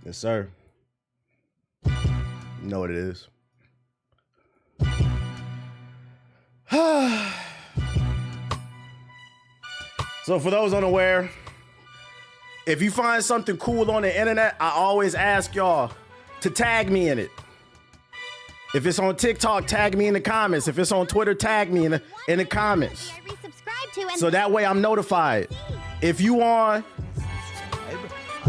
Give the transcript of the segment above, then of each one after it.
Yes, sir. You know what it is. So for those unaware, if you find something cool on the internet, I always ask y'all to tag me in it. If it's on TikTok, tag me in the comments. If it's on Twitter, tag me in the comments. So that way I'm notified. If you on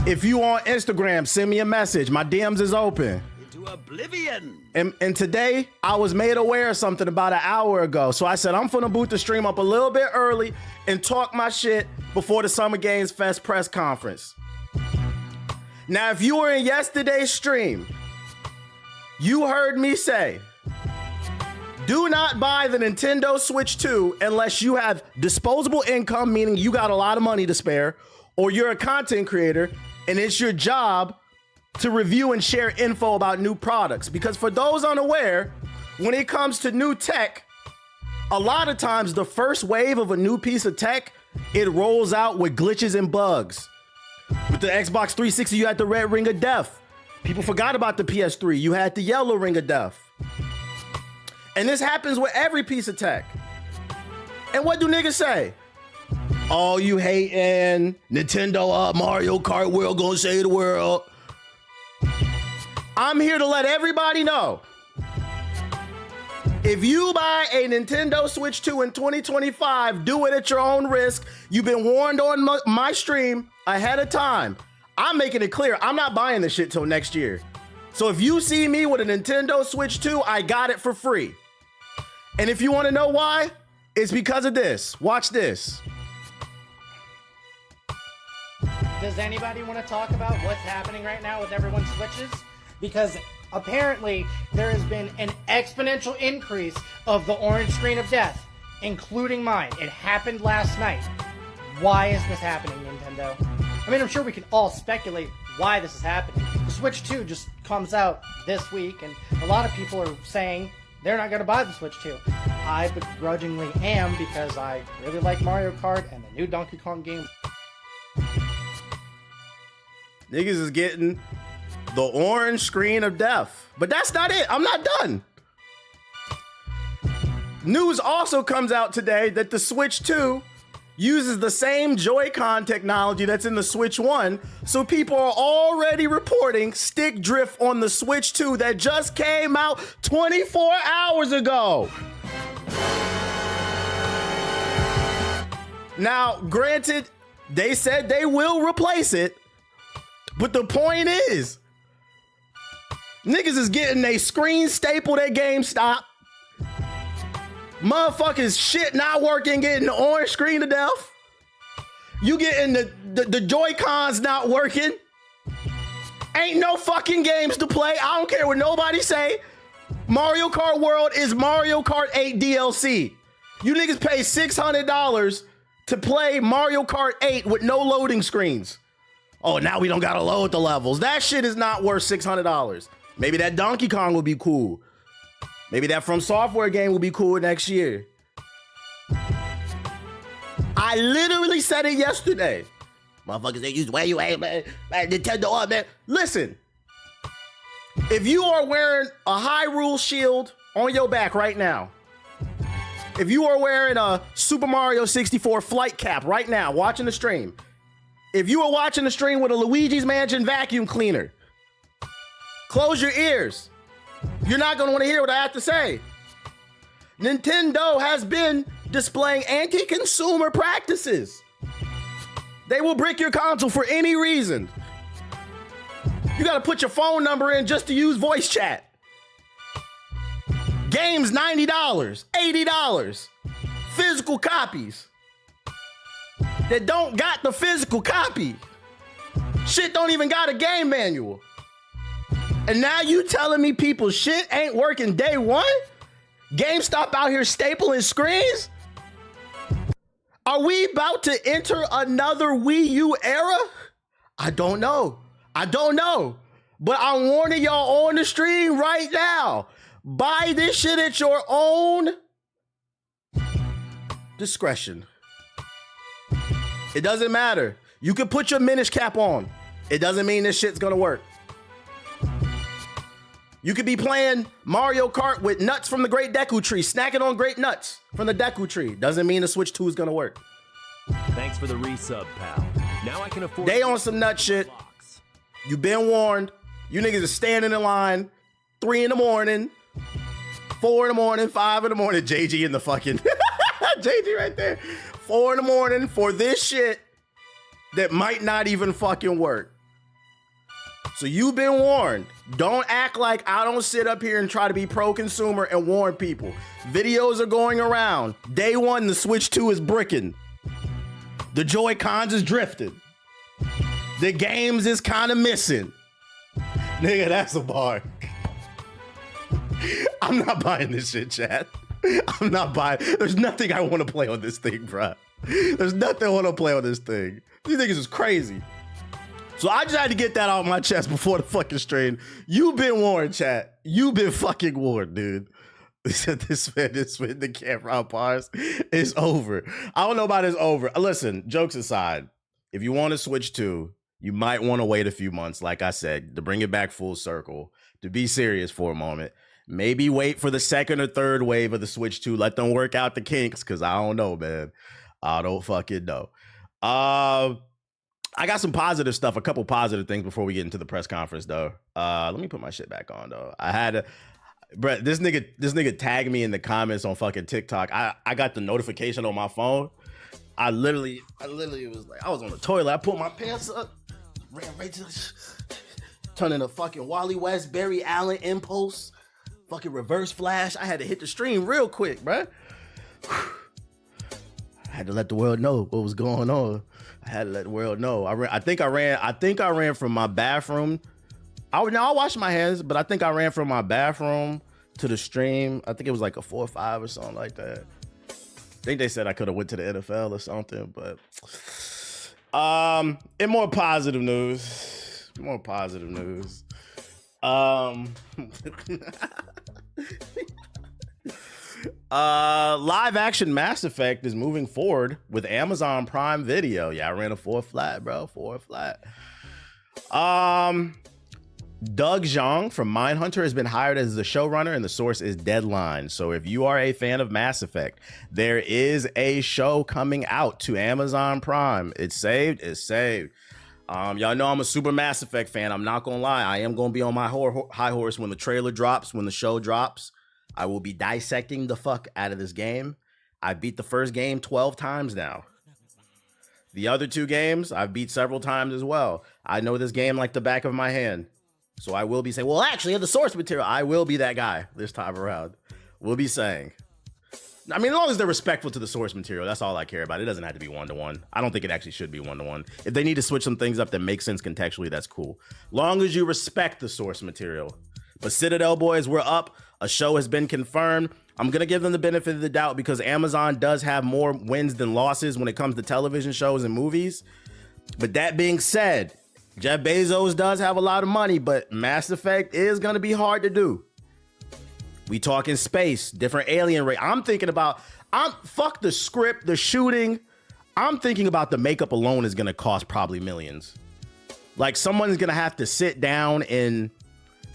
Instagram, send me a message. My DMs is open. Into oblivion. And today I was made aware of something about an hour ago. So I said I'm finna boot the stream up a little bit early and talk my shit before the Summer Games Fest press conference. Now, if you were in yesterday's stream, you heard me say, do not buy the Nintendo Switch 2 unless you have disposable income, meaning you got a lot of money to spare, or you're a content creator and it's your job to review and share info about new products. Because for those unaware, when it comes to new tech, a lot of times the first wave of a new piece of tech, it rolls out with glitches and bugs. With the Xbox 360, you had the red ring of death. People forgot about the PS3. You had the yellow ring of death. And this happens with every piece of tech. And what do niggas say? Oh, you hating Nintendo, Mario Kart World gonna save the world. I'm here to let everybody know. If you buy a Nintendo Switch 2 in 2025, do it at your own risk. You've been warned on my stream ahead of time. I'm making it clear, I'm not buying this shit till next year. So if you see me with a Nintendo Switch 2, I got it for free. And if you want to know why, it's because of this. Watch this. Does anybody want to talk about what's happening right now with everyone's Switches? Because apparently there has been an exponential increase of the orange screen of death, including mine. It happened last night. Why is this happening, Nintendo? I mean, I'm sure we can all speculate why this is happening. The Switch 2 just comes out this week, and a lot of people are saying they're not going to buy the Switch 2. I begrudgingly am, because I really like Mario Kart and the new Donkey Kong game. Niggas is getting the orange screen of death. But that's not it. I'm not done. News also comes out today that the Switch 2 uses the same Joy-Con technology that's in the Switch 1. So people are already reporting stick drift on the Switch 2 that just came out 24 hours ago. Now, granted, they said they will replace it. But the point is, niggas is getting a screen stapled at GameStop. Motherfuckers shit not working, getting the orange screen to death. You getting the Joy-Cons not working. Ain't no fucking games to play. I don't care what nobody say. Mario Kart World is Mario Kart 8 DLC. You niggas pay $600 to play Mario Kart 8 with no loading screens. Oh, now we don't gotta load the levels. That shit is not worth $600. Maybe that Donkey Kong will be cool. Maybe that From Software game will be cool next year. I literally said it yesterday. Motherfuckers, they use where you ain't, man. Nintendo, man. Listen, if you are wearing a Hyrule shield on your back right now, if you are wearing a Super Mario 64 flight cap right now, watching the stream, if you are watching the stream with a Luigi's Mansion vacuum cleaner, close your ears. You're not going to want to hear what I have to say. Nintendo has been displaying anti-consumer practices. They will brick your console for any reason. You got to put your phone number in just to use voice chat. Games $90, $80. Physical copies that don't got the physical copy. Shit don't even got a game manual. And now you telling me people's shit ain't working day one? GameStop out here stapling screens? Are we about to enter another Wii U era? I don't know. I don't know. But I'm warning y'all on the stream right now. Buy this shit at your own discretion. It doesn't matter. You can put your Minish cap on. It doesn't mean this shit's gonna work. You could be playing Mario Kart with nuts from the Great Deku Tree, snacking on great nuts from the Deku Tree. Doesn't mean the Switch 2 is gonna work. Thanks for the resub, pal. Now I can afford. They on some nut shit. You been warned. You niggas are standing in line 3 in the morning, 4 in the morning, 5 in the morning. JG in the fucking JG right there. 4 in the morning for this shit that might not even fucking work. So you've been warned. Don't act like I don't sit up here and try to be pro-consumer and warn people. Videos are going around. Day one, the Switch 2 is bricking. The Joy-Cons is drifting. The games is kind of missing. Nigga, that's a bar. I'm not buying this shit, chat. I'm not buying. There's nothing I want to play on this thing, bro. There's nothing I want to play on this thing. These niggas is crazy. So I just had to get that out of my chest before the fucking stream. You've been warned, chat. You've been fucking warned, dude. This man, the camera bars is over. I don't know about it's over. Listen, jokes aside, if you want to switch to, you might want to wait a few months, like I said, to bring it back full circle, to be serious for a moment. Maybe wait for the second or third wave of the Switch 2. Let them work out the kinks, because I don't know, man. I don't fucking know. I got some positive stuff, a couple positive things before we get into the press conference, though. Let me put my shit back on, though. I had to, bro, this nigga tagged me in the comments on fucking TikTok. I got the notification on my phone. I literally was like, I was on the toilet. I put my pants up, ran right to the, turning a fucking Wally West, Barry Allen impulse, fucking reverse flash. I had to hit the stream real quick, bro. I had to let the world know what was going on. I had to let the world know. I think I ran from my bathroom. I washed my hands, but I think I ran from my bathroom to the stream. I think it was like a 4 or 5 or something like that. I think they said I could have went to the NFL or something, but in more positive news. Live action Mass Effect is moving forward with Amazon Prime Video. Yeah, I ran a 4 flat, bro. 4 flat. Doug Zhang from Mindhunter has been hired as the showrunner, and the source is Deadline. So if you are a fan of Mass Effect, there is a show coming out to Amazon Prime. It's saved. Y'all know I'm a super Mass Effect fan. I'm not gonna lie. I am gonna be on my high horse when the trailer drops, when the show drops. I will be dissecting the fuck out of this game. I beat the first game 12 times now. The other 2 games, I've beat several times as well. I know this game like the back of my hand. So I will be saying, well, actually, in the source material, I will be that guy this time around. We'll be saying. I mean, as long as they're respectful to the source material, that's all I care about. It doesn't have to be 1-to-1. I don't think it actually should be 1-to-1. If they need to switch some things up that make sense contextually, that's cool. Long as you respect the source material. But Citadel boys, we're up. A show has been confirmed. I'm going to give them the benefit of the doubt because Amazon does have more wins than losses when it comes to television shows and movies. But that being said, Jeff Bezos does have a lot of money, but Mass Effect is going to be hard to do. We talking space, different alien race. Fuck the script, the shooting. I'm thinking about the makeup alone is going to cost probably millions. Like someone's going to have to sit down in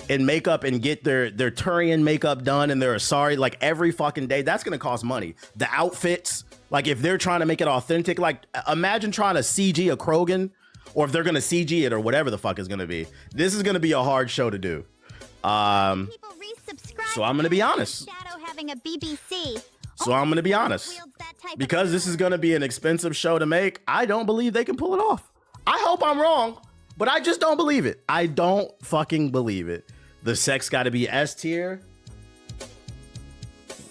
makeup and get their Turian makeup done and their Asari like every fucking day. That's going to cost money. The outfits, like if they're trying to make it authentic, like imagine trying to CG a Krogan, or if they're going to CG it or whatever the fuck is going to be. This is going to be a hard show to do. So I'm going to be honest. Because this is going to be an expensive show to make, I don't believe they can pull it off. I hope I'm wrong, but I just don't believe it. I don't fucking believe it. The sex got to be S tier.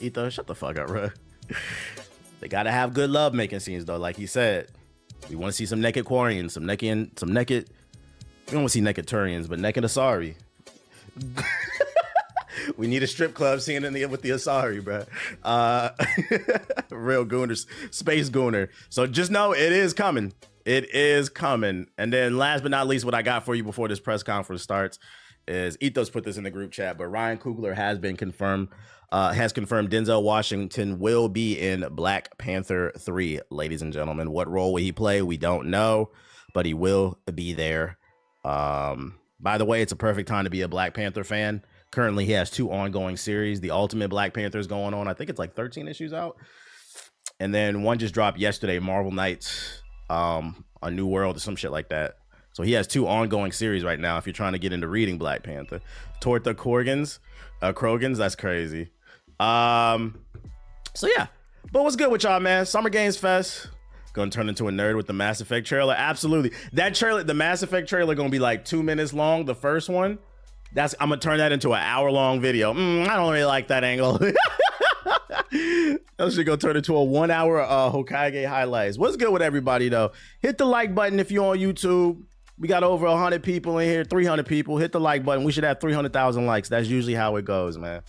Ethan, shut the fuck up, bro. They got to have good love making scenes, though, like he said. We want to see some naked Quarians, some naked. We don't want to see naked Turians, but naked Asari. We need a strip club scene with the Asari, bro. Real Gooners, space Gooner. So just know it is coming. It is coming. And then last but not least, what I got for you before this press conference starts is Ethos put this in the group chat, but Ryan Coogler has confirmed Denzel Washington will be in Black Panther 3, ladies and gentlemen. What role will he play? We don't know, but he will be there. By the way, it's a perfect time to be a Black Panther fan. Currently, he has 2 ongoing series. The Ultimate Black Panther is going on. I think it's like 13 issues out. And then one just dropped yesterday, Marvel Knights, A New World or some shit like that. So he has 2 ongoing series right now if you're trying to get into reading Black Panther. Torta Krogans, that's crazy. So yeah. But what's good with y'all, man? Summer Games Fest. Gonna turn into a nerd with the Mass Effect trailer. Absolutely. That trailer, the Mass Effect trailer, gonna be like 2 minutes long. The first one. I'm gonna turn that into an hour-long video. I don't really like that angle. That shit gonna turn into a 1 hour Hokage highlights. What's good with everybody though? Hit the like button if you're on YouTube. We got over 100 people in here, 300 people. Hit the like button. We should have 300,000 likes. That's usually how it goes, man.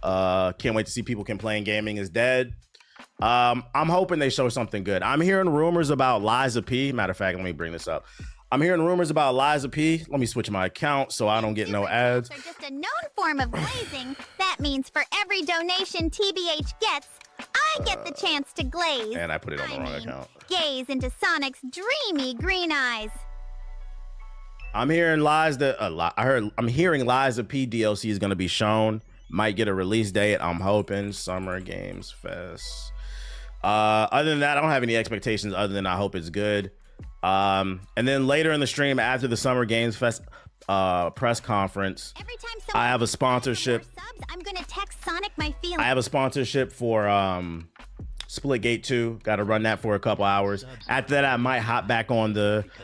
Can't wait to see people complaining gaming is dead. I'm hoping they show something good. I'm hearing rumors about Liza P. Matter of fact, let me bring this up. I'm hearing rumors about Liza P. Let me switch my account so I don't get no ads. Are just a known form of glazing. That means for every donation TBH gets, I get the chance to glaze. And I put it on the wrong account. Gaze into Sonic's dreamy green eyes. I'm hearing I'm hearing Liza P DLC is gonna be shown. Might get a release date. I'm hoping Summer Games Fest. Other than that, I don't have any expectations other than I hope it's good. And then later in the stream, after the Summer Games Fest press conference, Every time I have a sponsorship. subs, I'm gonna text Sonic my feelings. I have a sponsorship for Splitgate 2. Got to run that for a couple hours. After that, I might hop back on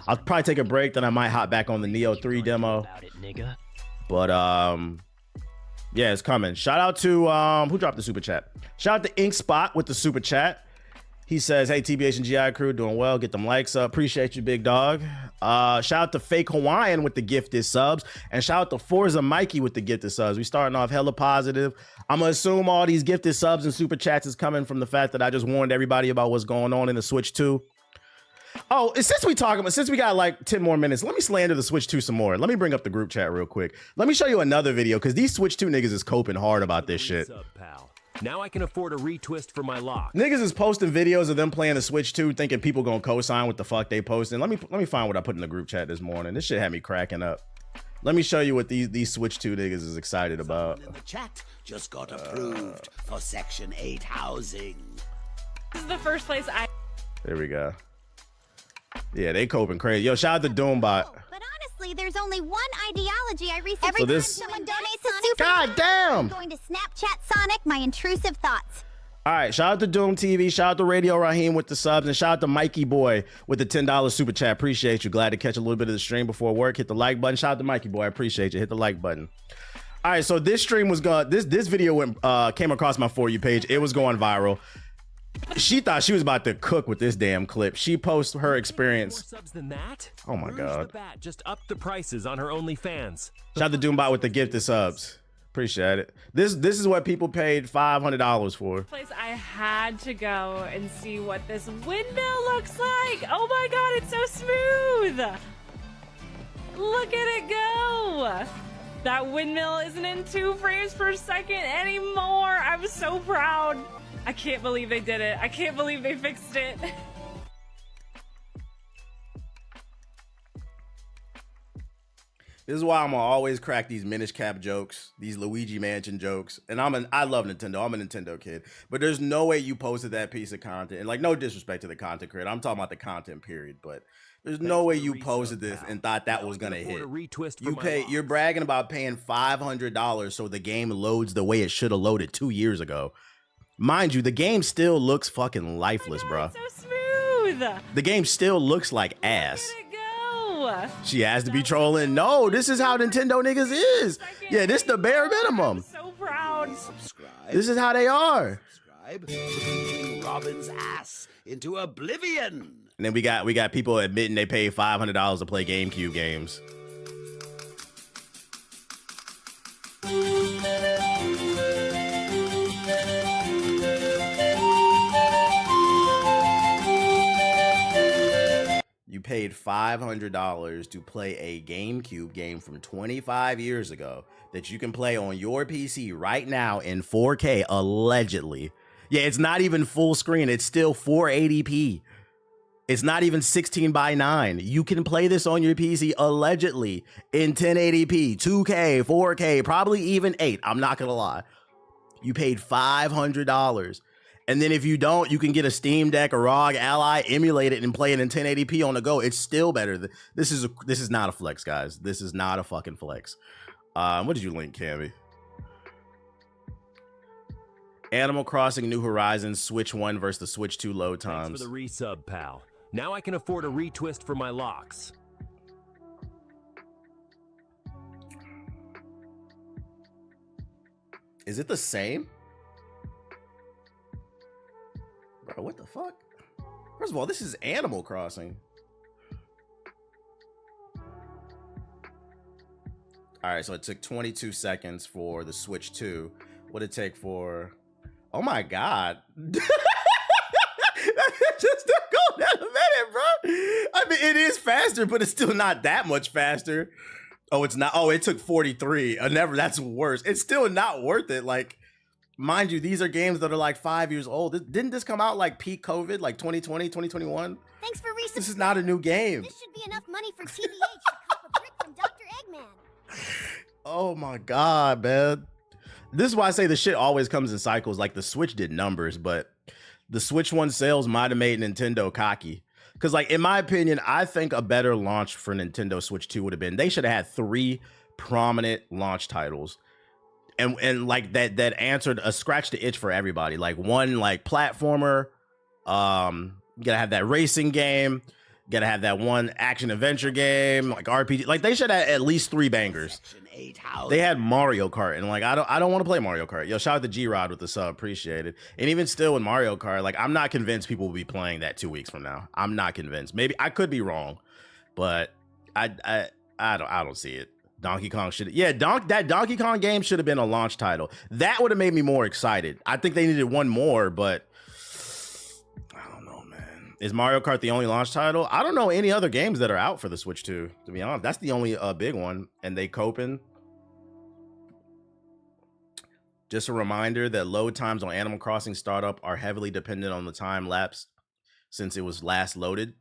I'll probably take a break, then I might hop back on the Neo 3 demo. But yeah, it's coming. Shout out to who dropped the super chat? Shout out to Ink Spot with the super chat. He says, hey, TBH and GI crew, doing well. Get them likes up. Appreciate you, big dog. Shout out to Fake Hawaiian with the gifted subs. And shout out to Forza Mikey with the gifted subs. We starting off hella positive. I'm going to assume all these gifted subs and super chats is coming from the fact that I just warned everybody about what's going on in the Switch 2. Oh, since we got like 10 more minutes, let me slander the Switch 2 some more. Let me bring up the group chat real quick. Let me show you another video because these Switch 2 niggas is coping hard about this shit. Resub, pal. Now I can afford a retwist for my lock. Niggas is posting videos of them playing the Switch 2, thinking people gonna co-sign what the fuck they posting. Let me find what I put in the group chat this morning. This shit had me cracking up. Let me show you what these Switch 2 niggas is excited about. In the chat just got approved for Section 8 housing. This is the first place There we go. Yeah, they coping crazy. Yo, shout out to Doombot. But honestly, there's only one ideology I recently. So Every this- time someone donates a super God damn! I'm going to Snapchat Sonic my intrusive thoughts. All right, shout out to Doom TV, shout out to Radio Raheem with the subs, and shout out to Mikey Boy with the $10 super chat. Appreciate you. Glad to catch a little bit of the stream before work. Hit the like button. Shout out to Mikey Boy. I appreciate you. Hit the like button. All right, so this stream was going. This video came across my For You page. It was going viral. She thought she was about to cook with this damn clip. She posted her experience. More subs than that? Oh my Rouge God. the Bat just upped the prices on her OnlyFans. Shout out to Doombot with the gifted subs. Appreciate it. This is what people paid $500 for. place I had to go and see what this windmill looks like. Oh my god, it's so smooth. Look at it go. That windmill isn't in 2 frames per second anymore. I'm so proud. I can't believe they did it. I can't believe they fixed it. This is why I'm gonna always crack these Minish Cap jokes, these Luigi Mansion jokes. And I love Nintendo. I'm a Nintendo kid. But there's no way you posted that piece of content. And like, no disrespect to the content creator. I'm talking about the content period. But there's no way you posted this and thought that was gonna hit. You're bragging about paying $500 so the game loads the way it should have loaded 2 years ago. Mind you, the game still looks fucking lifeless, bro. It's so smooth. The game still looks like ass. Look at it go. She has to be trolling. No, this is how Nintendo niggas is. Yeah, this the bare minimum. I'm so proud. Subscribe. This is how they are. Subscribe to King Robin's ass into oblivion. And then we got people admitting they paid $500 to play GameCube games. You paid $500 to play a GameCube game from 25 years ago that you can play on your PC right now in 4K, allegedly. Yeah, it's not even full screen. It's still 480p. It's not even 16:9. You can play this on your PC allegedly in 1080p, 2K, 4K, probably even 8. I'm not gonna lie. You paid $500. And then if you don't, you can get a Steam Deck or ROG Ally, emulate it, and play it in 1080p on the go. It's still better. This is not a flex, guys. This is not a fucking flex. What did you link, Cammy? Animal Crossing New Horizons Switch 1 versus the Switch 2 load times. Thanks for the resub, pal. Now I can afford a retwist for my locks. Is it the same? Bro, what the fuck? First of all, this is Animal Crossing. All right, so it took 22 seconds for the Switch 2. What did it take for... Oh my God. That just took on that a minute, bro. I mean, it is faster, but it's still not that much faster. Oh, it's not. Oh, it took 43. That's worse. It's still not worth it. Like, mind you, these are games that are like 5 years old. Didn't this come out like peak COVID, like 2020, 2021? Thanks for resubscribing. This is not a new game. This should be enough money for TBH to cop a brick from Dr. Eggman. Oh my God, man. This is why I say the shit always comes in cycles. Like the Switch did numbers, but the Switch 1 sales might have made Nintendo cocky. Because like, in my opinion, I think a better launch for Nintendo Switch 2 would have been, they should have had 3 prominent launch titles. And like that answered a scratch the itch for everybody. Like one like platformer, you gotta have that racing game, you gotta have that one action adventure game, like RPG. Like they should have at least 3 bangers. They had Mario Kart, and like I don't want to play Mario Kart. Yo, shout out to G-Rod with the sub, appreciate it. And even still with Mario Kart, like I'm not convinced people will be playing that 2 weeks from now. I'm not convinced. Maybe I could be wrong, but I don't see it. Donkey Kong should, yeah, that Donkey Kong game should have been a launch title. That would have made me more excited. I think they needed one more, but I don't know, man. Is Mario Kart the only launch title? I don't know any other games that are out for the Switch 2, to be honest. That's the only big one, and they coping. Just a reminder that load times on Animal Crossing startup are heavily dependent on the time lapse since it was last loaded.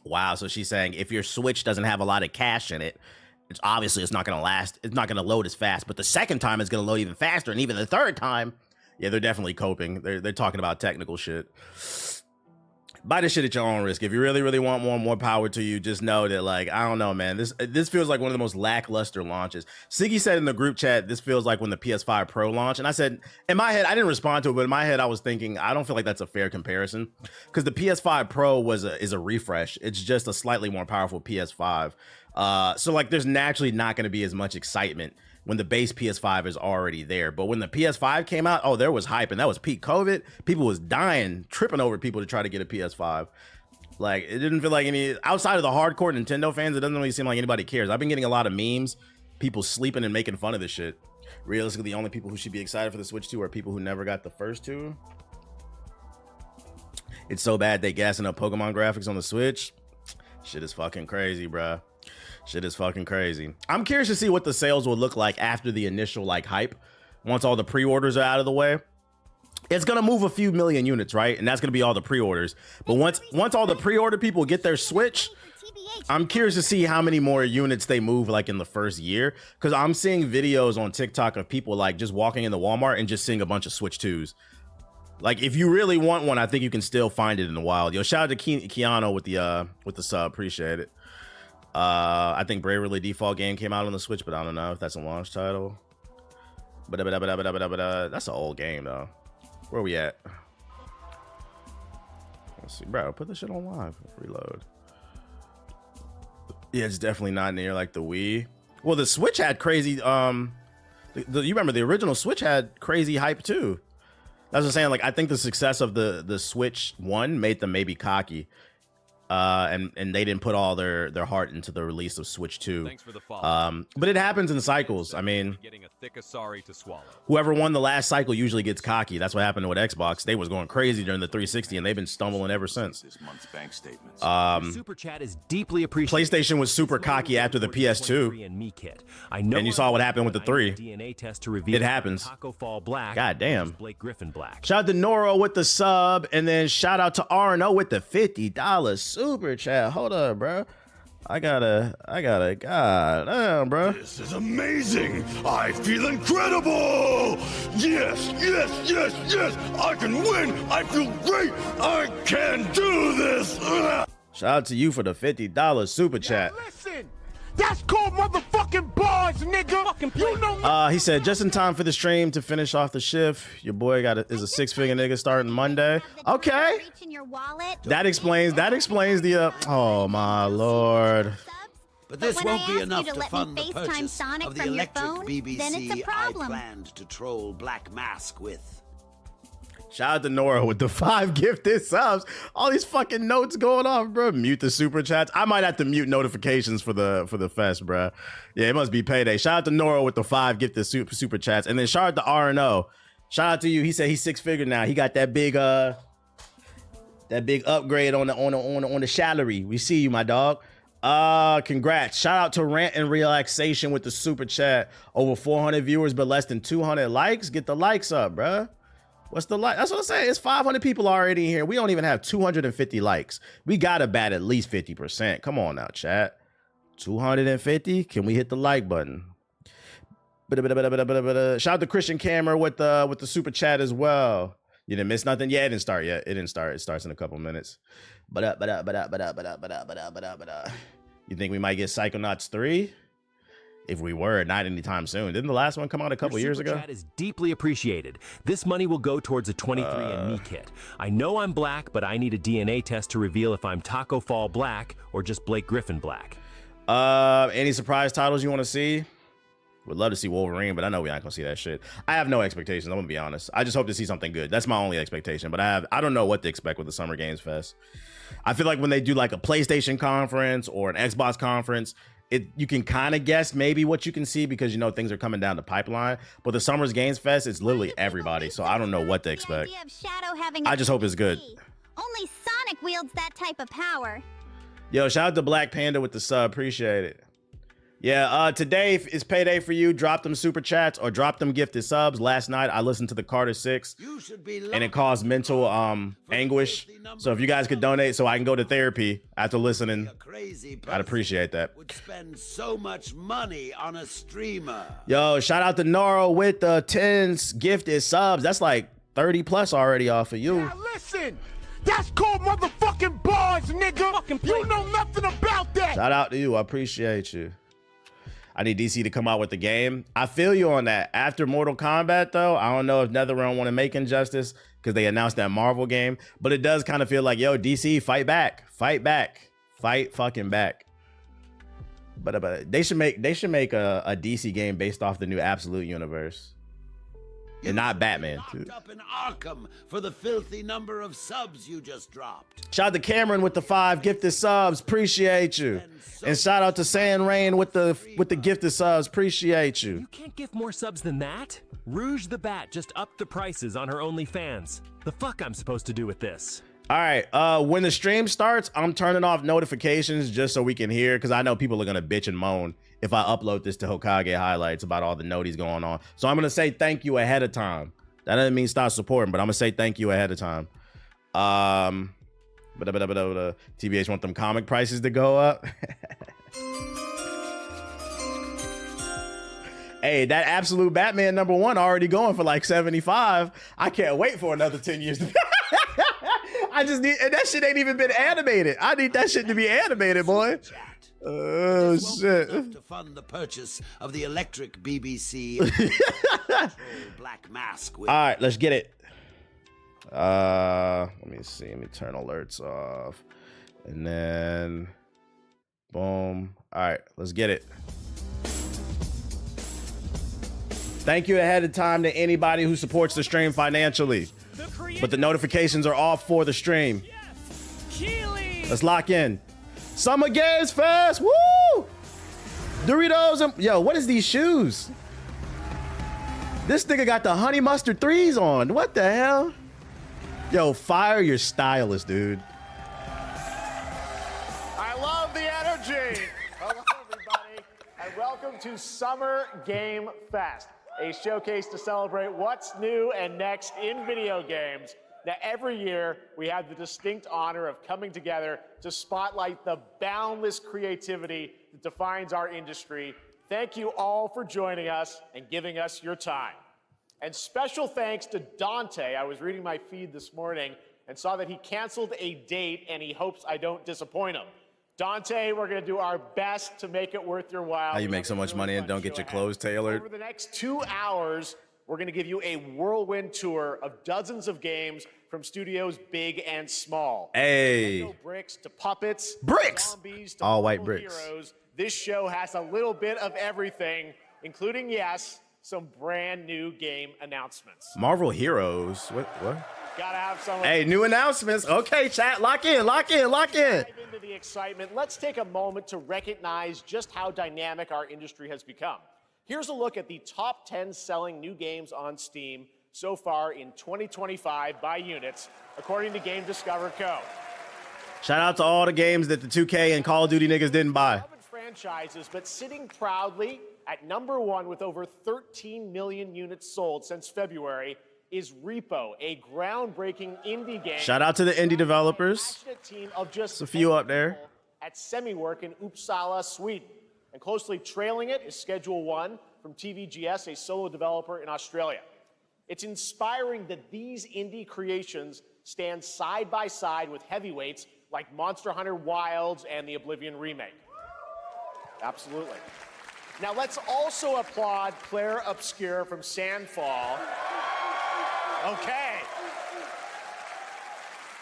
Wow, so she's saying if your Switch doesn't have a lot of cache in it, it's obviously it's not going to last. It's not going to load as fast, but the second time it's going to load even faster, and even the third time, yeah, they're definitely coping. They're talking about technical shit. Buy this shit at your own risk. If you really, really want more power to you, just know that, like, I don't know, man. This feels like one of the most lackluster launches. Siggy said in the group chat, this feels like when the PS5 Pro launched. And I said, in my head, I didn't respond to it, but in my head, I was thinking, I don't feel like that's a fair comparison. Because the PS5 Pro is a refresh. It's just a slightly more powerful PS5. So, like, there's naturally not going to be as much excitement when the base PS5 is already there. But when the PS5 came out, oh, there was hype, and that was peak COVID. People was dying, tripping over people to try to get a PS5. Like, it didn't feel like any, outside of the hardcore Nintendo fans, it doesn't really seem like anybody cares. I've been getting a lot of memes, people sleeping and making fun of this shit. Realistically, the only people who should be excited for the Switch 2 are people who never got the first 2. It's so bad they gassing up Pokemon graphics on the Switch. Shit is fucking crazy, bruh. Shit is fucking crazy. I'm curious to see what the sales will look like after the initial like hype. Once all the pre-orders are out of the way, it's gonna move a few million units, right? And that's gonna be all the pre-orders. But once all the pre-order people get their Switch, I'm curious to see how many more units they move like in the first year. Because I'm seeing videos on TikTok of people like just walking into Walmart and just seeing a bunch of Switch 2s. Like, if you really want one, I think you can still find it in the wild. Yo, shout out to Keanu with the sub, appreciate it. I think Bravely Default game came out on the Switch, but I don't know if that's a launch title. But that's an old game though. Where we at? Let's see, bro. Put this shit on live. Reload. Yeah, it's definitely not near like the Wii. Well, the Switch had crazy. You remember the original Switch had crazy hype too. That's what I'm saying. Like, I think the success of the Switch 1 made them maybe cocky. and they didn't put all their heart into the release of Switch 2. Thanks for the follow. But it happens in cycles. I mean, Getting a thick sorry to swallow. whoever won the last cycle usually gets cocky. That's what happened with Xbox. They was going crazy during the 360, and they've been stumbling ever since. This month's bank statements. Your super chat is deeply appreciated. PlayStation was super cocky after the PS2. And me kit. I know And you saw what happened with the 3. DNA test to reveal It happens. Taco Fall Black. God damn. versus Blake Griffin Black. Shout out to Noro with the sub, and then shout out to RNO with the $50 super chat. Hold up, bro. I gotta, god damn, bro. This is amazing! I feel incredible! Yes, yes, yes, yes! I can win! I feel great! I can do this! Shout out to you for the $50 super chat. Listen, that's called motherfucking bars, nigga. You know He said, just in time for the stream to finish off the shift. Your boy is a six-figure nigga starting Monday. Okay. Reach in your wallet. That explains the, oh my lord. But this when won't I be ask enough you to to let me fund the FaceTime purchase Sonic of the from your electric phone, BBC then it's a I problem. planned to troll Black Mask with. Shout out to Nora with the 5 gifted subs. All these fucking notes going off, bro. Mute the super chats. I might have to mute notifications for the fest, bro. Yeah, it must be payday. Shout out to Nora with the 5 gifted super chats, and then shout out to RNO. Shout out to you. He said he's 6-figure now. He got that big upgrade on the salary. We see you, my dog. Congrats. Shout out to Rant and Relaxation with the super chat. Over 400 viewers, but less than 200 likes. Get the likes up, bro. What's the like? That's what I'm saying. It's 500 people already in here. We don't even have 250 likes. We gotta bat at least 50%. Come on now, chat. 250? Can we hit the like button? Shout out to Christian Camera with the super chat as well. You didn't miss nothing? Yeah, it didn't start yet. It didn't start. It starts in a couple minutes. You think we might get Psychonauts 3? If we were, not anytime soon. Didn't the last one come out a couple years ago? Your chat is deeply appreciated. This money will go towards a 23andMe kit. I know I'm black, but I need a DNA test to reveal if I'm Taco Fall Black or just Blake Griffin Black. Any surprise titles you want to see? Would love to see Wolverine, but I know we're not gonna see that shit. I have no expectations. I'm gonna be honest. I just hope to see something good. That's my only expectation. But I don't know what to expect with the Summer Games Fest. I feel like when they do like a PlayStation conference or an Xbox conference, you can kind of guess maybe what you can see because you know things are coming down the pipeline. But the Summer's Games Fest, it's literally everybody, so I don't know what to expect. I just hope it's good. Only Sonic wields that type of power. Yo, shout out to Black Panda with the sub. Appreciate it. Yeah, today is payday for you. Drop them super chats or drop them gifted subs. Last night I listened to the Carter 6 and it caused mental anguish. So if you guys could donate so I can go to therapy after listening, I'd appreciate that. Would spend so much money on a streamer. Yo, shout out to Noro with the 10s gifted subs. That's like 30 plus already off of you. Now listen, that's called motherfucking bars, nigga. You know nothing about that. Shout out to you. I appreciate you. I need DC to come out with the game. I feel you on that. After Mortal Kombat, though, I don't know if NetherRealm want to make Injustice because they announced that Marvel game. But it does kind of feel like, yo, DC, fight back. Fight back. Fight fucking back. But they should make a DC game based off the new Absolute Universe. And not Batman, too. Locked up in Arkham for the filthy number of subs you just dropped. Shout out to Cameron with the 5 gifted subs. Appreciate you. And shout out to Sand Rain with the gifted subs. Appreciate you. You can't give more subs than that. Rouge the Bat just upped the prices on her OnlyFans. The fuck I'm supposed to do with this? All right, when the stream starts, I'm turning off notifications just so we can hear, because I know people are gonna bitch and moan if I upload this to Hokage highlights about all the noties going on. So I'm gonna say thank you ahead of time. That doesn't mean stop supporting, but I'm gonna say thank you ahead of time. TBH want them comic prices to go up. Hey, that Absolute Batman #1 already going for like 75. I can't wait for another 10 years. I just need, and that shit ain't even been animated. I need that shit to be animated, boy. Oh shit! Enough to fund the purchase of the electric BBC Black Mask. With All right, let's get it. Let me see. Let me turn alerts off, and then boom. All right, let's get it. Thank you ahead of time to anybody who supports the stream financially. But the notifications are off for the stream. Keely! Let's lock in. Summer Games Fest. Woo! Doritos and yo, what is these shoes? This nigga got the honey mustard 3s on. What the hell? Yo, fire your stylist, dude. I love the energy. Hello, everybody, and welcome to Summer Game Fest, a showcase to celebrate what's new and next in video games. Now, every year, we have the distinct honor of coming together to spotlight the boundless creativity that defines our industry. Thank you all for joining us and giving us your time. And special thanks to Dante. I was reading my feed this morning and saw that he canceled a date, and he hopes I don't disappoint him. Dante, we're going to do our best to make it worth your while. How you make so much money and don't get your clothes tailored? Over the next 2 hours, we're going to give you a whirlwind tour of dozens of games from studios big and small. Hey. From bricks to puppets, Bricks. zombies to All white little bricks. heroes. This show has a little bit of everything, including, yes, some brand new game announcements. Marvel Heroes. What? Gotta have some. Hey, new announcements. Okay, chat. Lock in. Lock in. Lock in. Dive into the excitement. Let's take a moment to recognize just how dynamic our industry has become. Here's a look at the top 10 selling new games on Steam so far in 2025 by units, according to Game Discover Co. Shout out to all the games that the 2K and Call of Duty niggas didn't buy. 11 franchises, but sitting proudly at number 1 with over 13 million units sold since February is Repo, a groundbreaking indie game. Shout out to the indie developers. Passionate team of just There's a few up there. people at Semiwork in Uppsala, Sweden. And closely trailing it is Schedule 1 from TVGS, a solo developer in Australia. It's inspiring that these indie creations stand side by side with heavyweights like Monster Hunter Wilds and the Oblivion remake. Absolutely. Now let's also applaud Claire Obscure from Sandfall. Okay.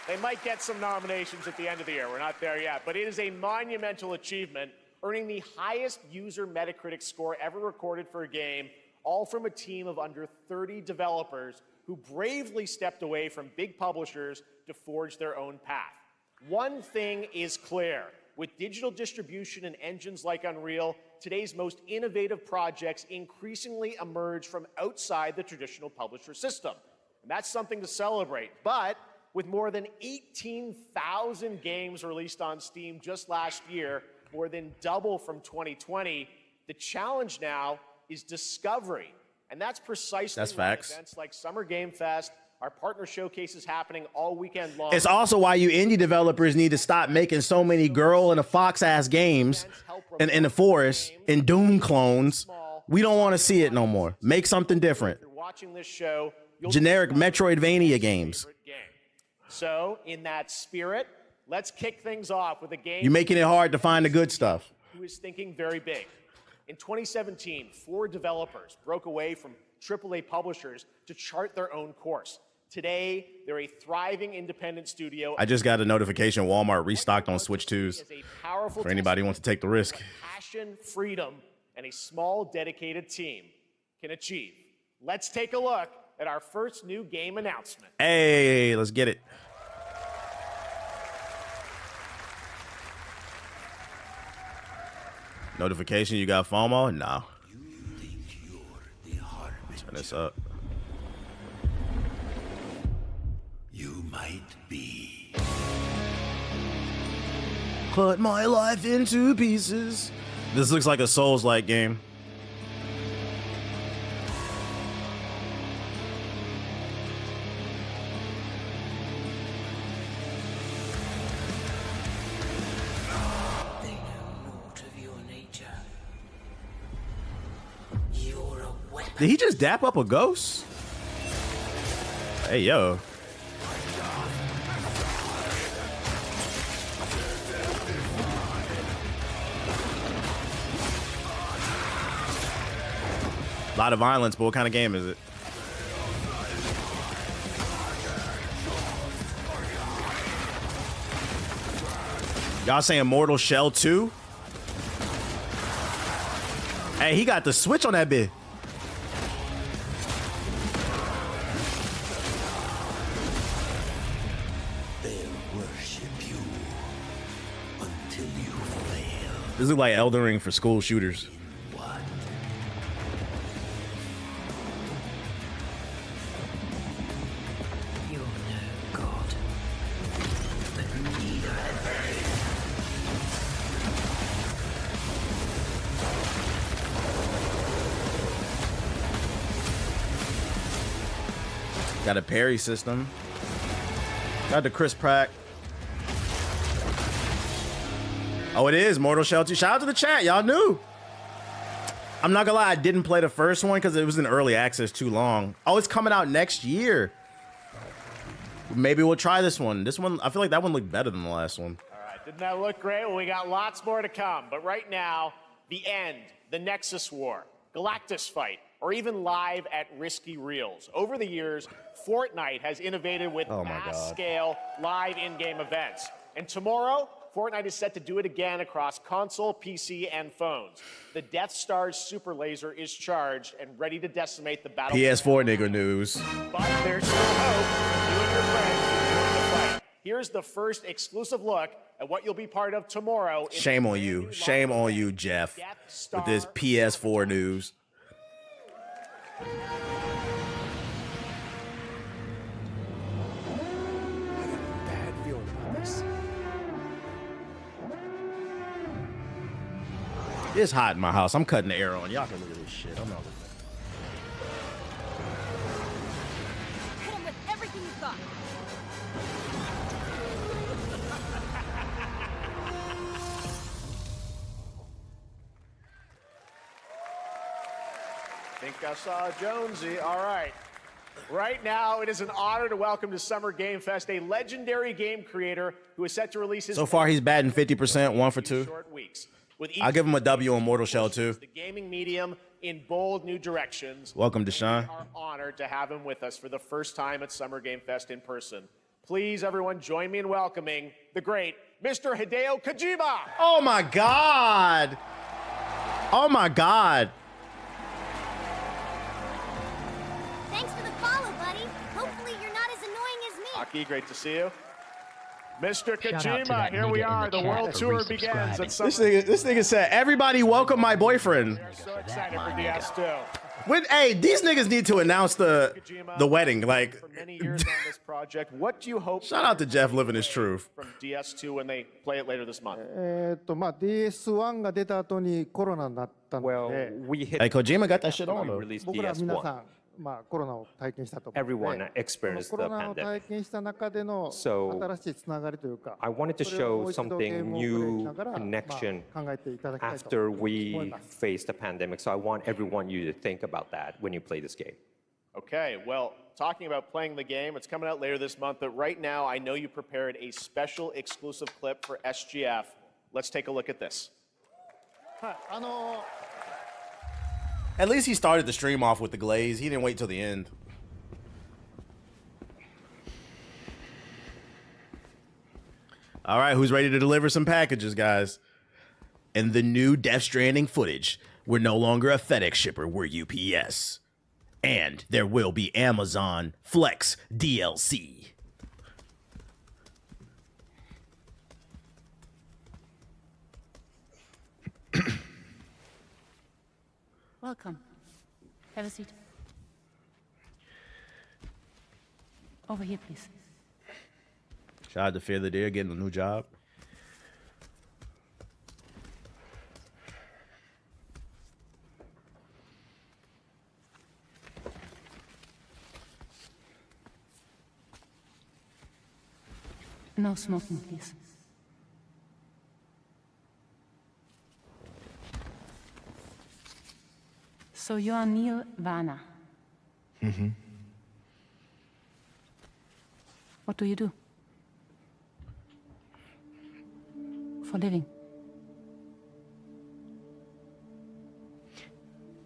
They might get some nominations at the end of the year. We're not there yet, but it is a monumental achievement, earning the highest user Metacritic score ever recorded for a game, all from a team of under 30 developers who bravely stepped away from big publishers to forge their own path. One thing is clear. With digital distribution and engines like Unreal, today's most innovative projects increasingly emerge from outside the traditional publisher system. And that's something to celebrate. But with more than 18,000 games released on Steam just last year, more than double from 2020, the challenge now is discovery. And that's precisely why facts. events like Summer Game Fest, our partner showcases happening all weekend long. It's also why you indie developers need to stop making so many girl and a fox ass games in the forest and Doom clones. We don't want to see it no more. Make something different. If you're watching this show, you'll Generic Metroidvania games. favorite game. So, in that spirit, let's kick things off with a game You're making it hard to find the good stuff. who is thinking very big. In 2017, 4 developers broke away from AAA publishers to chart their own course. Today, they're a thriving independent studio. I just got a notification Walmart restocked on Switch 2s As a powerful for anybody who wants to take the risk. passion, freedom, and a small dedicated team can achieve. Let's take a look at our first new game announcement. Hey, let's get it. Notification, you got FOMO? No. Turn this up. You might be. Cut my life into pieces. This looks like a Souls-like game. They know naught of your nature. You're a weapon. Did he just dap up a ghost? Hey, yo. A lot of violence, but what kind of game is it? Y'all saying Mortal Shell 2? Hey, he got the switch on that bit. They'll worship you. This is like Elden Ring for school shooters. What? You're no god, but neither am Got a parry system. Got the Chris Pratt. Oh, it is Mortal Shell 2. Shout out to the chat. Y'all knew. I'm not gonna lie, I didn't play the first one because it was in early access too long. Oh, it's coming out next year. Maybe we'll try this one. This one, I feel like that one looked better than the last one. All right, didn't that look great? Well, we got lots more to come. But right now, the end, the Nexus War, Galactus Fight, or even live at Risky Reels. Over the years, Fortnite has innovated with mass-scale live in-game events. And tomorrow, Fortnite is set to do it again across console, PC, and phones. The Death Star's super laser is charged and ready to decimate the battle. PS4 nigger news. But there's still hope. You and your friends can join the fight. Here's the first exclusive look at what you'll be part of tomorrow. Shame on you. Shame on you, Jeff, with this PS4 news. Bad feeling about this. It's hot in my house. I'm cutting the air on. Y'all can look at this shit. I'm not looking. Hit him with everything you've got. Think I saw Jonesy. All right. Right now, it is an honor to welcome to Summer Game Fest a legendary game creator who is set to release his. So far, he's batting 50%, 1 for 2. Short weeks. With I'll give him a W on Mortal Shell 2. The gaming medium in bold new directions. Welcome, Deshaun. We are honored to have him with us for the first time at Summer Game Fest in person. Please, everyone, join me in welcoming the great Mr. Hideo Kojima. Oh my God! Oh my God! Thanks for the follow, buddy. Hopefully you're not as annoying as me. Aki, great to see you. Mr. Shout out to Kojima, that here we nigga in are. the The chat world for tour begins resubscribing. at Summer. This nigga said, everybody welcome my boyfriend. We're so excited for DS2. Hey, these niggas need to announce the wedding. Like, For many years on this project, what do you hope? shout out to Jeff living his truth. From DS2 when they play it later this month. DS1 が出た後にコロナになったので、 Hey, Kojima got that shit on though. 僕ら皆さん、コロナを体験したと思うので、コロナを体験した中での新しいつながりというか、 I wanted to それをも show う一度ゲー something ムをプレイし new ながら、connection 考えていただきたいと after 思い we ます。 faced the pandemic. So I want everyone you to think about that when you play this game. Okay, well, talking about playing the game, it's coming out later this month, but right now I know you prepared a special exclusive clip for SGF. Let's take a look at this. はい、At least he started the stream off with the glaze. He didn't wait till the end. All right, who's ready to deliver some packages, guys? In the new Death Stranding footage, we're no longer a FedEx shipper, we're UPS. And there will be Amazon Flex DLC. Welcome. Have a seat. Over here, please. Shout out to Fear the Deer getting a new job. No smoking, please. So you are Neil Varner. Mm-hmm. What do you do? For living?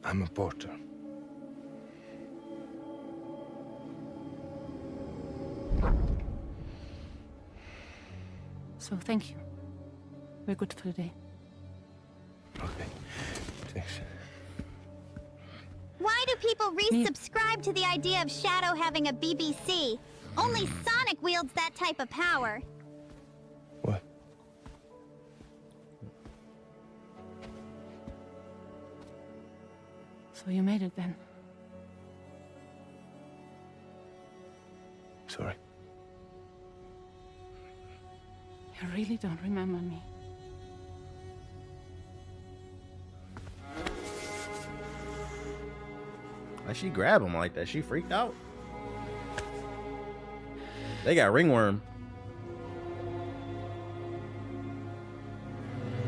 I'm a porter. So thank you. We're good for the day. Okay. Thanks. Why do people resubscribe to the idea of Shadow having a BBC? Only Sonic wields that type of power. So you made it then. Sorry. You really don't remember me. Why'd she grab him like that? She freaked out. They got ringworm.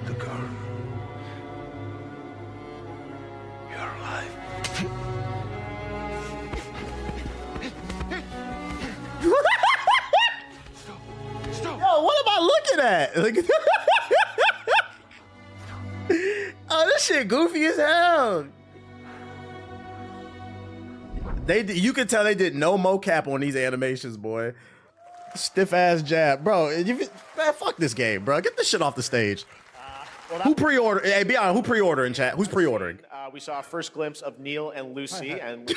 The girl. You're alive. Yo, what am I looking at? Oh, this shit goofy as hell. You could tell they did no mocap on these animations, boy. Stiff ass jab, bro. Man, fuck this game, bro. Get this shit off the stage. Who pre-ordered? Hey, be honest. Who pre-ordering, chat? Who's pre-ordering? We saw a first glimpse of Neil and Lucy, and we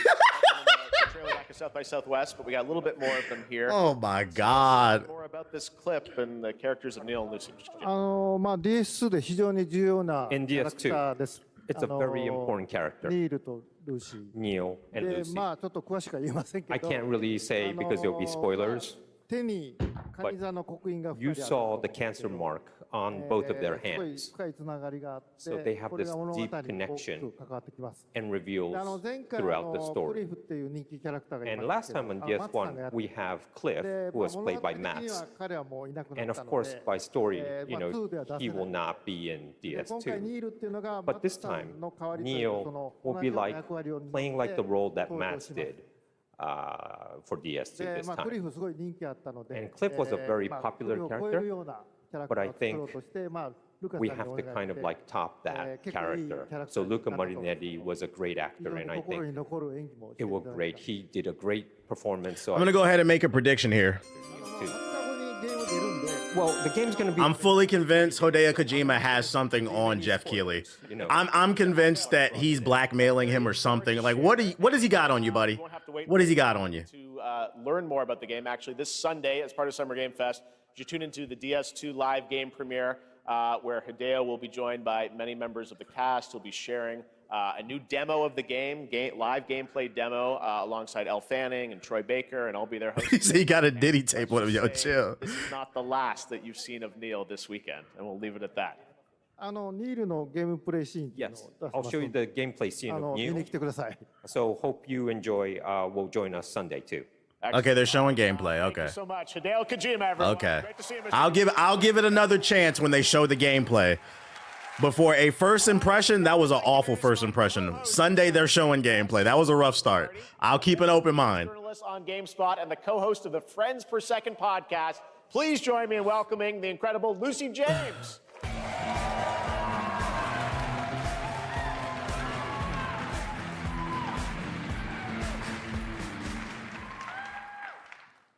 trailer back at South by Southwest, but we got a little bit more of them here. Oh my God. More about this clip and the characters of Neil and Lucy. DS2 で非常に重要なキ In ャラクター DS2, です it's a very important character. ニールとルーシー Neil and で Lucy. まあちょっと詳しくは言えませんけ I ど can't really say because there'll be spoilers. 手にカニ座の刻印が You 2人ある saw the cancer mark on both of their すごい hands 深いつながりがあって So they have これ this が物語に deep 大き connection く関わってきます and で reveals 前回 throughout the ク story. リフっていう人気キャラクターがい And ました last けど time on マッツさんがや DS1, って we have Cliff, で who was 物 played 語 by 的には Max. 彼はもういなくな And った of の course, で by story, まあ 2では出 he せ will ない not be in で今回 DS2. ニールっていうのがマ But ッツ this さ time, んの代わりというそ Neil の will 同 be じような like 役割を担って playing like the role that 登場 Max します did for DS2 で this まあクリ time. フすごい人気あったので And Cliff was a very まあ popular クリフを超え character, るようなキャラク but ター I を作ろう think としてまあルカさん we に have お to 願 kind い of して like top that 結構いいキャ character. ラクター So にな Luca ったと思います Marinetti was a great 非 actor, 常に and I 心 think に残る演技もして it いた was だきま great. した He did a great performance. So I'm gonna go ahead and make a prediction here. 20日後にゲーム出るんで Well, the game's gonna be. I'm fully convinced Hideo Kojima has something on Jeff Keighley. I'm convinced that he's blackmailing him or something. Like, what does he got on you, buddy? What does he got on you? To learn more about the game, actually, this Sunday, as part of Summer Game Fest, you tune into the DS2 live game premiere, where Hideo will be joined by many members of the cast. He'll be sharing a new demo of the game, live gameplay demo, alongside Elle Fanning and Troy Baker, and I'll be there hosting. He said he got a Diddy tape with him. Yo, chill. This is not the last that you've seen of Neil this weekend, and we'll leave it at that. ニールのゲームプレイシーンっていうのを Yes, 出し I'll ます show you ので the gameplay scene of 見に Neil. 来てください So hope you enjoy. Will join us Sunday too. Okay, they're showing gameplay. Okay. So much, Hideo Kojima, everyone. Okay. Great to see you, Mr. I'll give it another chance when they show the gameplay. Before a first impression, that was an awful first impression. Sunday they're showing gameplay. That was a rough start. I'll keep an open mind. Journalist on GameSpot and the co-host of the Friends Per Second podcast. Please join me in welcoming the incredible Lucy James.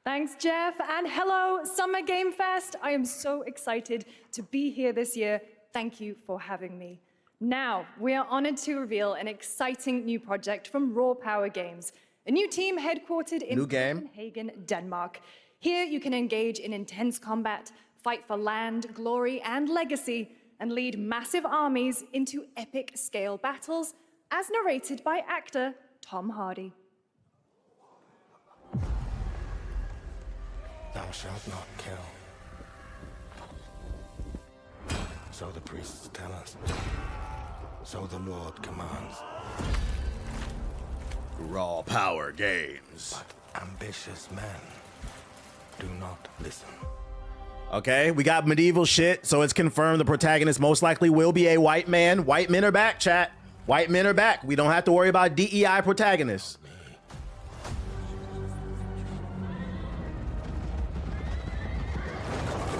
Thanks, Jeff, and hello, Summer Game Fest. I am so excited to be here this year. Thank you for having me. Now, we are honored to reveal an exciting new project from Raw Power Games, a new team headquartered in Copenhagen, Denmark. Here, you can engage in intense combat, fight for land, glory, and legacy, and lead massive armies into epic scale battles, as narrated by actor Tom Hardy. Thou shalt not kill. So the priests tell us. So the Lord commands. Raw Power Games. But ambitious men do not listen. Okay, we got medieval shit, so it's confirmed the protagonist most likely will be a white man. White men are back, chat. White men are back. We don't have to worry about DEI protagonists.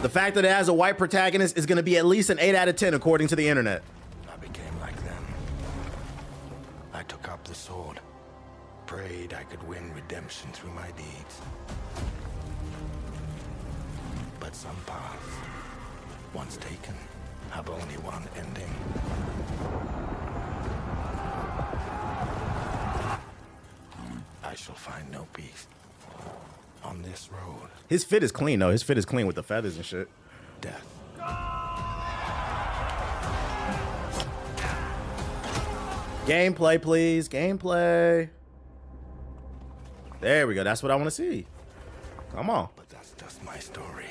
The fact that it has a white protagonist is going to be at least an 8 out of 10 according to the internet. I became like them. I took up the sword, prayed I could win redemption through my deeds. But some paths, once taken, have only one ending. I shall find no peace on this road. His fit is clean, though. His fit is clean with the feathers and shit. Death. Gameplay, please. Gameplay. There we go. That's what I want to see. Come on. But that's just my story.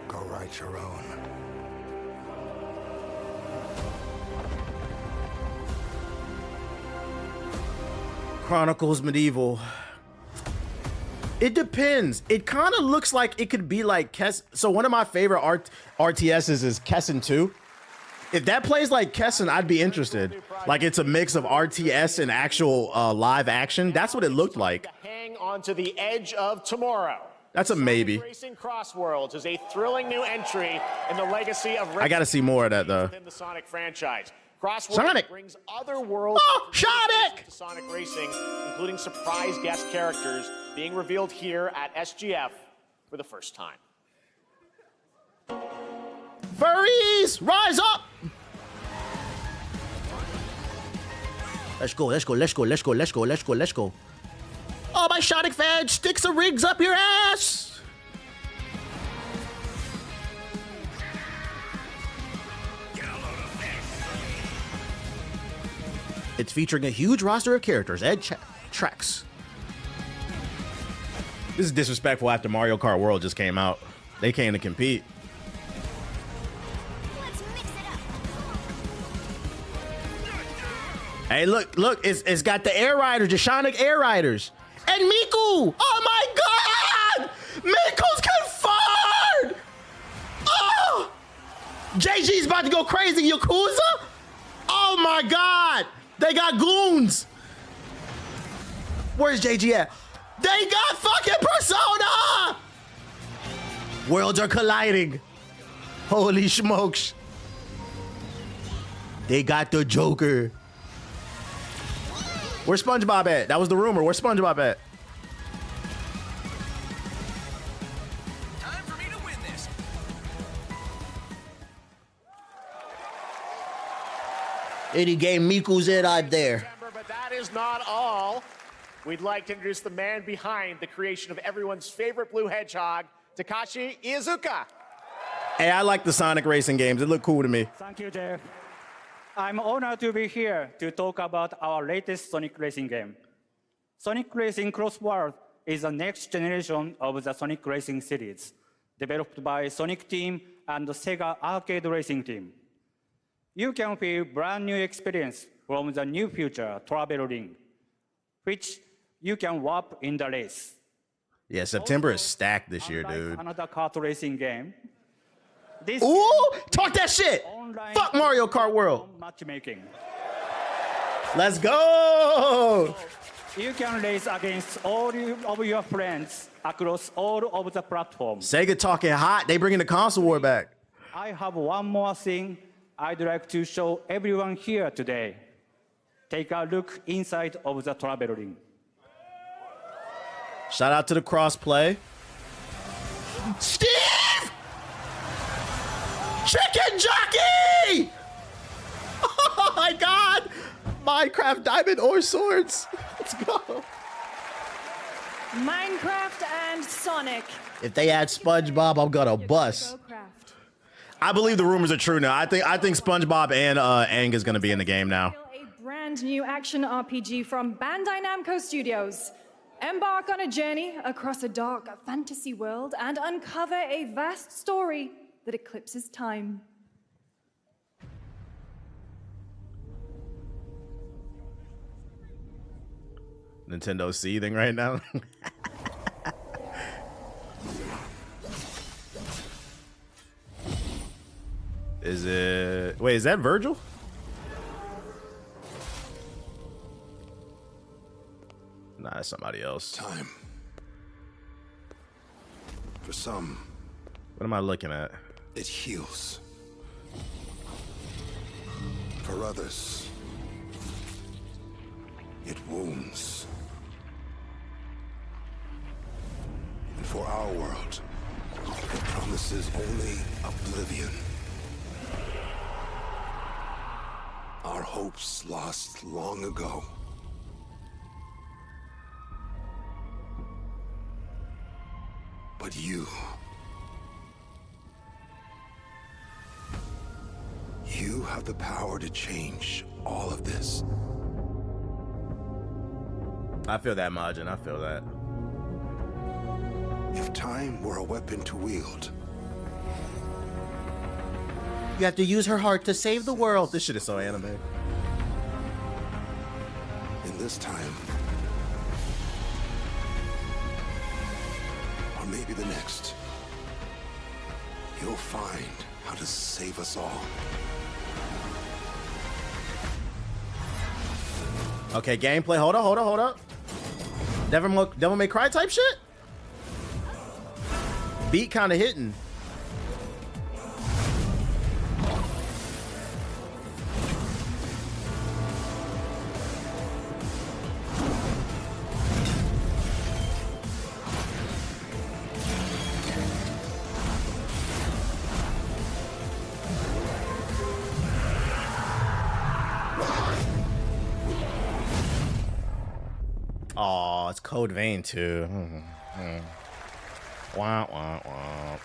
Go write your own. Chronicles Medieval. It depends. It kind of looks like it could be like So one of my favorite RTSs is Kessen 2. If that plays like Kessen, I'd be interested. Like it's a mix of RTS and actual live action. That's what it looked like. Hang on to the edge of tomorrow. That's a maybe. Racing Crossworlds is a thrilling new entry in the legacy of I gotta see more of that though. within the Sonic franchise. Crossworlds Sonic brings other worlds Sonic! to Sonic Racing, including surprise guest characters being revealed here at SGF for the first time. Furries, rise up! Let's go, let's go, let's go, let's go, let's go, let's go, let's go. Oh, my Sonic fan sticks of rigs up your ass! It's featuring a huge roster of characters. Ed Trex. This is disrespectful after Mario Kart World just came out. They came to compete. Hey, look, it's got the Air Riders, the Sonic Air Riders. And Miku! Oh my god! Miku's confirmed! Oh! JG's about to go crazy, Yakuza? Oh my god! They got goons! Where's JG at? They got fucking Persona! Worlds are colliding. Holy smokes. They got the Joker. Where's SpongeBob at? That was the rumor. Where's SpongeBob at? Time for me to win this. Any game Miku's in, I'm there. But that is not all. We'd like to introduce the man behind the creation of everyone's favorite blue hedgehog, Takashi Iizuka. Hey, I like the Sonic racing games. It look cool to me. Thank you, Jeff. I'm honored to be here to talk about our latest Sonic racing game. Sonic Racing Crossworld is the next generation of the Sonic Racing series, developed by Sonic Team and the Sega Arcade Racing Team. You can feel brand new experience from the new feature, Travel Ring, which you can warp in the race. Yeah, September is stacked this year, dude. Another kart racing game. Ooh, talk that shit. Fuck Mario Kart World. Matchmaking. Let's go. You can race against all of your friends across all of the platforms. Sega talking hot. They bringing the console war back. I have one more thing I'd like to show everyone here today. Take a look inside of the Travel Ring. Shout out to the crossplay. Steve! Chicken Jockey! Oh my god! Minecraft Diamond Ore Swords. Let's go. Minecraft and Sonic. If they add SpongeBob, I'm gonna bust. I believe the rumors are true now. I think SpongeBob and Aang is gonna be in the game now. A brand new action RPG from Bandai Namco Studios. Embark on a journey across a dark fantasy world and uncover a vast story that eclipses time. Nintendo's seething right now. Is it... Wait, is that Virgil? Nah, that's somebody else. Time. For some... What am I looking at? It heals. For others, it wounds. And for our world, it promises only oblivion. Our hopes lost long ago. But you have the power to change all of this. I feel that, Majin. I feel that. If time were a weapon to wield, you have to use her heart to save the world. This shit is so anime. in this time, or maybe the next, you'll find how to save us all. Okay, gameplay. Hold up. Devil May Cry type shit? Beat kind of hitting. Oh, it's Code Vein too. Wah, wah, wah.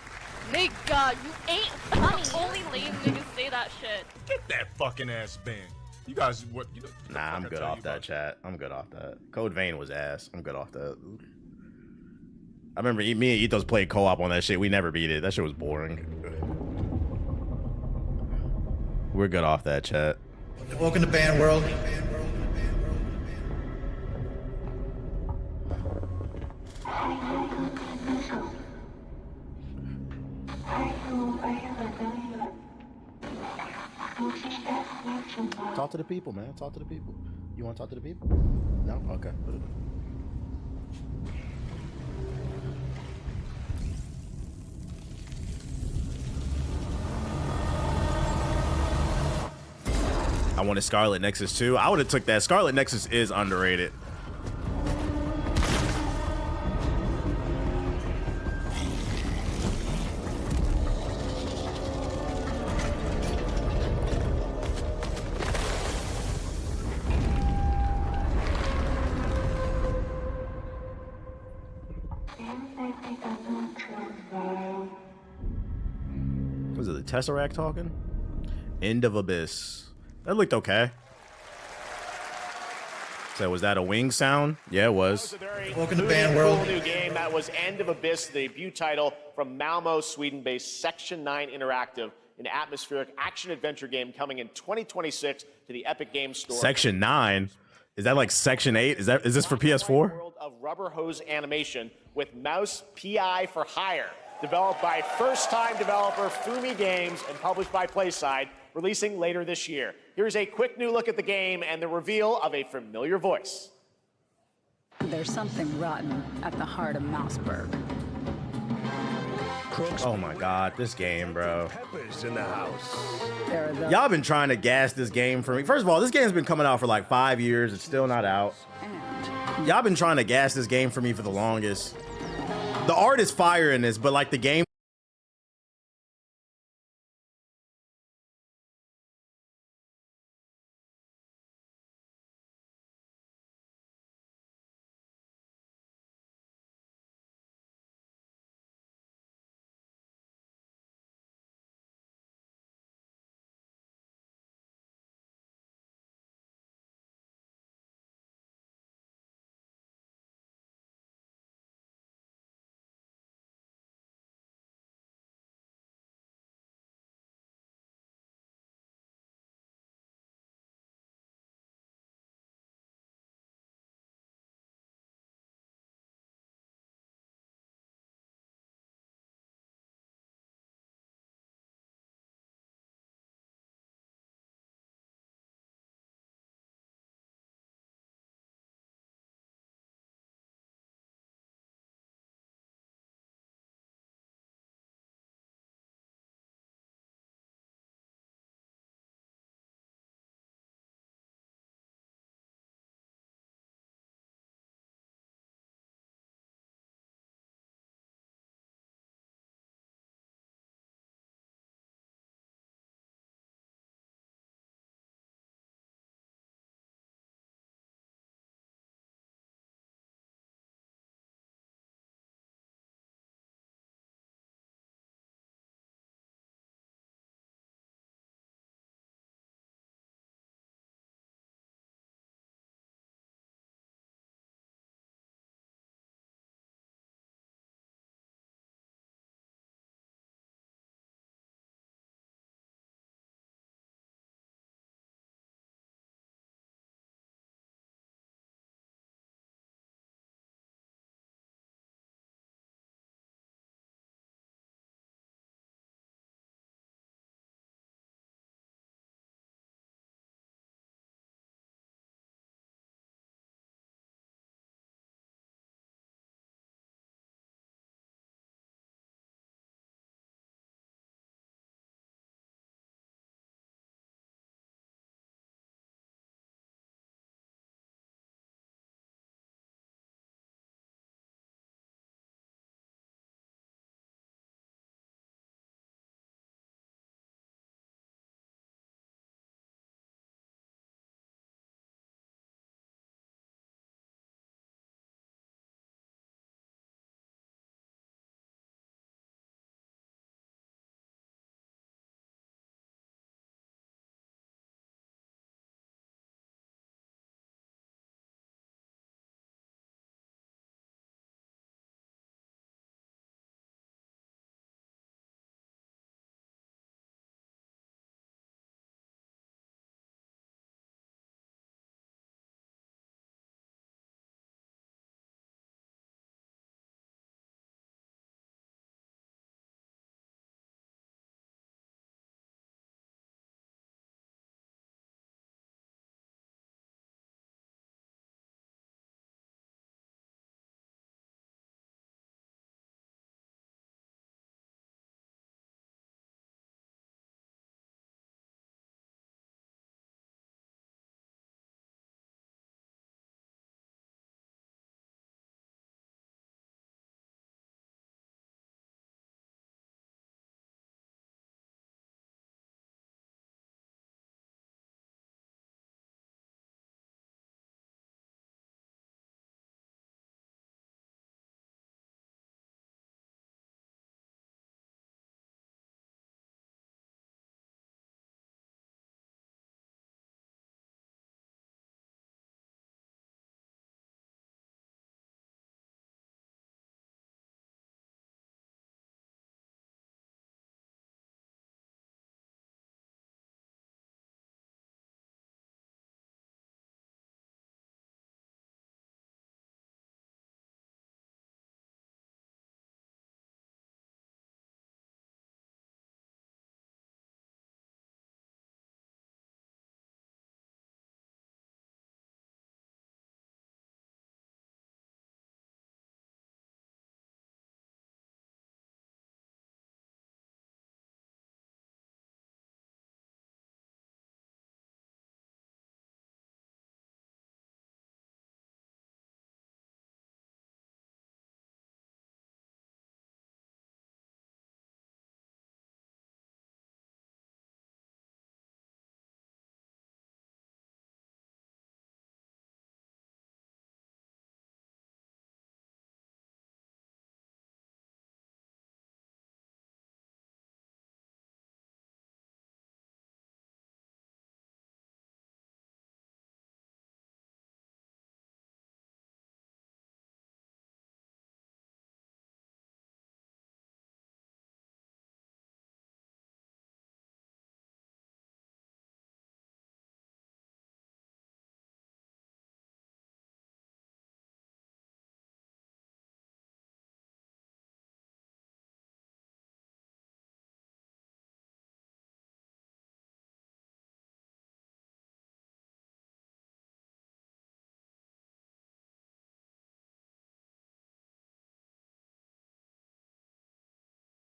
Nigga, you ain't funny. Only lame niggas say that shit. Get that fucking ass banned. You guys, what? You know, Nah, I'm good off that, chat. I'm good off that. Code Vein was ass. I'm good off that. I remember me and Ethos played co-op on that shit. We never beat it. That shit was boring. We're good off that, chat. Welcome to Band World. Talk to the people, man. Talk to the people. You want to talk to the people? No? Okay. I wanted Scarlet Nexus too. I would have took that. Scarlet Nexus is underrated. Was it the Tesseract talking? End of Abyss. That looked okay. So was that a wing sound? Yeah, it was. Welcome to Band World. Cool new game that was End of Abyss, the debut title from Malmo, Sweden-based Section 9 Interactive, an atmospheric action-adventure game coming in 2026 to the Epic Games Store. Section 9? Is that like Section 8? Is this for PS4? World of rubber hose animation with Mouse PI for Hire, developed by first-time developer Fumi Games and published by PlaySide, releasing later this year. Here's a quick new look at the game and the reveal of a familiar voice. There's something rotten at the heart of Mouseburg. Oh my god, this game, bro. Peppers in the house. Y'all been trying to gas this game for me. First of all, this game's been coming out for like 5 years. It's still not out. Y'all been trying to gas this game for me for the longest. The art is fire in this, but like the game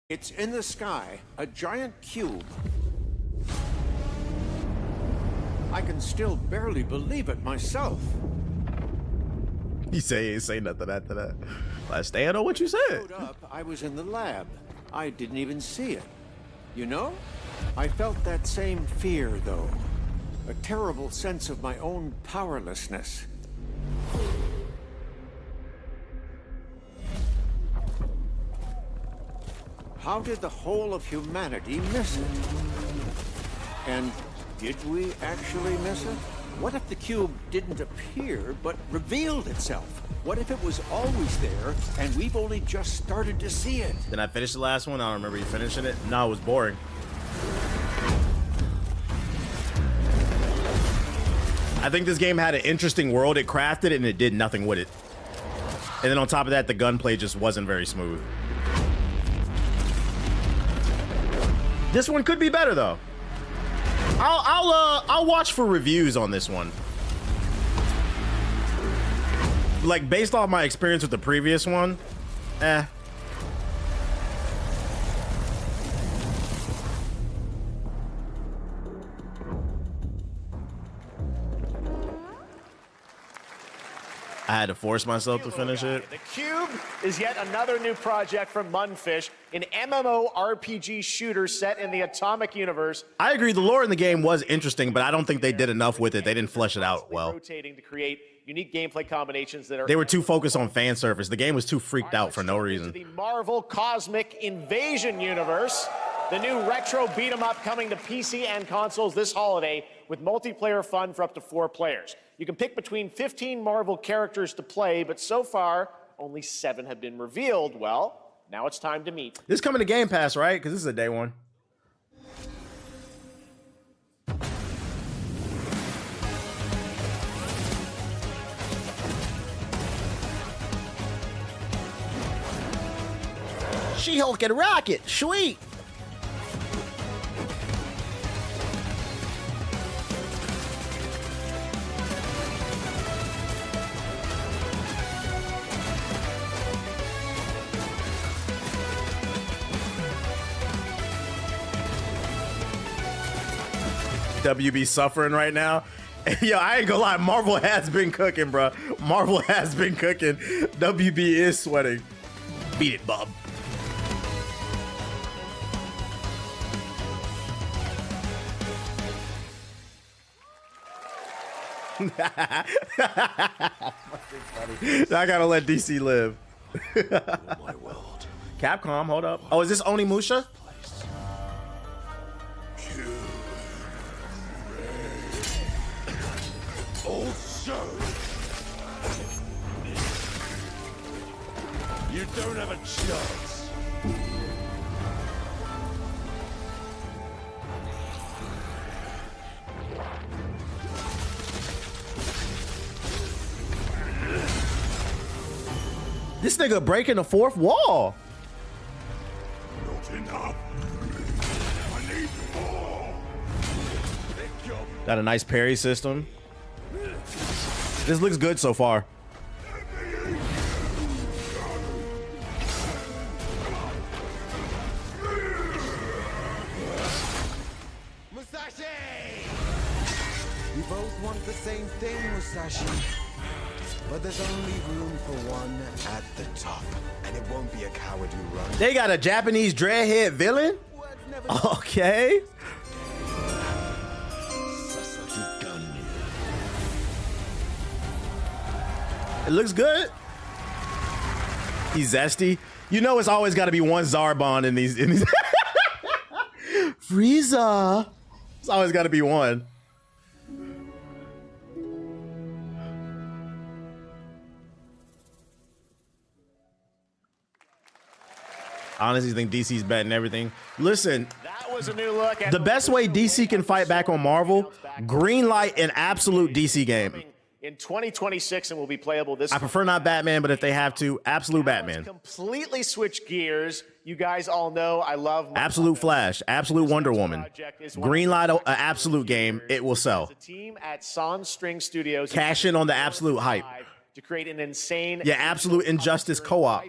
It's in the sky, a giant cube. I can still barely believe it myself. He ain't say nothing after that. Last day, I know what you said. I was in the lab. I didn't even see it. You know, I felt that same fear, though. A terrible sense of my own powerlessness. How did the whole of humanity miss it? And did we actually miss it? What if the cube didn't appear, but revealed itself? What if it was always there, and we've only just started to see it? Did I finish the last one? I don't remember you finishing it. No, it was boring. I think this game had an interesting world it crafted, and it did nothing with it. And then on top of that, the gunplay just wasn't very smooth. This one could be better though. I'll watch for reviews on this one. Like based off my experience with the previous one, I had to force myself to finish it. The Cube is yet another new project from Mundfish, an MMORPG shooter set in the Atomic universe. I agree, the lore in the game was interesting, but I don't think they did enough with it. They didn't flesh it out well. Rotating to create unique gameplay combinations that are. They were too focused on fan service. The game was too freaked out for no reason. The Marvel Cosmic Invasion universe, the new retro beat 'em up coming to PC and consoles this holiday with multiplayer fun for up to 4 players. You can pick between 15 Marvel characters to play, but so far, only 7 have been revealed. Well, now it's time to meet. This is coming to Game Pass, right? Because this is a day one. She-Hulk and Rocket, sweet. WB suffering right now. Yo, I ain't gonna lie, Marvel has been cooking, bro. Marvel has been cooking. WB is sweating. Beat it, Bob. I gotta let DC live. Capcom, hold up. Oh, is this Onimusha? Also, you don't have a chance. This nigga breaking the fourth wall. Not enough. I need more. Got a nice parry system. This looks good so far. Musashi! We both want the same thing, Musashi. But there's only room for one at the top. And it won't be a cowardly run. They got a Japanese dreadhead villain? Okay. It looks good. He's zesty. You know it's always got to be one Zarbon in these. Frieza. It's always got to be one. I honestly think DC's betting everything. Listen, that was a new look at the best way DC can fight back on Marvel, greenlight an absolute DC game. In 2026 and will be playable this. I prefer not Batman, but if they have to, absolute Batman. Completely switch gears. You guys all know I love absolute Flash, absolute Wonder Woman. Greenlight an absolute game, it will sell. The team at Sans String Studios cash in on the absolute hype. To create an insane absolute Injustice co-op.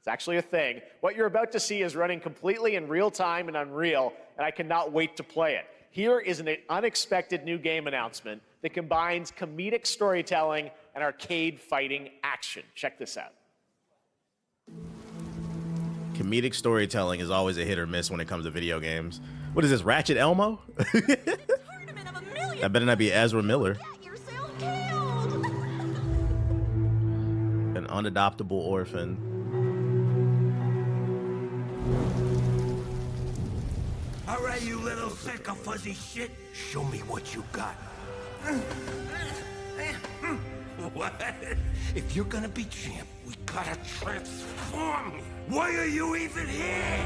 It's actually a thing. What you're about to see is running completely in real time in Unreal, and I cannot wait to play it. Here is an unexpected new game announcement that combines comedic storytelling and arcade fighting action. Check this out. Comedic storytelling is always a hit or miss when it comes to video games. What is this, Ratchet Elmo? That better not be Ezra Miller. An unadoptable orphan. All right, you little sack of fuzzy shit. Show me what you got. What? If you're gonna be champ, we gotta transform. Why are you even here?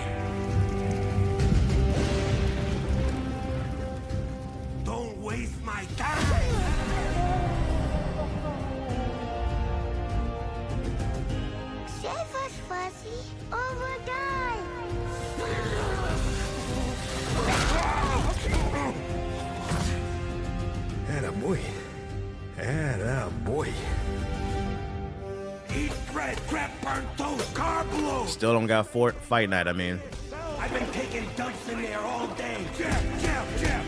Don't waste my time. Save us, Fuzzy, or we'll die. Attaboy. Attaboy. Eat bread, grab burnt toast, carb load. Still don't got fight night, I mean. I've been taking dumps in there all day. Jab, jab, jab.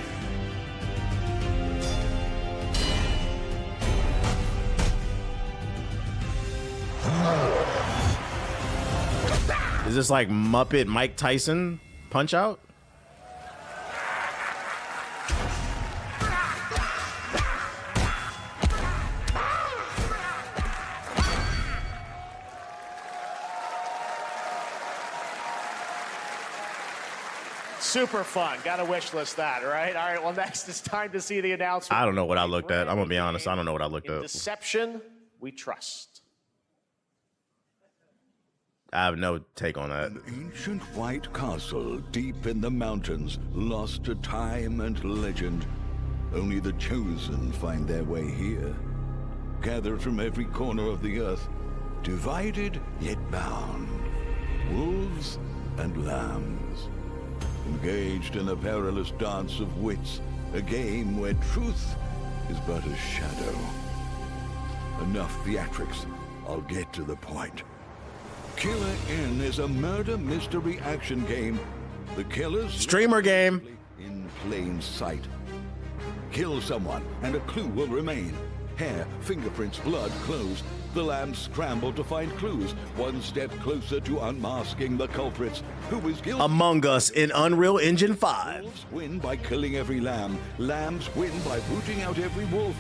Is this like Muppet Mike Tyson Punch Out? Super fun. Got to wish list that, right? All right, well, next it's time to see the announcement. I don't know what I looked at. I'm gonna be honest. I don't know what I looked at. Deception, we trust. I have no take on that. An ancient white castle deep in the mountains, lost to time and legend. Only the chosen find their way here. Gathered from every corner of the earth, divided yet bound. Wolves and lambs. Engaged in a perilous dance of wits, a game where truth is but a shadow. Enough theatrics. I'll get to the point. Killer Inn is a murder mystery action game. The killers streamer game in plain sight. Kill someone and a clue will remain. Hair, fingerprints, blood, clothes. The lambs scramble to find clues, one step closer to unmasking the culprits. Who is guilty? Among Us in Unreal Engine 5. Wolves win by killing every lamb. Lambs win by rooting out every wolf.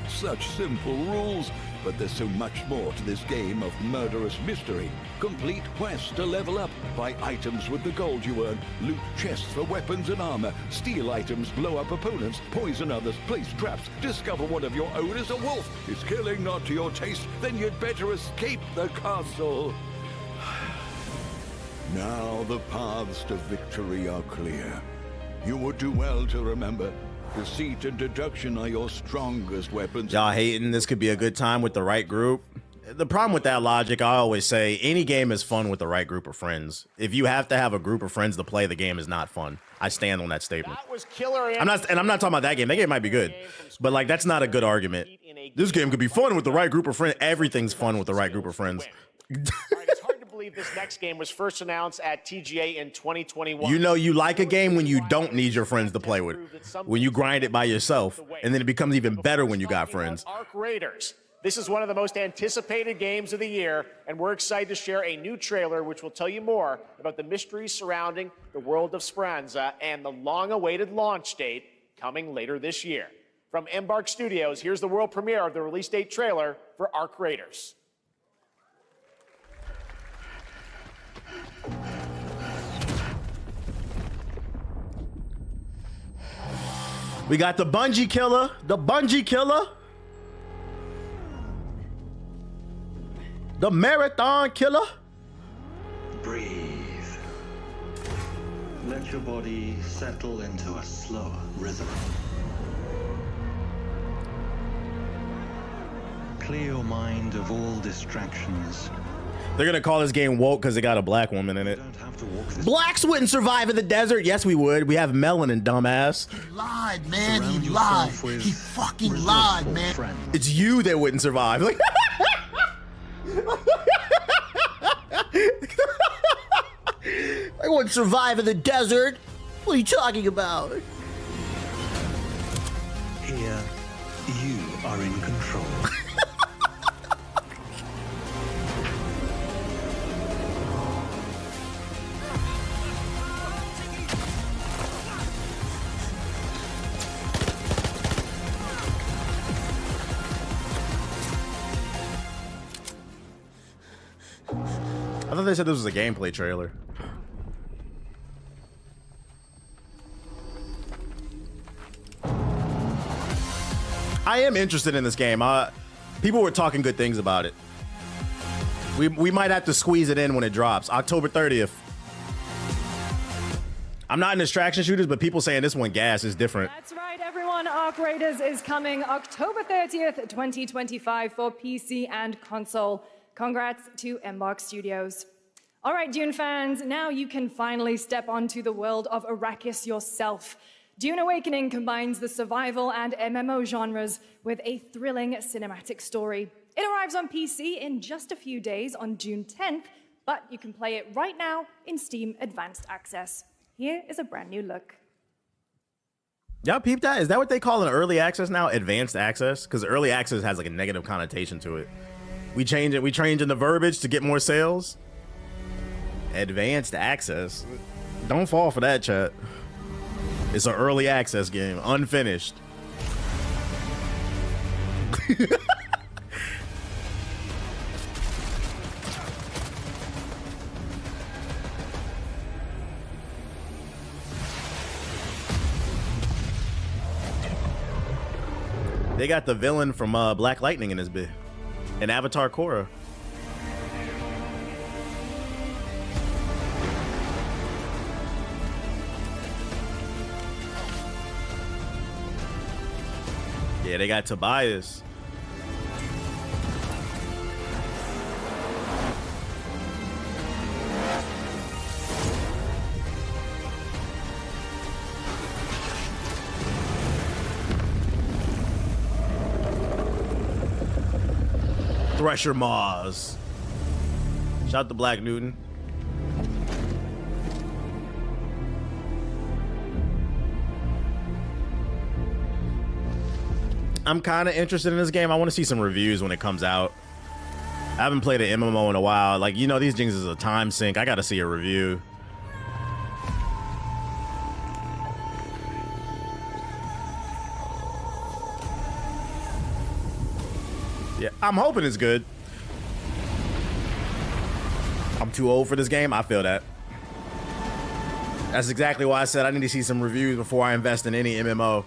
Such simple rules. But there's so much more to this game of murderous mystery. Complete quests to level up. Buy items with the gold you earn. Loot chests for weapons and armor. Steal items, blow up opponents, poison others, place traps. Discover one of your own is a wolf. Is killing not to your taste? Then you'd better escape the castle. Now the paths to victory are clear. You would do well to remember, deceit and deduction are your strongest weapons. Y'all hating? This could be a good time with the right group. The problem with that logic, I always say, any game is fun with the right group of friends. If you have to have a group of friends to play, the game is not fun. I stand on that statement. That was Killer Inn. I'm not talking about that game. That game might be good, but like that's not a good argument. This game could be fun with the right group of friends. Everything's fun with the right group of friends. All right, it's hard to believe this next game was first announced at TGA in 2021. You know you like a game when you don't need your friends to play with. When you grind it by yourself, and then it becomes even better when you got friends. Arc Raiders. This is one of the most anticipated games of the year, and we're excited to share a new trailer which will tell you more about the mysteries surrounding the world of Speranza and the long-awaited launch date coming later this year. From Embark Studios, here's the world premiere of the release date trailer for Arc Raiders. We got the Bungie Killer, the Marathon Killer. Breathe. Let your body settle into a slower rhythm. Clear your mind of all distractions. They're gonna call this game woke because it got a black woman in it. Blacks wouldn't survive in the desert. Yes, we would. We have melanin, dumbass. He lied, man. He lied. He fucking lied, man. It's you that wouldn't survive. Like, wouldn't survive in the desert. What are you talking about? Here, you are in control. I thought they said this was a gameplay trailer. I am interested in this game. People were talking good things about it. We might have to squeeze it in when it drops. October 30th. I'm not in distraction shooters, but people saying this one gas is different. That's right, everyone. Arc Raiders is coming October 30th, 2025 for PC and console. Congrats to Embark Studios. All right, Dune fans, now you can finally step onto the world of Arrakis yourself. Dune Awakening combines the survival and MMO genres with a thrilling cinematic story. It arrives on PC in just a few days on June 10th, but you can play it right now in Steam Advanced Access. Here is a brand new look. Y'all peep that? Is that what they call an early access now? Advanced access? Because early access has like a negative connotation to it. We change it. We change in the verbiage to get more sales. Advanced access. Don't fall for that, chat. It's an early access game, unfinished. They got the villain from Black Lightning in this bit, and Avatar Korra. Yeah, they got Tobias. Thresher Maws. Shout out to Black Newton. I'm kind of interested in this game. I want to see some reviews when it comes out. I haven't played an MMO in a while. Like, you know, these things is a time sink. I got to see a review. Yeah, I'm hoping it's good. I'm too old for this game. I feel that. That's exactly why I said I need to see some reviews before I invest in any MMO.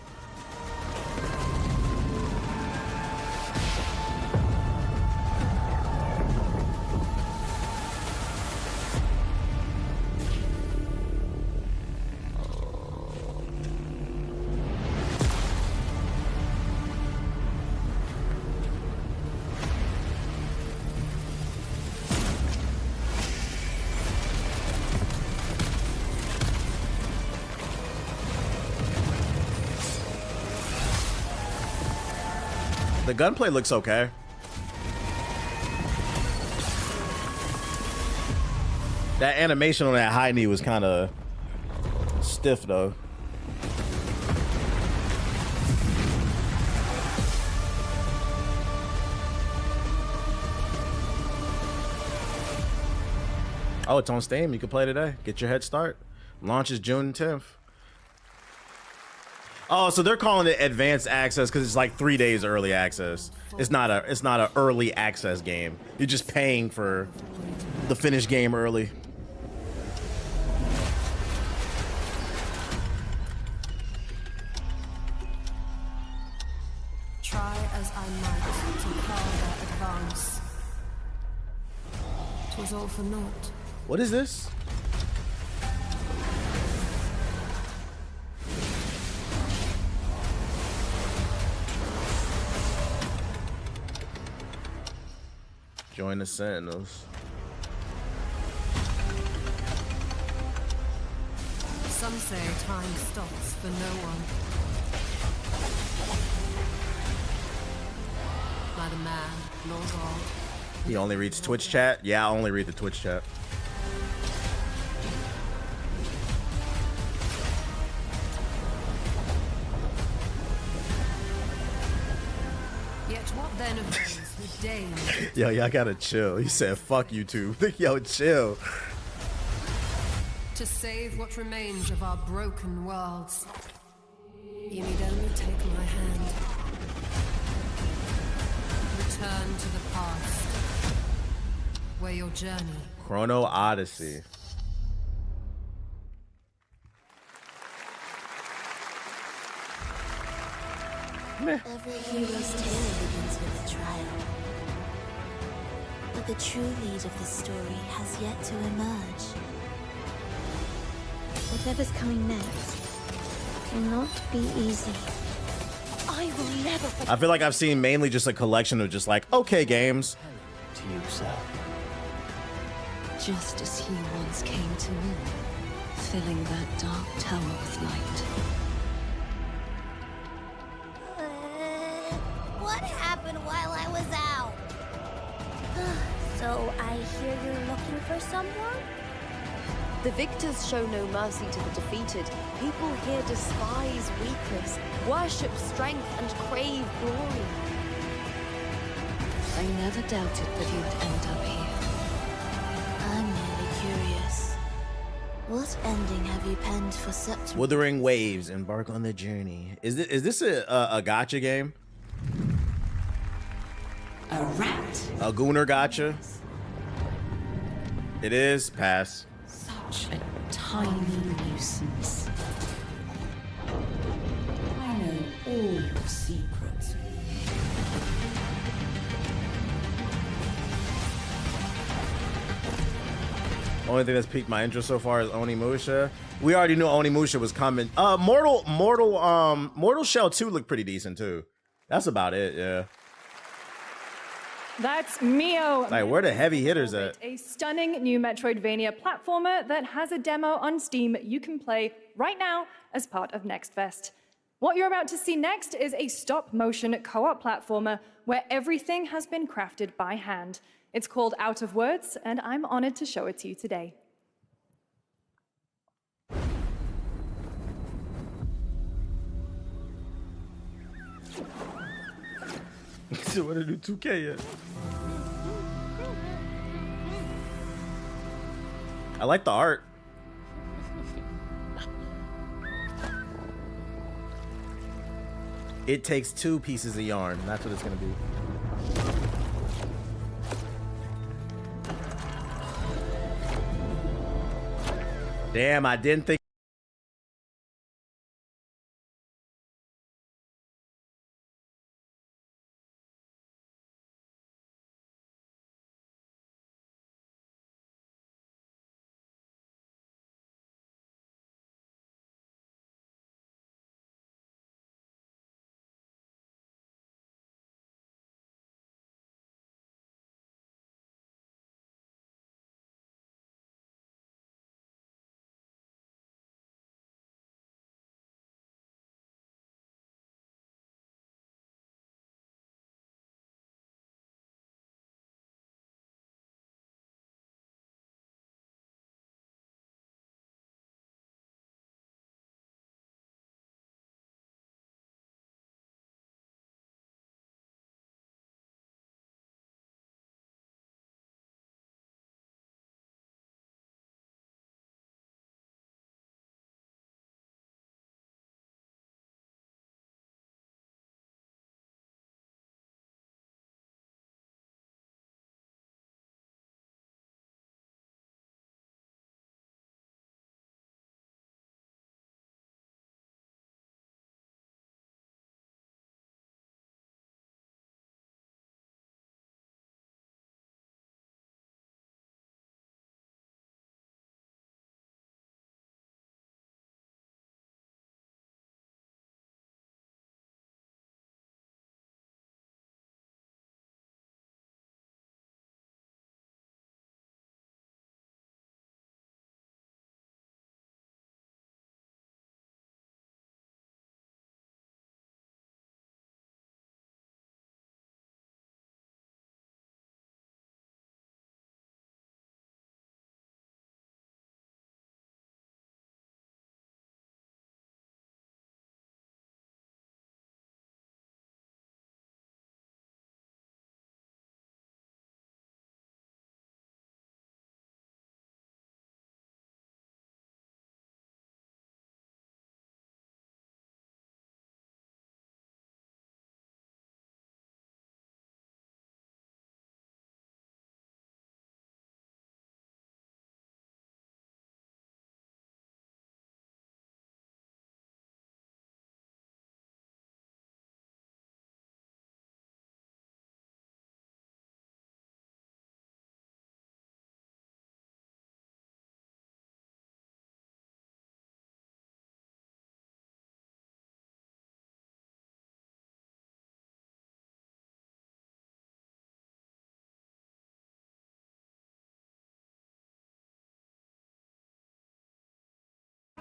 The gunplay looks okay. That animation on that high knee was kind of stiff though. Oh, it's on Steam. You can play today. Get your head start. Launches June 10th. Oh, so they're calling it advanced access because it's like 3 days early access. It's not a early access game. You're just paying for the finished game early. Try as I might to quell their advance. 'Twas all for naught. What is this? Join the Sentinels. Some say time stops for no one. Neither man nor God. He only reads Twitch chat? Yeah, I only read the Twitch chat. What then of those who deign Yo, y'all gotta chill. He said, fuck YouTube. Yo, chill. to save what remains of our broken worlds? You need only take my hand. Return to the past, where your journey. Chrono Odyssey. Every hero's tale begins with a trial. But the true lead of the story has yet to emerge. Whatever's coming next cannot be easy. I will never forget. I feel like I've seen mainly just a collection of just like, okay games. To you, sir. Just as he once came to me, filling that dark tower with light. What happened while I was out? So I hear you're looking for someone? The victors show no mercy to the defeated. People here despise weakness, worship strength, and crave glory. I never doubted that you'd end up here. I'm merely curious. What ending have you penned for such? Wuthering Waves, embark on the journey. Is this a gacha game? A rat. A Gooner gacha? It is. Pass. Such a tiny nuisance. I know all your secrets. Only thing that's piqued my interest so far is Onimusha. We already knew Onimusha was coming. Mortal Shell 2 looked pretty decent too. That's about it, yeah. That's Mio. Like, where the heavy hitters at? A stunning new Metroidvania platformer that has a demo on Steam you can play right now as part of Next Fest. What you're about to see next is a stop-motion co-op platformer where everything has been crafted by hand. It's called Out of Words, and I'm honored to show it to you today. So what to do 2K yet? I like the art. It takes 2 pieces of yarn, and that's what it's gonna be. Damn, I didn't think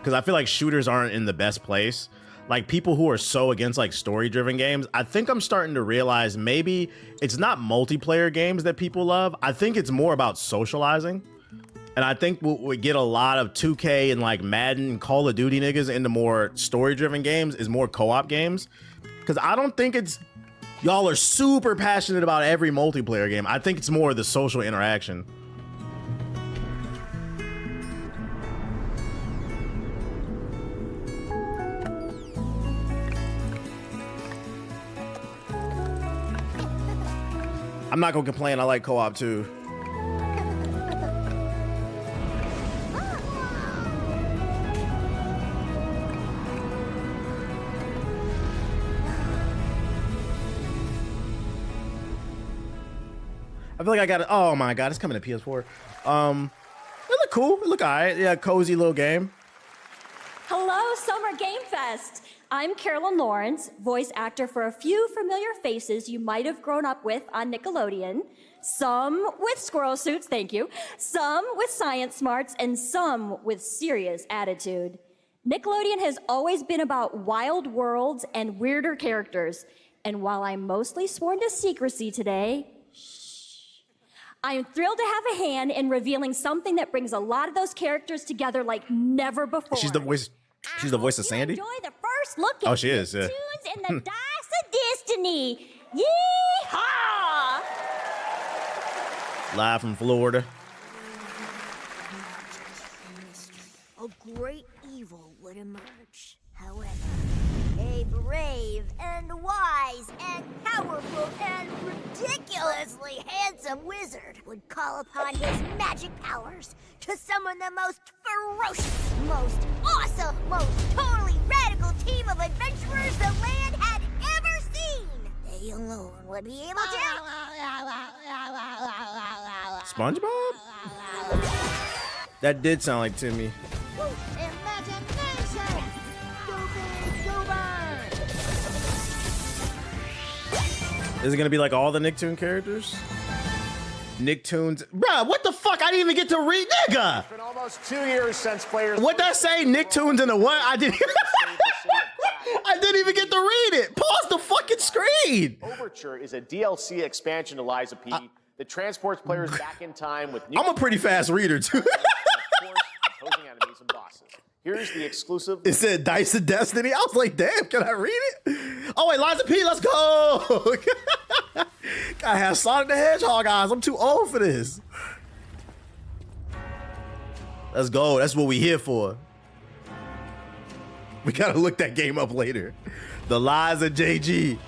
because I feel like shooters aren't in the best place. Like people who are so against like story-driven games, I think I'm starting to realize maybe it's not multiplayer games that people love. I think it's more about socializing. And I think we get a lot of 2K and like Madden and Call of Duty niggas into more story-driven games is more co-op games. Because I don't think it's y'all are super passionate about every multiplayer game. I think it's more the social interaction. I'm not gonna complain. I like co-op too. I feel like I got it. Oh my god, it's coming to PS4. It look cool. It look alright. Yeah, cozy little game. Hello, Summer Game Fest. I'm Carolyn Lawrence, voice actor for a few familiar faces you might have grown up with on Nickelodeon. Some with squirrel suits, thank you. Some with science smarts, and some with serious attitude. Nickelodeon has always been about wild worlds and weirder characters. And while I'm mostly sworn to secrecy today, I am thrilled to have a hand in revealing something that brings a lot of those characters together like never before. She's the voice. She's the voice of Sandy. Enjoy the first look at She is. Yeah. Tunes and the Dice of Destiny. Yeehaw! Live from Florida. A great evil would emerge. However, a brave and wise and powerful and ridiculously handsome wizard would call upon his magic powers to summon the most ferocious, most awesome, most totally radical team of adventurers the land had ever seen. They alone would be able to... SpongeBob? That did sound like Timmy. Imagination! Is it gonna be like all the Nicktoon characters? Nicktoons, bruh, what the fuck? I didn't even get to read, nigga. It's been almost 2 years since players. What did I say? Nicktoons in the what? I didn't even get to read it. Pause the fucking screen. Overture is a DLC expansion to Lies of P that transports players back in time with new. I'm a pretty fast reader too. Of course, opposing enemies and bosses. Here's the exclusive. It said Dice of Destiny. I was like, damn, can I read it? Oh wait, Lies of P, let's go. I have Sonic the Hedgehog eyes. I'm too old for this. Let's go. That's what we here for. We gotta look that game up later. The Lies of JG.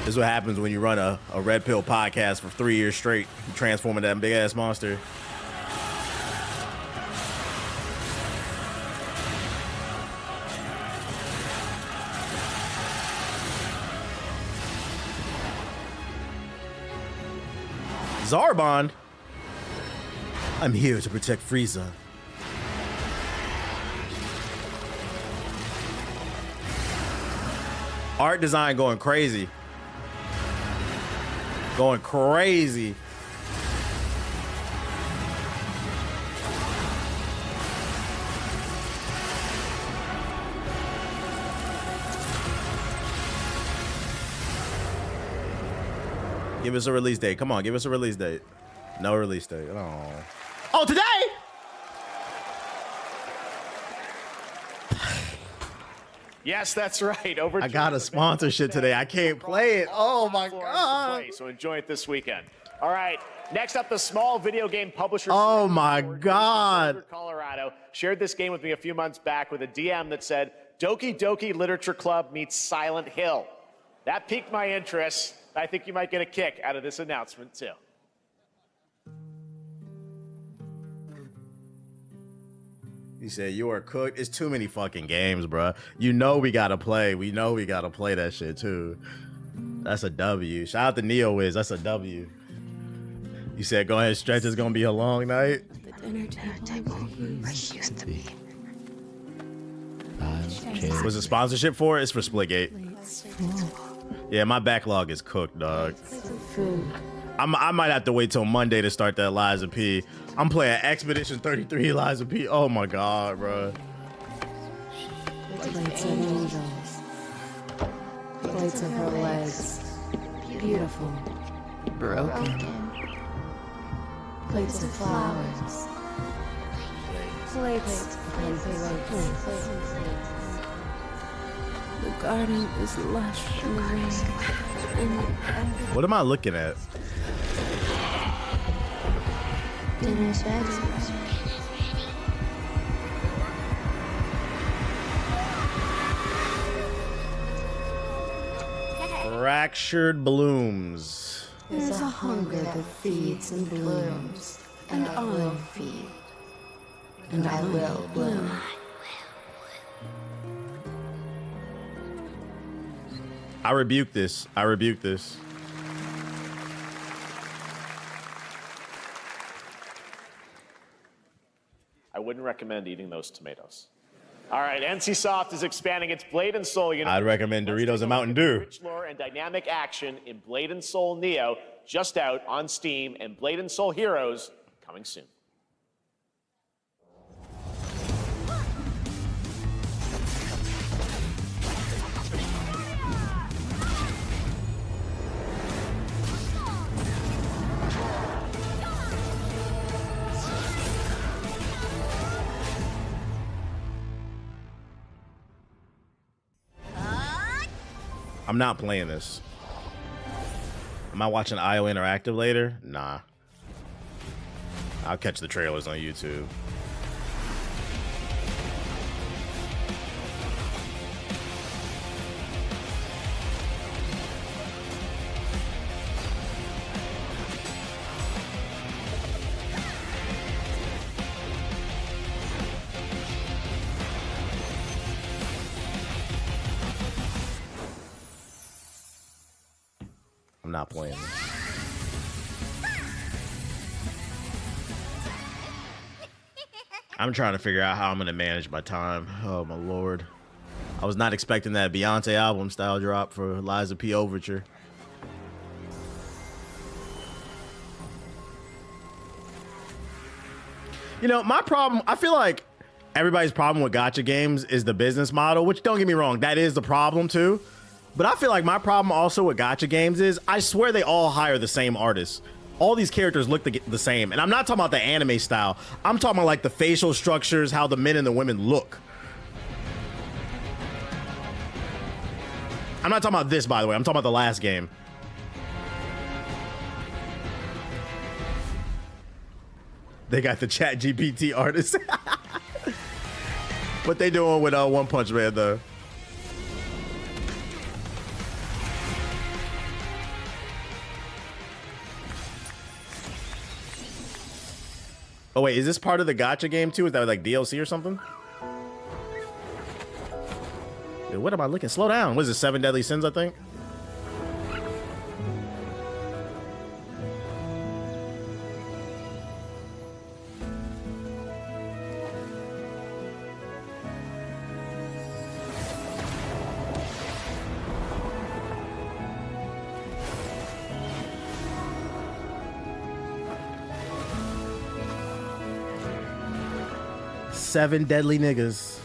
This is what happens when you run a Red Pill podcast for 3 years straight. You transform into that big ass monster. Zarbon. I'm here to protect Frieza. Art design going crazy. Going crazy. Give us a release date. Come on, give us a release date. No release date. Oh, today? Yes, that's right. Overture. I got a sponsorship today. I can't play it. Oh my god. So enjoy it this weekend. All right. Next up, the small video game publisher. Oh my god. Colorado shared this game with me a few months back with a DM that said Doki Doki Literature Club meets Silent Hill. That piqued my interest. I think you might get a kick out of this announcement too. He said, you are cooked. It's too many fucking games, bro. You know we gotta play. We know we gotta play that shit too. That's a W. Shout out to NeoWiz. That's a W. You said, go ahead, stretch. It's gonna be a long night. The dinner table used to be. Was it sponsorship for it? It's for Splitgate. Yeah, my backlog is cooked, dog. I might have to wait till Monday to start that Liza P. I'm playing Expedition 33 Liza P. Oh my god, bro. Plates of angels. Plates of her legs. Beautiful. Broken. Plates of flowers. Plates. The garden is lush and green. What am I looking at? Dinner's ready. Fractured Blooms. There's a hunger that feeds and blooms, and I will feed, and I will bloom. I rebuke this. I rebuke this. I wouldn't recommend eating those tomatoes. All right, NCSoft is expanding its Blade and Soul universe. I'd recommend Doritos and Mountain Dew. Rich lore and dynamic action in Blade and Soul Neo, just out on Steam, and Blade and Soul Heroes coming soon. I'm not playing this. Am I watching IO Interactive later? Nah. I'll catch the trailers on YouTube. I'm not playing this. I'm trying to figure out how I'm going to manage my time. Oh, my Lord. I was not expecting that Beyonce album style drop for Liza P. Overture. You know, my problem, I feel like everybody's problem with gacha games is the business model, which don't get me wrong, that is the problem too. But I feel like my problem also with gacha games is I swear they all hire the same artists. All these characters look the same. And I'm not talking about the anime style. I'm talking about like the facial structures, how the men and the women look. I'm not talking about this, by the way. I'm talking about the last game. They got the Chat GPT artists. What they doing with One Punch Man though? Oh wait, is this part of the gacha game too? Is that like DLC or something? Dude, what am I looking? Slow down. What is it? 7 Deadly Sins, I think. Seven Deadly Niggas.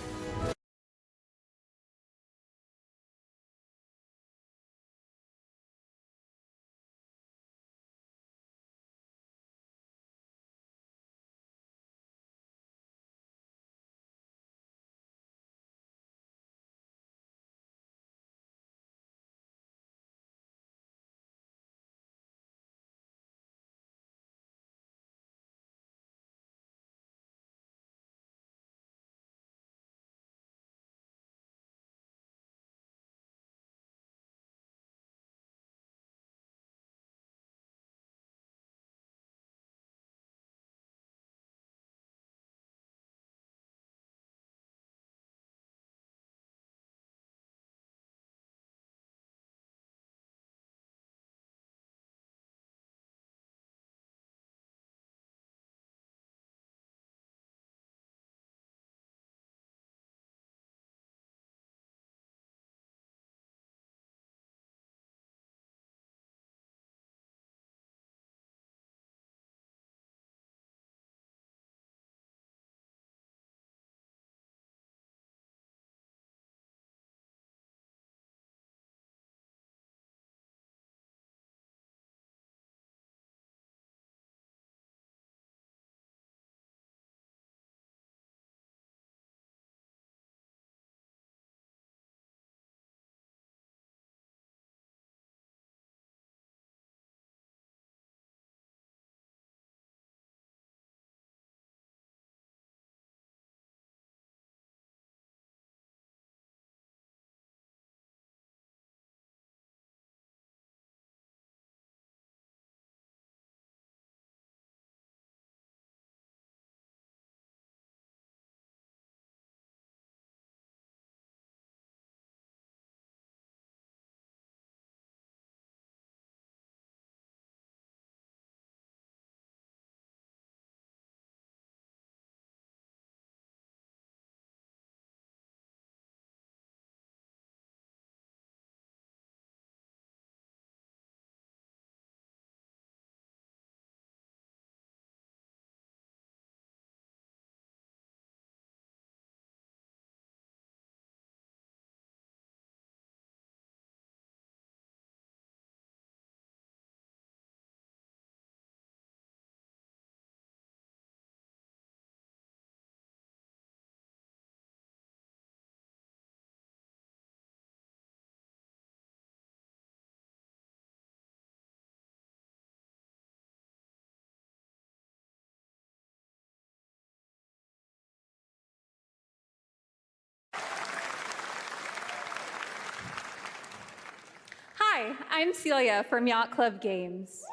Hi, I'm Celia from Yacht Club Games.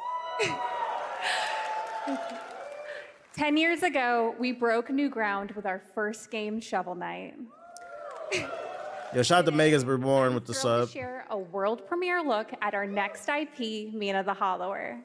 10 years ago, we broke new ground with our first game, Shovel Knight. Yo, shout out to Megas Reborn with the Thrilled sub. to share a world premiere look at our next IP, Mina the Hollower.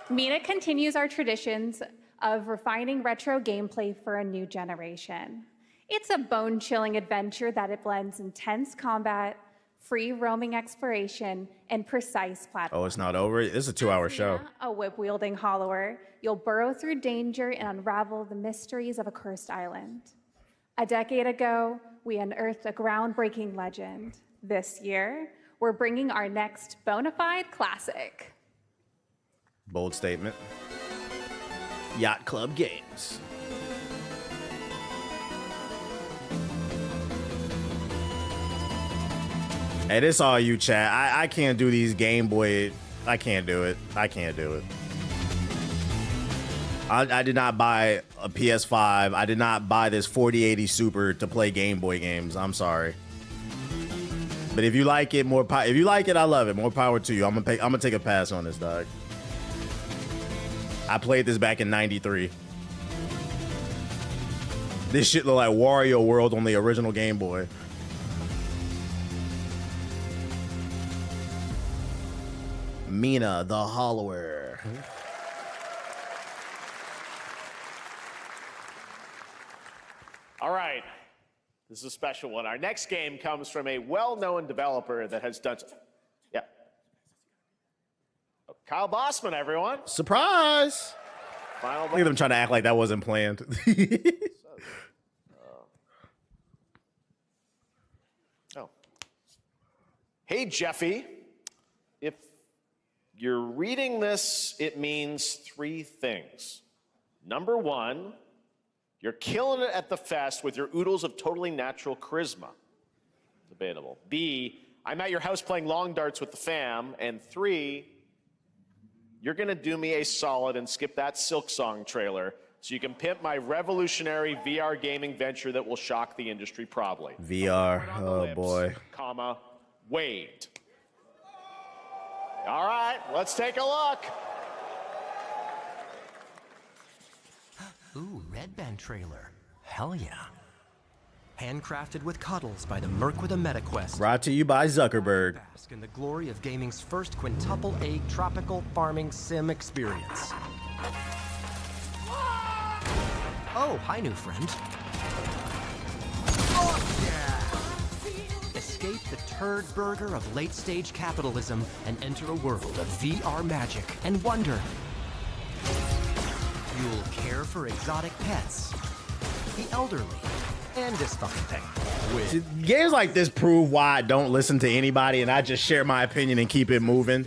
Mina continues our traditions of refining retro gameplay for a new generation. It's a bone-chilling adventure that it blends intense combat, free roaming exploration, and precise platforming. Oh, it's not over? It's a 2-hour show. A whip-wielding hollower, you'll burrow through danger and unravel the mysteries of a cursed island. A decade ago, we unearthed a groundbreaking legend. This year, we're bringing our next bona fide classic. Bold statement. Yacht Club Games. Hey, this all you, chat. I can't do these Game Boy. I can't do it. I can't do it. I did not buy a PS5. I did not buy this 4080 Super to play Game Boy games. I'm sorry. But if you like it, if you like it, I love it. More power to you. I'm gonna take a pass on this, dog. I played this back in '93. This shit look like Wario World on the original Game Boy. Mina the Hollower. All right, this is a special one. Our next game comes from a well-known developer that has done. Yeah. Oh, Kyle Bossman, everyone. Surprise! Final. Look at them trying to act like that wasn't planned. Oh. Hey, Jeffy. If you're reading this, it means 3 things. Number 1, you're killing it at the fest with your oodles of totally natural charisma. Debatable. B, I'm at your house playing long darts with the fam. And 3, you're gonna do me a solid and skip that Silk Song trailer so you can pimp my revolutionary VR gaming venture that will shock the industry probably. VR, oh boy. Comma, Wade. All right, let's take a look. Ooh, Red Band trailer. Hell yeah. Handcrafted with cuddles by the Merc with a MetaQuest. Brought to you by Zuckerberg. Bask in the glory of gaming's first quintuple A tropical farming sim experience. Oh, hi, new friend. Oh, yeah! Escape the turd burger of late-stage capitalism and enter a world of VR magic and wonder. You'll care for exotic pets, the elderly, and this fucking thing. See, games like this prove why I don't listen to anybody and I just share my opinion and keep it moving.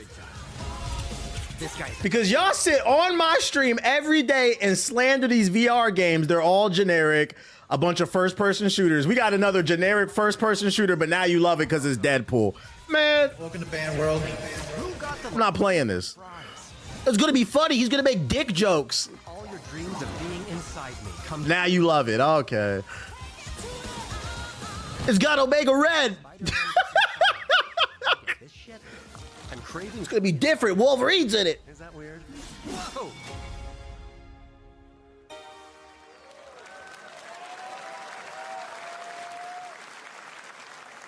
Because y'all sit on my stream every day and slander these VR games. They're all generic, a bunch of first-person shooters. We got another generic first-person shooter, but now you love it because it's Deadpool. Man, welcome to Band World. I'm not playing this. It's gonna be funny. He's gonna make dick jokes. All your dreams of being inside me come Now you love it. Okay. It's got Omega Red. this shit. I'm craving. It's gonna be different. Wolverine's in it. Is that weird? Whoa.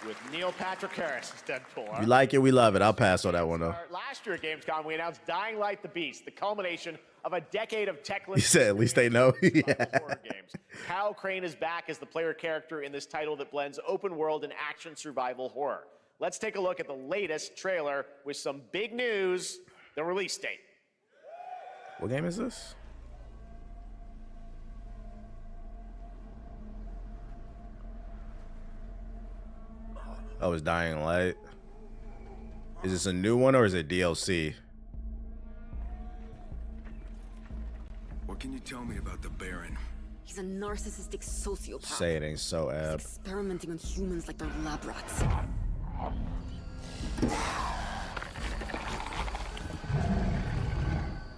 With Neil Patrick Harris as Deadpool. You like it, we love it. I'll pass on that one though. Last year at Gamescom, we announced Dying Light the Beast, the culmination of a decade of techless. He said, at least they know. horror games. Kyle Crane is back as the player character in this title that blends open world and action survival horror. Let's take a look at the latest trailer with some big news, the release date. What game is this? Oh, it's Dying Light. Is this a new one or is it DLC? What can you tell me about the Baron? He's a narcissistic sociopath. Say it ain't so, Ab. Experimenting on humans like they're lab rats.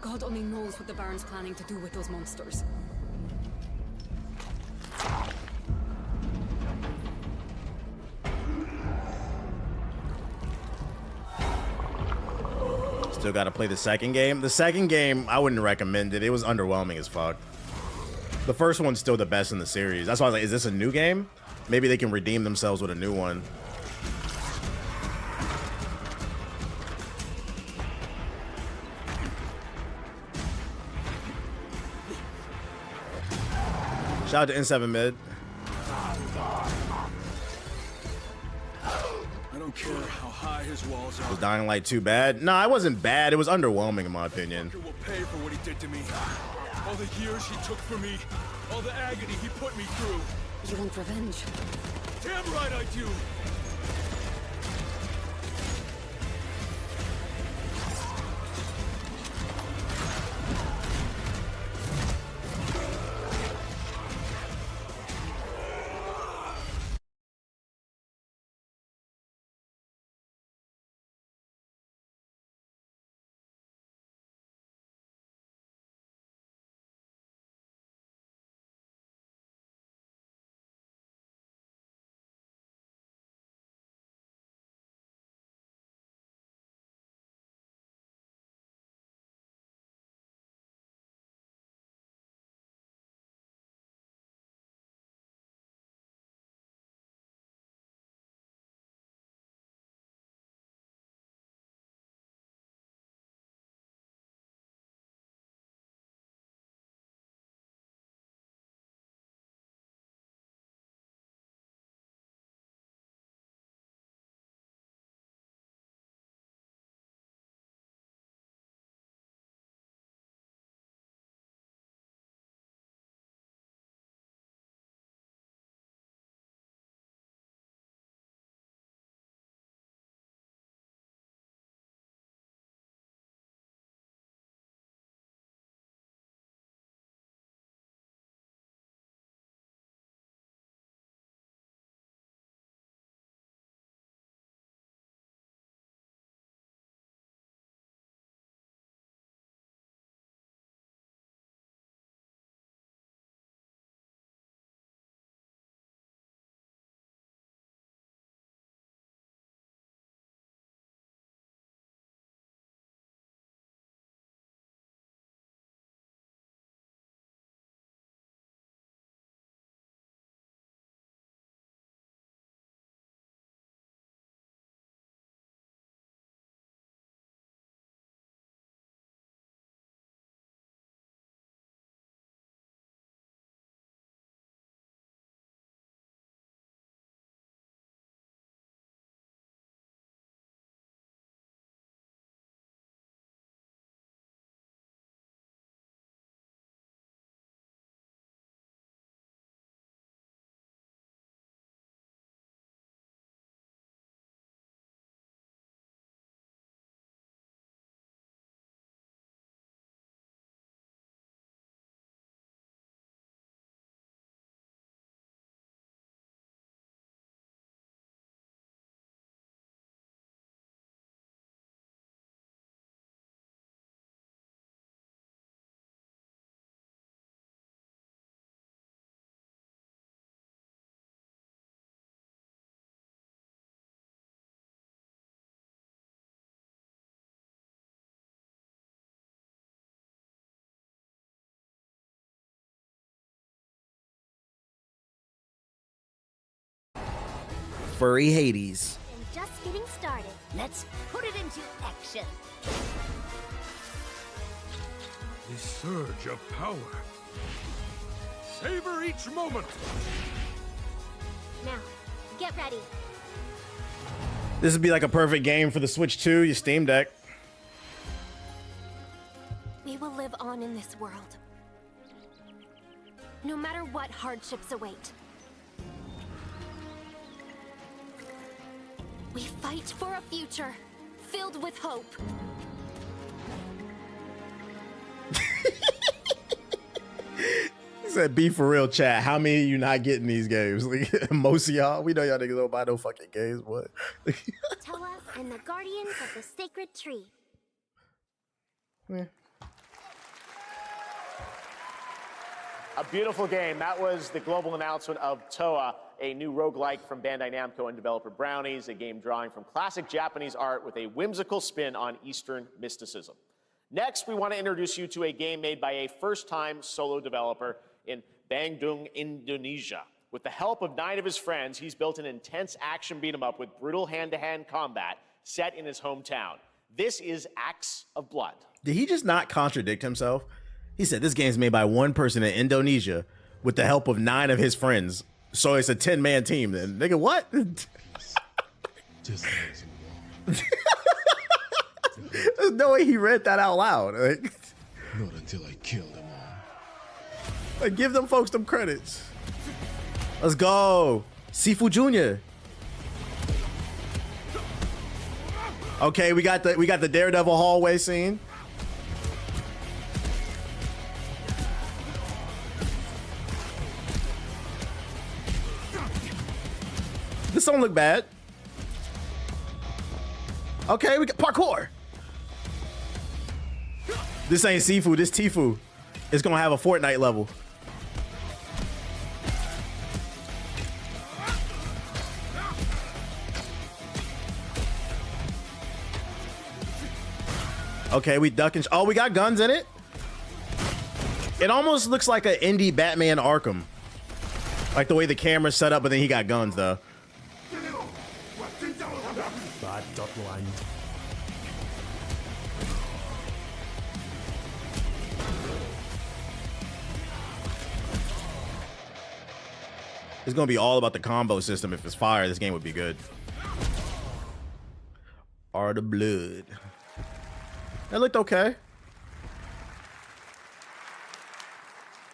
God only knows what the Baron's planning to do with those monsters. Still got to play the second game. The second game, I wouldn't recommend it. It was underwhelming as fuck. The first one's still the best in the series. That's why I was like, is this a new game? Maybe they can redeem themselves with a new one. Shout out to N7 Mid. I don't care how high his walls are. Was Dying Light 2 bad? No, it wasn't bad. It was underwhelming in my opinion. He will pay for what he did to me. All the years he took for me. All the agony he put me through. You want revenge? Damn right I do. Furry Hades. And just getting started. Let's put it into action. The surge of power. Savor each moment. Now, get ready. This would be like a perfect game for the Switch 2, your Steam Deck. We will live on in this world, no matter what hardships await. We fight for a future filled with hope. He said, be for real, chat. How many of you not getting these games? Like, most of y'all, we know y'all niggas don't buy no fucking games, but. Toa and the Guardians of the Sacred Tree. Yeah. A beautiful game. That was the global announcement of Toa. a new roguelike from Bandai Namco and developer Brownies, a game drawing from classic Japanese art with a whimsical spin on Eastern mysticism. Next, we want to introduce you to a game made by a first-time solo developer in Bandung, Indonesia. With the help of 9 of his friends, he's built an intense action beat-em-up with brutal hand-to-hand combat set in his hometown. This is Acts of Blood. Did he just not contradict himself? He said this game's made by one person in Indonesia with the help of 9 of his friends. So it's a 10-man team then. Nigga, what? Just There's no way he read that out loud. Like, not until I kill them all. like, give them folks some credits. Let's go. Sifu Jr. Okay, we got the Daredevil hallway scene. This don't look bad. Okay, we got parkour. This ain't Sifu, this Tifu. It's gonna have a Fortnite level. Okay, we ducking. Oh, we got guns in it. It almost looks like an indie Batman Arkham. Like the way the camera's set up, but then he got guns though. Bad dot line. It's gonna be all about the combo system. If it's fire, this game would be good. Art of Blood. That looked okay.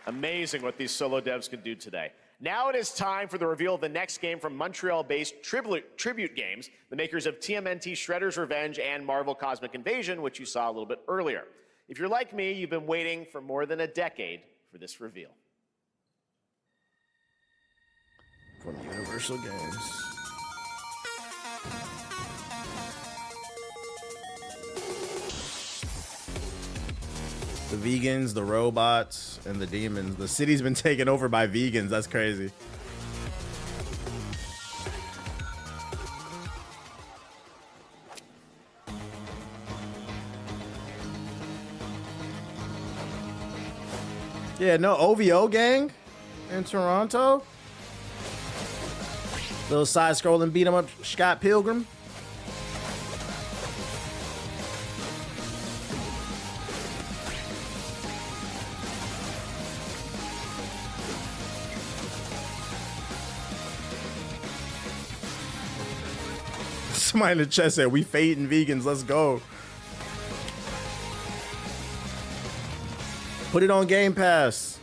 Amazing what these solo devs can do today. Now it is time for the reveal of the next game from Montreal-based Tribute Games, the makers of TMNT Shredder's Revenge and Marvel Cosmic Invasion, which you saw a little bit earlier. If you're like me, you've been waiting for more than a decade for this reveal. From Universal Games. The vegans, the robots, and the demons. The city's been taken over by vegans. That's crazy. Yeah, no OVO gang in Toronto. Little side-scrolling beat 'em up Scott Pilgrim. Somebody in the chat said, we fading vegans, let's go. Put it on Game Pass.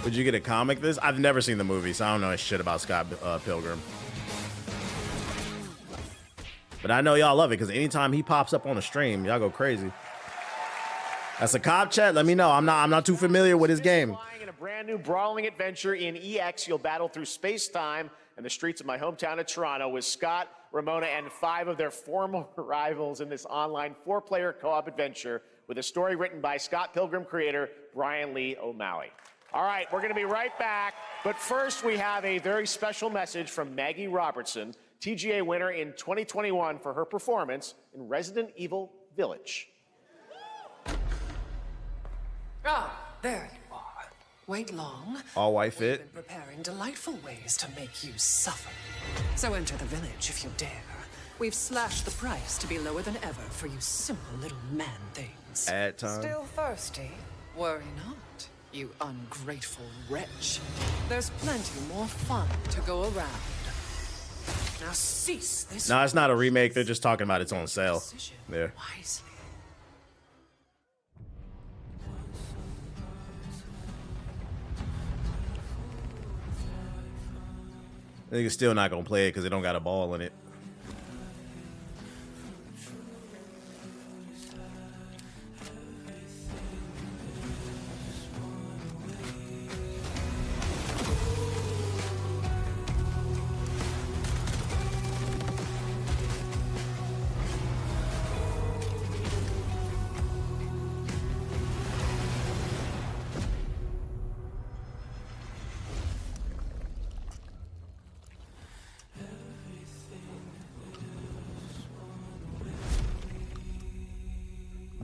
Would you get a comic this? I've never seen the movie, so I don't know shit about Scott Pilgrim. But I know y'all love it because anytime he pops up on a stream, y'all go crazy. That's a cop chat. Let me know. I'm not too familiar with his game. In a brand new brawling adventure in EX, you'll battle through space-time and the streets of my hometown of Toronto with Scott, Ramona, and 5 of their former rivals in this online 4-player co-op adventure with a story written by Scott Pilgrim creator Brian Lee O'Malley. All right, we're going to be right back. But first, we have a very special message from Maggie Robertson, TGA winner in 2021 for her performance in Resident Evil Village. Ah, there you are. Wait long. All white fit. We've been preparing delightful ways to make you suffer. So enter the village if you dare. We've slashed the price to be lower than ever for you simple little man things. Ad time. Still thirsty? Worry not, you ungrateful wretch. There's plenty more fun to go around. Now cease this. No, it's not a remake. They're just talking about it's on sale. There. Wisely. Nigga's still not gonna play it because it don't got a ball in it.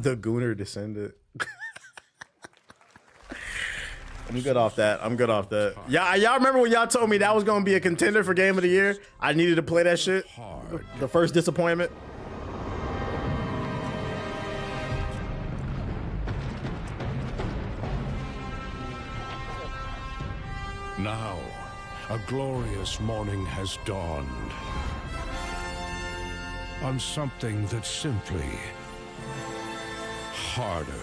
The Gooner descendant. I'm good off that. Y'all remember when y'all told me that was gonna be a contender for Game of the Year? I needed to play that shit. The first disappointment. Now, a glorious morning has dawned on something that's simply harder.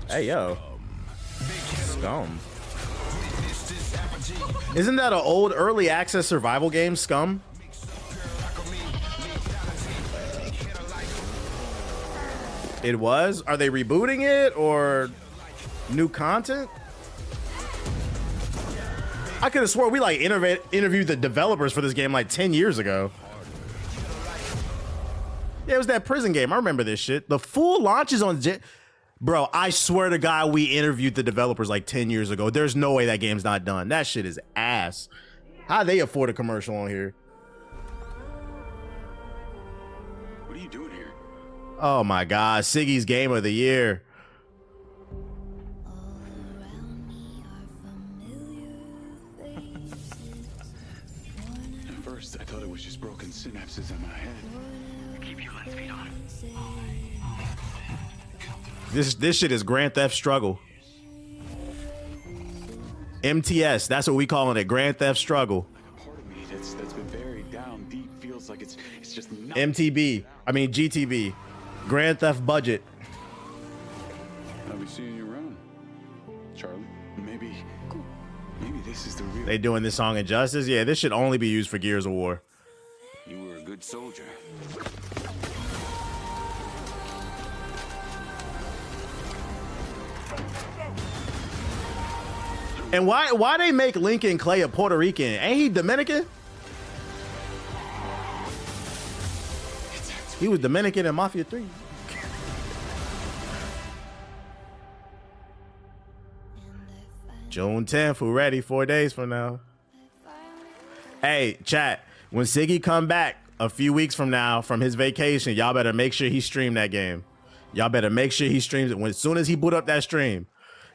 Hey, yo. Scum. Isn't that an old early access survival game, Scum? It was? Are they rebooting it or new content? I could have swore we like interviewed the developers for this game like 10 years ago. Yeah, it was that prison game. I remember this shit. The full launch is on... Bro, I swear to God, we interviewed the developers like 10 years ago. There's no way that game's not done. That shit is ass. How they afford a commercial on here? What are you doing here? Oh my God, Siggy's Game of the Year. At first, I thought it was just broken synapses in my head. Keep your lens feet on. This shit is Grand Theft Struggle. MTS, that's what we calling it, Grand Theft Struggle. Part of me that's been buried down deep feels like it's just not. GTB. Grand Theft Budget. I'll be seeing you around, Charlie. Maybe this is the real. They doing this song injustice? Yeah, this should only be used for Gears of War. You were a good soldier. And why they make Lincoln Clay a Puerto Rican? Ain't he Dominican? He was Dominican in Mafia 3. June 10th, we're ready 4 days from now. Hey, chat, when Siggy come back a few weeks from now from his vacation, y'all better make sure he stream that game. Y'all better make sure he streams it. As soon as he boot up that stream,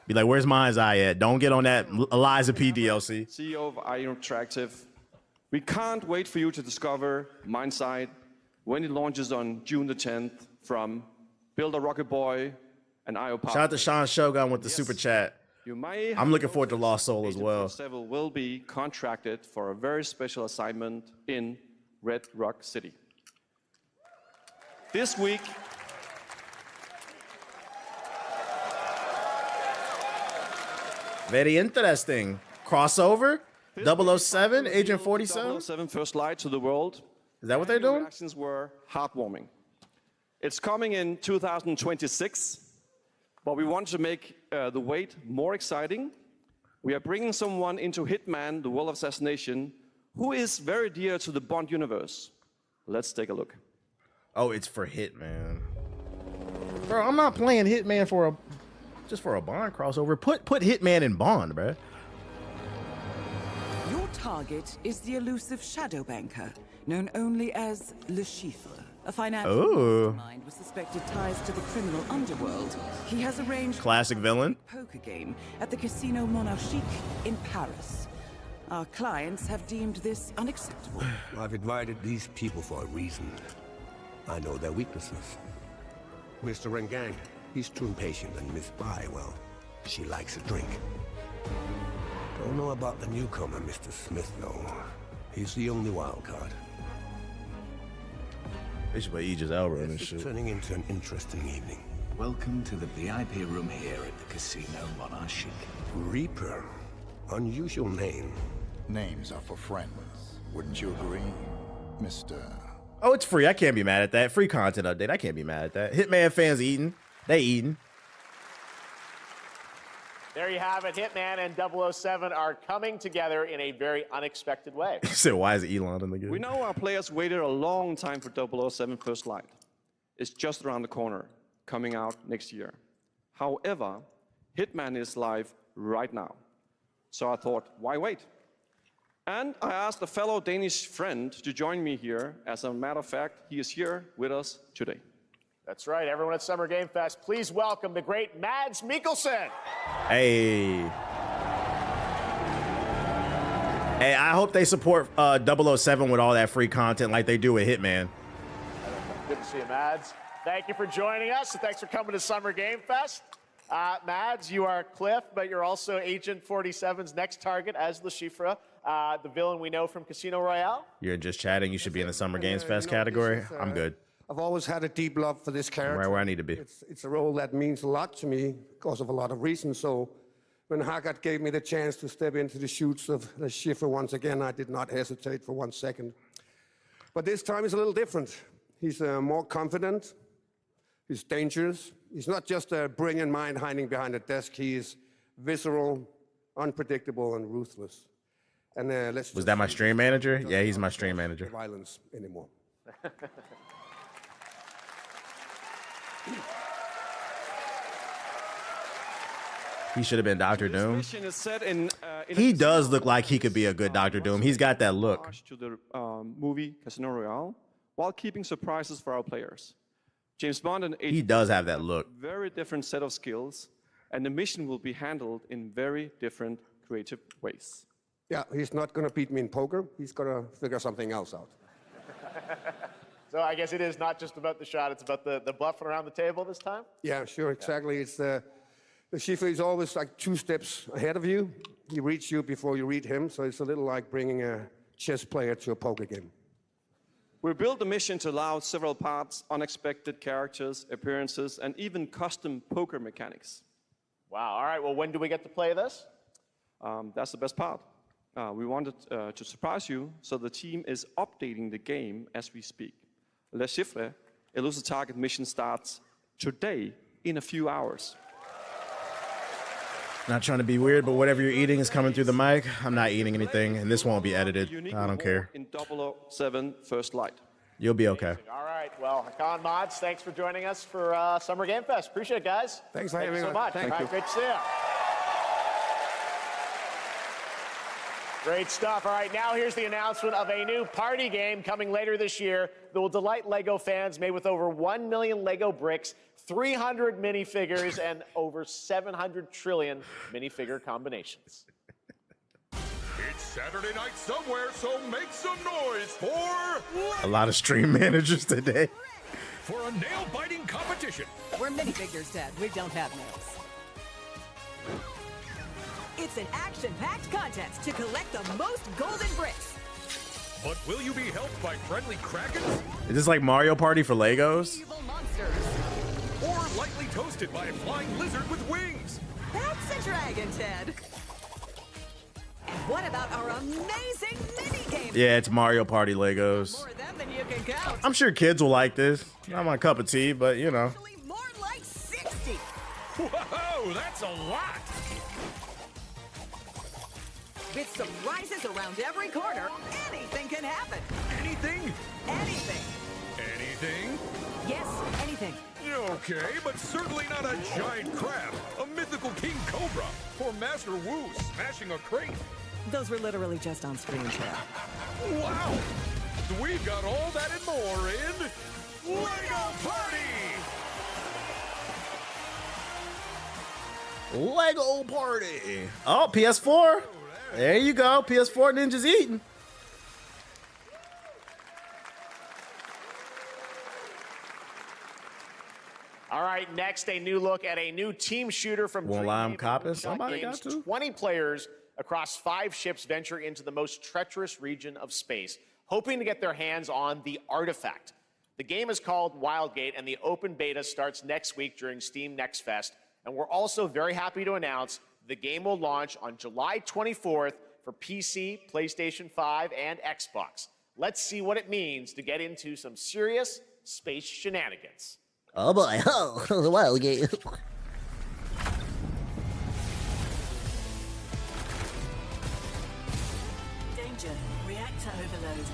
be like, where's Mind's Eye at? Don't get on that Eliza P DLC. CEO of IO Interactive. We can't wait for you to discover Mind's Eye when it launches on June the 10th from Builder Rocket Boy and IO Power. Shout out to Sean Shogun with the super chat. I'm looking forward to Lost Soul as well. Several will be contracted for a very special assignment in Red Rock City. This week, very interesting. Crossover? 007, Agent 47? 007 First Light to the world. Is that what they're doing? Reactions were heartwarming. It's coming in 2026, but we want to make the wait more exciting. We are bringing someone into Hitman, the World of Assassination, who is very dear to the Bond universe. Let's take a look. Oh, it's for Hitman. Bro, I'm not playing Hitman for just for a Bond crossover. Put Hitman in Bond, bro. Your target is the elusive shadow banker, known only as Le Chiffre, a financial mastermind with suspected ties to the criminal underworld. He has arranged classic villain poker game at the Casino Monarchique in Paris. Our clients have deemed this unacceptable. I've invited these people for a reason. I know their weaknesses. Mr. Rengang, he's too impatient, and Miss Bai, well, she likes a drink. Don't know about the newcomer, Mr. Smith, though. He's the only wild card. They should play Aegis Elba in this It's shit. turning into an interesting evening. Welcome to the VIP room here at the Casino Monarchique. Reaper. Unusual name. Names are for friends. Wouldn't you agree, Mr. Oh, it's free. I can't be mad at that. Free content update. I can't be mad at that. Hitman fans eating. They eating. There you have it. Hitman and 007 are coming together in a very unexpected way. So why is Elon in the game? We know our players waited a long time for 007 First Light. It's just around the corner, coming out next year. However, Hitman is live right now. So I thought, why wait? And I asked a fellow Danish friend to join me here. As a matter of fact, he is here with us today. That's right, everyone at Summer Game Fest, please welcome the great Mads Mikkelsen. Hey. Hey, I hope they support 007 with all that free content like they do with Hitman. Good to see you, Mads. Thank you for joining us, and thanks for coming to Summer Game Fest. Mads, you are Cliff, but you're also Agent 47's next target as Le Chiffre, the villain we know from Casino Royale. You're just chatting. You should be in the Summer Games Fest category. I'm good. I've always had a deep love for this character. I'm right where I need to be. It's a role that means a lot to me because of a lot of reasons. So when Haggard gave me the chance to step into the shoes of Le Chiffre once again, I did not hesitate for 1 second. But this time is a little different. He's more confident. He's dangerous. He's not just a brilliant mind hiding behind a desk. He is visceral, unpredictable, and ruthless. And Was that my stream manager? Yeah, he's my stream manager. Violence anymore. He should have been Dr. Doom. Mission is set in He does look like he could be a good Dr. Doom. He's got that look. To the movie Casino Royale, while keeping surprises for our players. James Bond and He does have that look. Very different set of skills, and the mission will be handled in very different creative ways. Yeah, he's not going to beat me in poker. He's going to figure something else out. So I guess it is not just about the shot, it's about the bluffing around the table this time? Yeah, sure, exactly. It's the Chiffre is always like 2 steps ahead of you. He reads you before you read him, so it's a little like bringing a chess player to a poker game. We built the mission to allow several parts, unexpected characters, appearances, and even custom poker mechanics. Wow, all right, well, when do we get to play this? That's the best part. We wanted to surprise you, so the team is updating the game as we speak. Le Chiffre, Elusive Target mission starts today in a few hours. Not trying to be weird, but whatever you're eating is coming through the mic. I'm not eating anything, and this won't be edited. I don't care. In 007 First Light. You'll be okay. All right, well, Hakan Mods, thanks for joining us for Summer Game Fest. Appreciate it, guys. Thanks for having me. having So us. much. Thank All you. right, great to see you. Great stuff. All right, now here's the announcement of a new party game coming later this year that will delight LEGO fans, made with over 1 million LEGO bricks, 300 minifigures, and over 700 trillion minifigure combinations. It's Saturday night somewhere, so make some noise for A lot of stream managers today. for a nail-biting competition. We're minifigures, Dad. We don't have nails. It's an action-packed contest to collect the most golden bricks. But will you be helped by friendly krakens Is this like Mario Party for Legos? Evil monsters. or lightly toasted by a flying lizard with wings? That's a dragon, Ted. And what about our amazing mini-game? Yeah, it's Mario Party Legos. More of them than you can count. I'm sure kids will like this. Not my cup of tea, but you know. More like 60. Whoa, that's a lot. With surprises around every corner, anything can happen. Anything? Anything. Anything? Yes, anything. Okay, but certainly not a giant crab, a mythical king cobra, or Master Wu smashing a crate. Those were literally just on screen, Ted. Wow! We've got all that and more in LEGO Party! Lego Party. Oh, PS4. There you go. PS4 Ninja's eating. All right, next, a new look at a new team shooter from Won't lie, I'm Dreamhaven copping. Moonshot Somebody Games. got to. 20 players across 5 ships venture into the most treacherous region of space, hoping to get their hands on the artifact. The game is called Wildgate, and the open beta starts next week during Steam Next Fest. And we're also very happy to announce the game will launch on July 24th for PC, PlayStation 5, and Xbox. Let's see what it means to get into some serious space shenanigans. Oh boy, oh, the wild game. Danger. Reactor overload.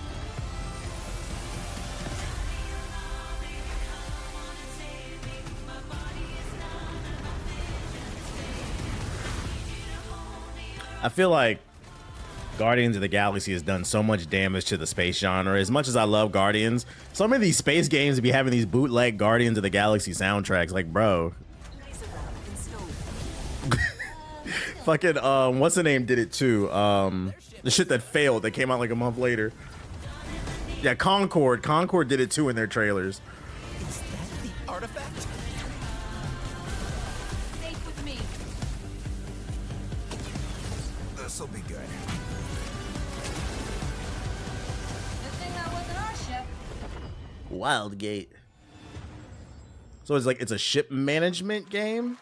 I feel like Guardians of the Galaxy has done so much damage to the space genre. As much as I love Guardians, some of these space games be having these bootleg Guardians of the Galaxy soundtracks. Like, bro. Fucking, what's the name did it too? The shit that failed that came out like a month later. Yeah, Concord. Concord did it too in their trailers. Is that the artifact? Safe with me. This'll be good. Good thing that wasn't our ship. Wildgate. So it's like it's a ship management game?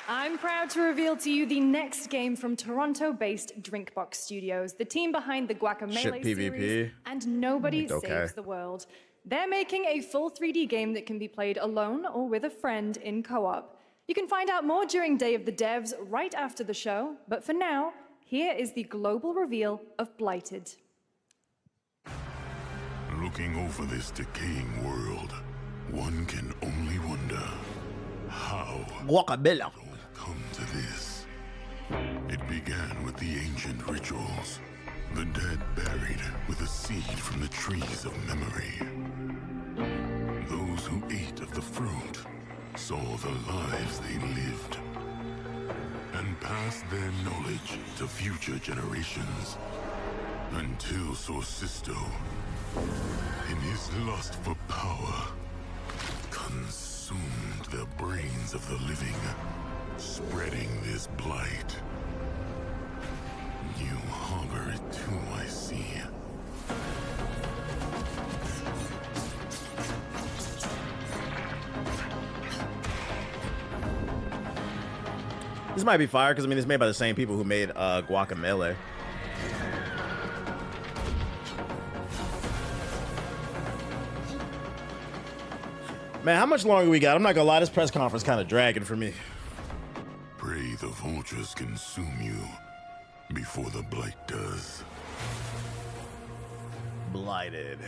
I'm proud to reveal to you the next game from Toronto-based Drinkbox Studios, the team behind the Guacamelee Ship PvP. series and Nobody Okay. Saves the World. They're making a full 3D game that can be played alone or with a friend in co-op. You can find out more during Day of the Devs right after the show, but for now, here is the global reveal of Blighted. Looking over this decaying world, one can only wonder how Guacamela. come to this. It began with the ancient rituals, the dead buried with a seed from the trees of memory. Those who ate of the fruit saw the lives they lived and passed their knowledge to future generations until Sorcisto, in his lust for power, consumed the brains of the living, spreading this blight. You harbor it too, I see. This might be fire because I mean it's made by the same people who made Guacamelee. Man, how much longer we got? I'm not gonna lie, this press conference kind of dragging for me. Pray the vultures consume you before the blight does. Blighted.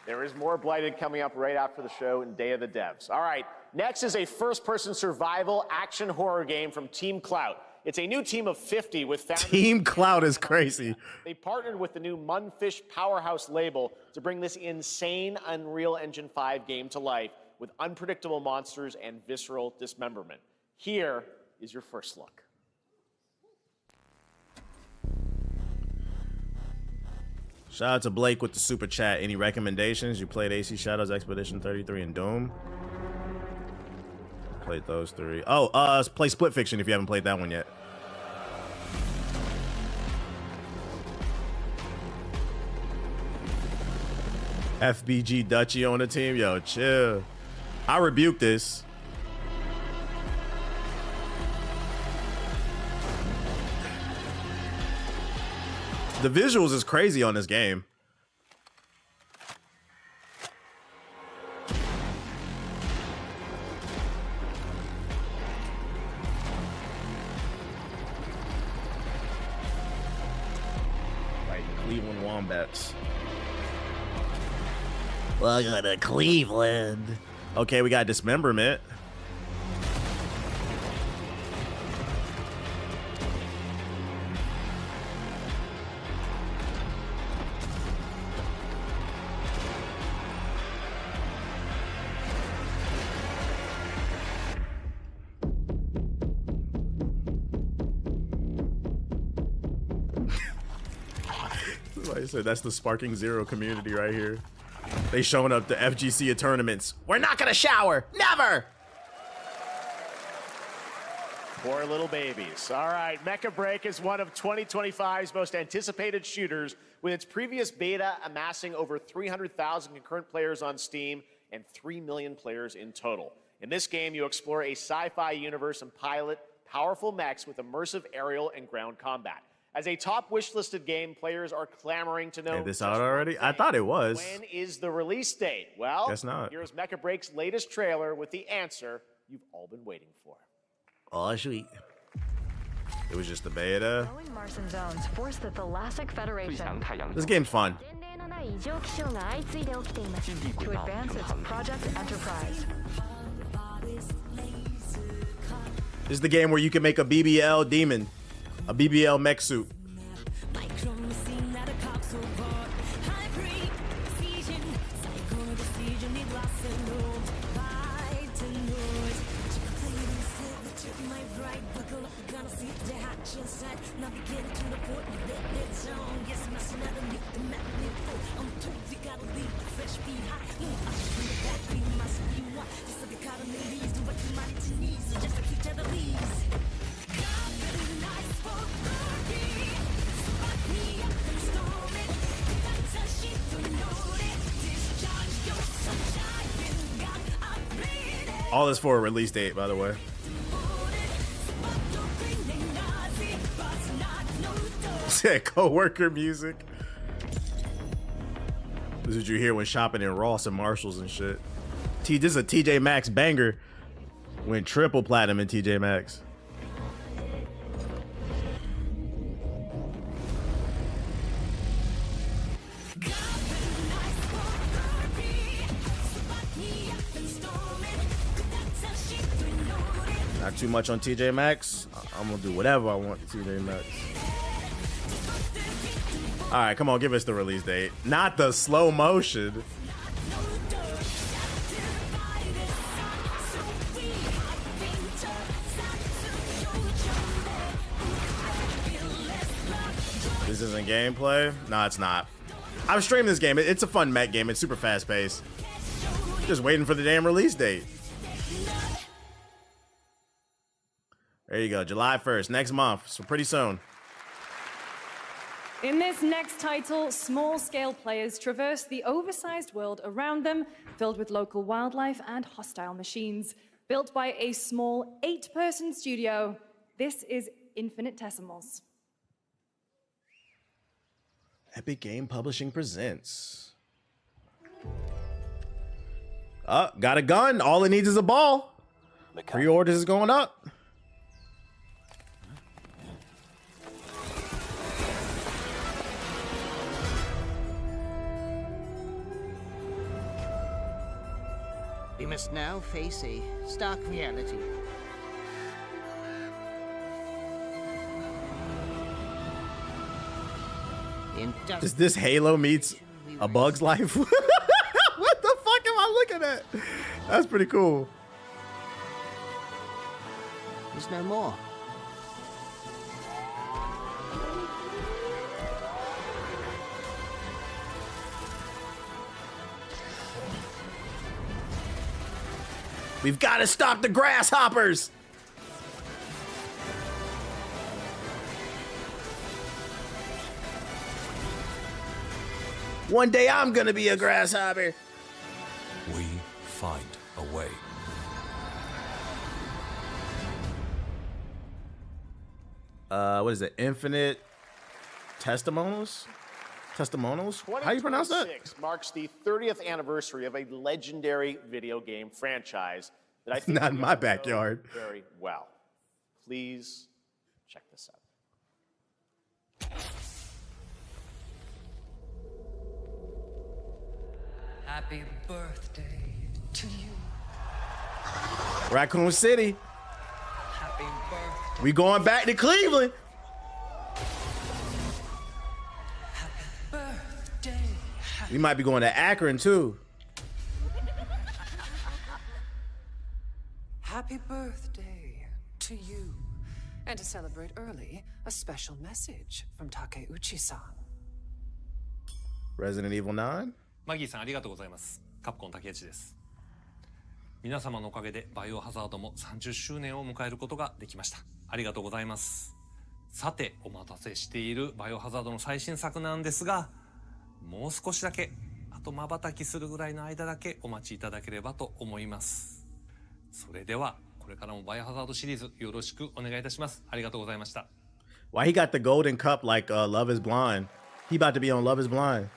There is more Blighted coming up right after the show in Day of the Devs. All right, next is a first-person survival action horror game from Team Clout. It's a new team of 50 with founders. Team Clout is crazy. They partnered with the new Munfish Powerhouse label to bring this insane Unreal Engine 5 game to life with unpredictable monsters and visceral dismemberment. Here is your first look. Shout out to Blake with the super chat. Any recommendations? You played AC Shadows, Expedition 33, and Doom? Played those three. Oh, play Split Fiction if you haven't played that one yet. FBG Dutchy on the team. Yo, chill. I rebuke this. The visuals is crazy on this game. Like Cleveland Wombats. Welcome to Cleveland. Okay, we got Dismemberment. Like I said, that's the Sparking Zero community right here. They showing up to FGC at tournaments. We're not gonna shower, never. Poor little babies. All right, Mecha Break is one of 2025's most anticipated shooters, with its previous beta amassing over 300,000 concurrent players on Steam and 3 million players in total. In this game, you explore a sci-fi universe and pilot powerful mechs with immersive aerial and ground combat. As a top wish-listed game, players are clamoring to know. Is this out already? I thought it was. When is the release date? Well, guess not. Here's Mecha Break's latest trailer with the answer you've all been waiting for. Oh, sweet. It was just the beta. Growing Martian zones force the Thalassic Federation. This game's fun. To advance its Project Enterprise. This is the game where you can make a BBL demon, a BBL mech suit. All this for a release date, by the way. Said co-worker music. This is what you hear when shopping in Ross and Marshalls and shit. This is a TJ Maxx banger. Went triple platinum in TJ Maxx. Not too much on TJ Maxx. I'm gonna do whatever I want to TJ Maxx. All right, come on, give us the release date. Not the slow motion. This isn't gameplay? No, it's not. I've streamed this game. It's a fun mech game. It's super fast paced. Just waiting for the damn release date. There you go, July 1st, next month, so pretty soon. In this next title, small-scale players traverse the oversized world around them, filled with local wildlife and hostile machines. Built by a small 8-person studio, this is Infinitesimals. Epic Game Publishing presents. Oh, got a gun. All it needs is a ball. Pre-orders is going up. We must now face a stark reality. Is this Halo meets A Bug's Life? What the fuck am I looking at? That's pretty cool. There's no more. We've got to stop the grasshoppers. One day I'm gonna be a grasshopper. We find a way. What is it? Infinite Testimonials? Testimonials? How do you pronounce that? 2026 marks the 30th anniversary of a legendary video game franchise that I think Not in you my know backyard. very well. Please check this out. Happy birthday to you. Raccoon City. Happy birthday. We going back to Cleveland. We might be going to Akron too. Happy birthday to you. And to celebrate early, a special message from Takeuchi-san. Resident Evil 9? マギーさんありがとうございます。カプコン竹内です。皆様のおかげでバイオハザードも30周年を迎えることができました。ありがとうございます。さて、お待たせしているバイオハザードの最新作なんですが、もう少しだけ、あと瞬きするぐらいの間だけお待ちいただければと思います。それでは、これからもバイオハザードシリーズよろしくお願いいたします。ありがとうございました。Why he got the golden cup like Love is Blind? He about to be on Love is Blind.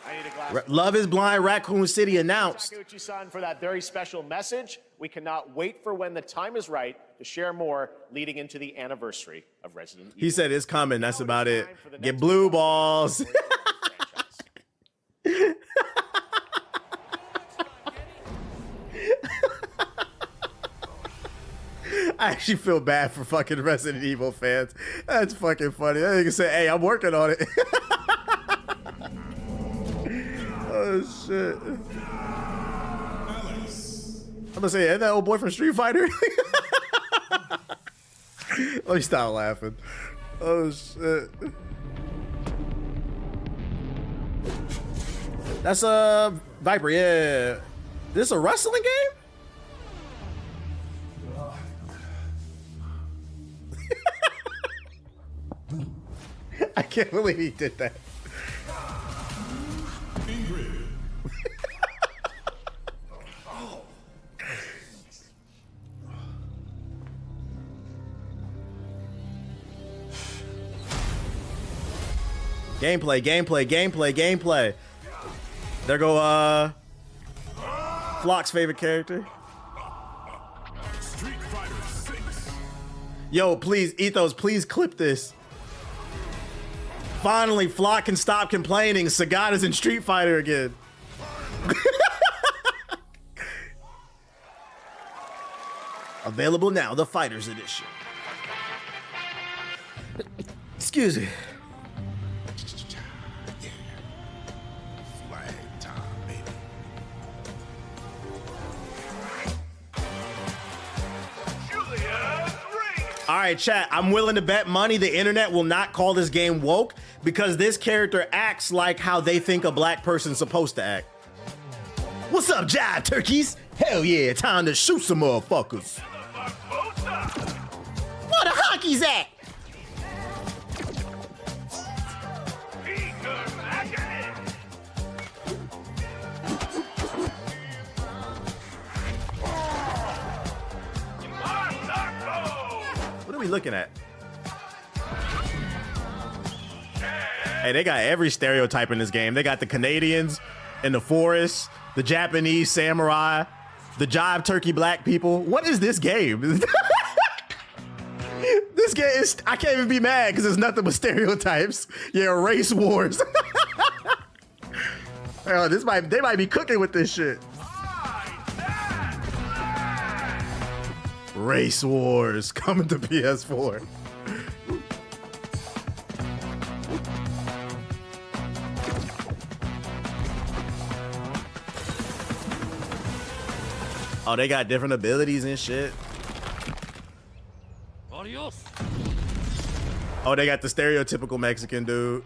I need a glass. Love is Blind Raccoon City announced. Takeuchi-san for that very special message. We cannot wait for when the time is right to share more leading into the anniversary of Resident Evil. He said it's coming. That's about it. Get blue balls. I actually feel bad for fucking Resident Evil fans. That's fucking funny. That nigga say, hey, I'm working on it. Oh, shit. I'm gonna say, ain't that old boy from Street Fighter? Let me stop laughing. Oh, shit. That's a Viper, yeah. This a wrestling game? I can't believe he did that. Gameplay. There go Flock's favorite character. Street Fighter 6. Yo, please, Ethos, please clip this. Finally, Flock can stop complaining. Sagat is in Street Fighter again. Available now, the Fighters Edition. Excuse me. Flag time, baby. All right, chat, I'm willing to bet money the internet will not call this game woke because this character acts like how they think a black person's supposed to act. What's up, jive turkeys? Hell yeah, time to shoot some motherfuckers. Where the hockey's at? What are we looking at? Hey, they got every stereotype in this game. They got the Canadians in the forest, the Japanese samurai, the jive turkey black people. What is this game? This game is, I can't even be mad because it's nothing but stereotypes. Yeah, race wars. Oh, they might be cooking with this shit. Race wars coming to PS4. Oh, they got different abilities and shit. Adios. Oh, they got the stereotypical Mexican dude.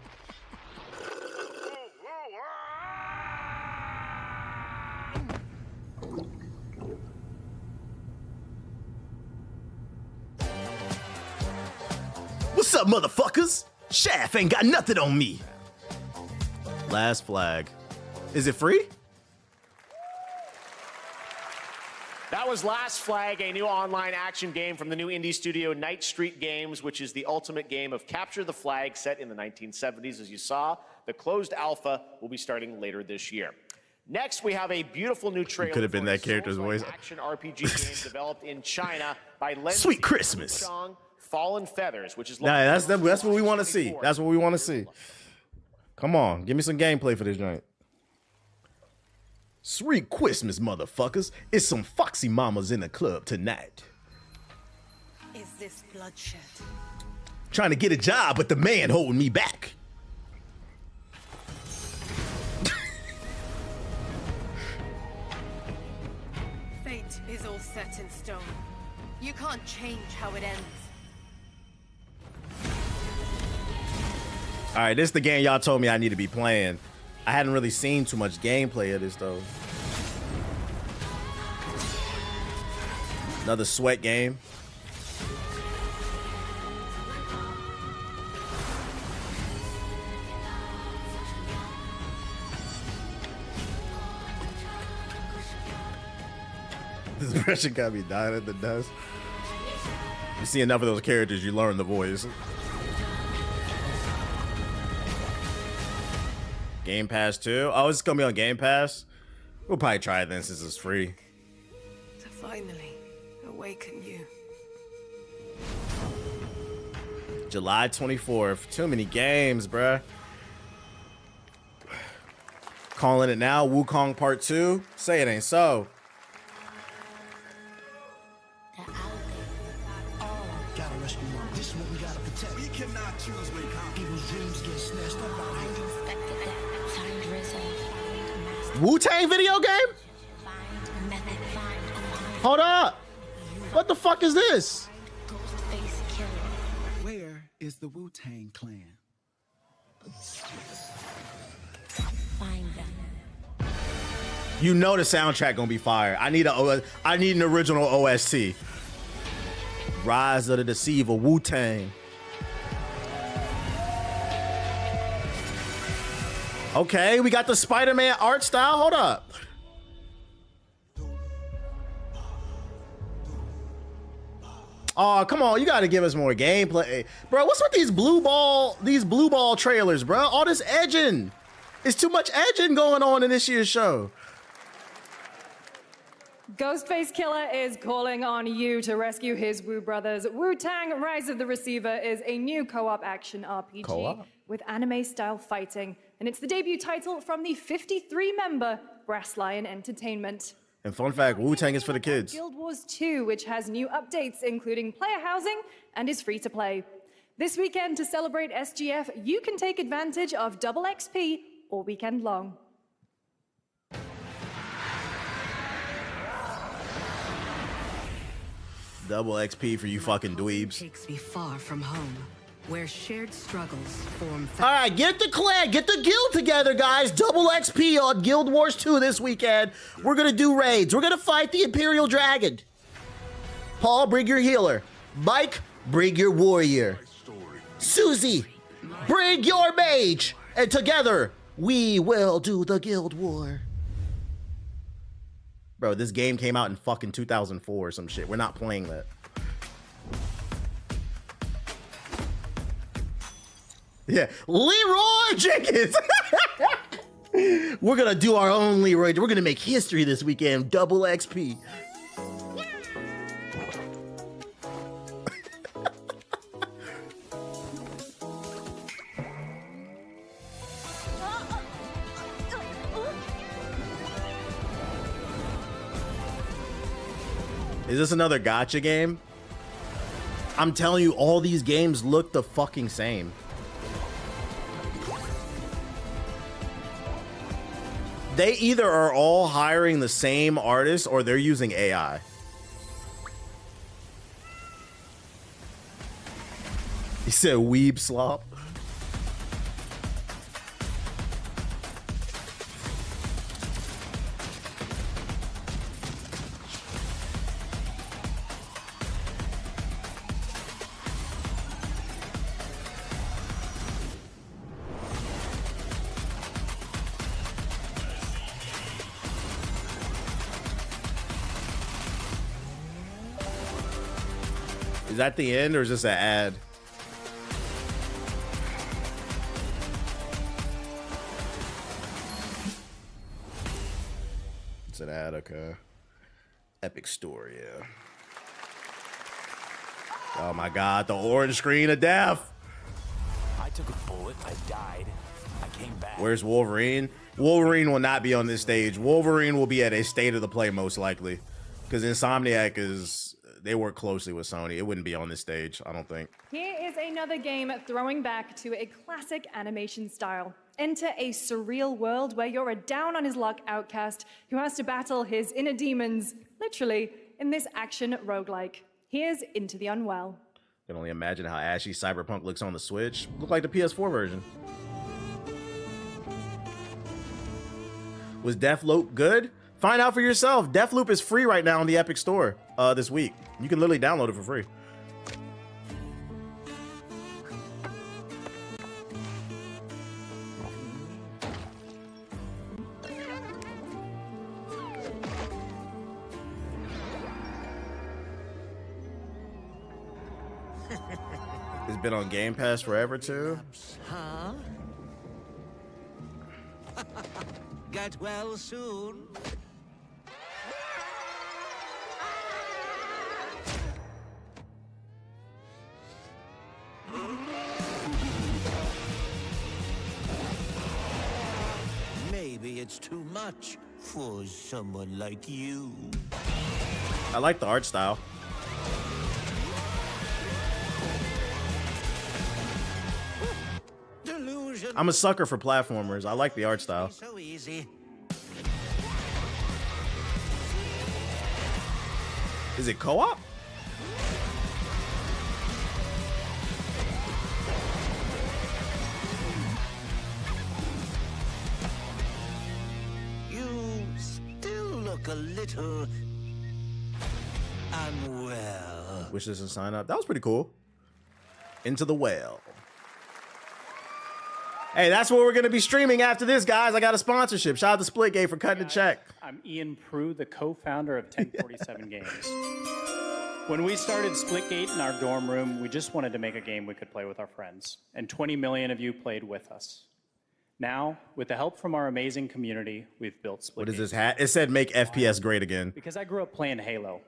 What's up, motherfuckers? Shaft ain't got nothing on me. Last flag. Is it free? That was Last Flag, a new online action game from the new indie studio Night Street Games, which is the ultimate game of capture the flag set in the 1970s. As you saw, the closed alpha will be starting later this year. Next, we have a beautiful new trailer. Could have been that character's voice. Action RPG game developed in China by Sweet Christmas. Chong, Fallen Feathers, which is Nah, that's what we want to see. That's what we want to see. Come on, give me some gameplay for this joint. Sweet Christmas, motherfuckers. It's some foxy mamas in the club tonight. Is this bloodshed? Trying to get a job, but the man holding me back. Fate is all set in stone. You can't change how it ends. All right, this is the game y'all told me I need to be playing. I hadn't really seen too much gameplay of this, though. Another sweat game. This impression got me dying at the dust. You see enough of those characters, you learn the voice. Game Pass 2? Oh, it's gonna be on Game Pass? We'll probably try it then since it's free. To finally awaken you. July 24th. Too many games, bruh. Calling it now. Wukong Part 2. Say it ain't so. This is what we gotta protect. We cannot choose when people's dreams get snatched up out here. Wu-Tang video game? Hold up. What the fuck is this? Where is the Wu-Tang Clan? Find them. You know the soundtrack gonna be fire. I need an original OST. Rise of the Deceiver, Wu-Tang. Okay, we got the Spider-Man art style. Hold up. Oh, come on, you gotta give us more gameplay. Bro, what's with these blue ball trailers, bro? All this edging. It's too much edging going on in this year's show. Ghostface Killer is calling on you to rescue his Wu brothers. Wu-Tang Rise of the Receiver is a new co-op action RPG with anime-style fighting, and it's the debut title from the 53-member Brass Lion Entertainment. And fun fact, Wu-Tang is for the kids. Guild Wars 2, which has new updates, including player housing, and is free to play. This weekend, to celebrate SGF, you can take advantage of double XP all weekend long. Double XP for you fucking dweebs. Takes me far from home, where shared struggles form. All right, get the clan, get the guild together, guys. Double XP on Guild Wars 2 this weekend. We're gonna do raids. We're gonna fight the Imperial Dragon. Paul, bring your healer. Mike, bring your warrior. Susie, bring your mage. And together, we will do the Guild War. Bro, this game came out in fucking 2004 or some shit. We're not playing that. Yeah, Leroy Jenkins. We're gonna do our own Leroy. We're gonna make history this weekend. Double XP. Is this another gacha game? I'm telling you, all these games look the fucking same. They either are all hiring the same artist or they're using AI. He said weeb slop. Is that the end or is this an ad? It's an ad, okay. Epic Store, yeah. Oh my God, the orange screen of death. I took a bullet, I died, I came back. Where's Wolverine? Wolverine will not be on this stage. Wolverine will be at a State of the Play most likely. Because Insomniac they work closely with Sony. It wouldn't be on this stage, I don't think. Here is another game throwing back to a classic animation style. Enter a surreal world where you're a down-on-his-luck outcast who has to battle his inner demons, literally, in this action roguelike. Here's Into the Unwell. I can only imagine how ashy Cyberpunk looks on the Switch. Look like the PS4 version. Was Deathloop good? Find out for yourself. Deathloop is free right now on the Epic Store this week. You can literally download it for free. It's been on Game Pass forever too. Huh? Get well soon. Maybe it's too much for someone like you. I like the art style. I'm a sucker for platformers. I like the art style. So easy. Is it co-op? You still look a little unwell. Wish this and sign up. That was pretty cool. Into the Well. Hey, that's what we're going to be streaming after this, guys. I got a sponsorship. Shout out to Splitgate for cutting the check. I'm Ian Prue, the co-founder of 1047 Games. When we started Splitgate in our dorm room, we just wanted to make a game we could play with our friends. And 20 million of you played with us. Now, with the help from our amazing community, we've built Splitgate. What is this hat? It said make FPS great again. Because I grew up playing Halo.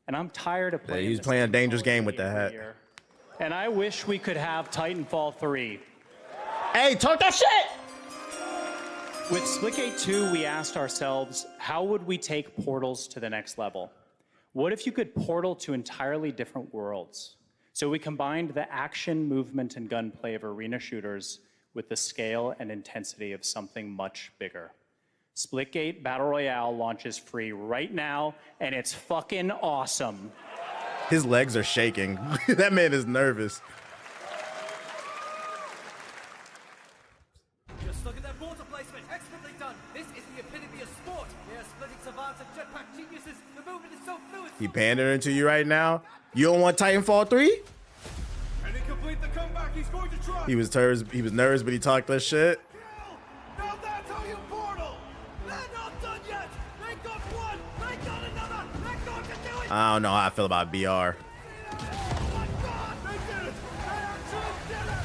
And I'm tired of playing He's playing a dangerous game with that hat. And I wish we could have Titanfall 3. Hey, talk that shit! With Splitgate 2, we asked ourselves, how would we take Portals to the next level? What if you could portal to entirely different worlds? So we combined the action, movement, and gunplay of arena shooters with the scale and intensity of something much bigger. Splitgate Battle Royale launches free right now, and it's fucking awesome. His legs are shaking. That man is nervous. Just look at that water placement. Expertly done. This is the epitome of sport. They are splitting savants and jetpack geniuses. The movement is so fluid. He pandering to you right now. You don't want Titanfall 3? Can he complete the comeback? He's going to try. He was nervous, but he talked that shit. Now that's how you portal. They're not done yet. They got one. They got another. They're going to do it. I don't know how I feel about BR. They did it. They actually did it.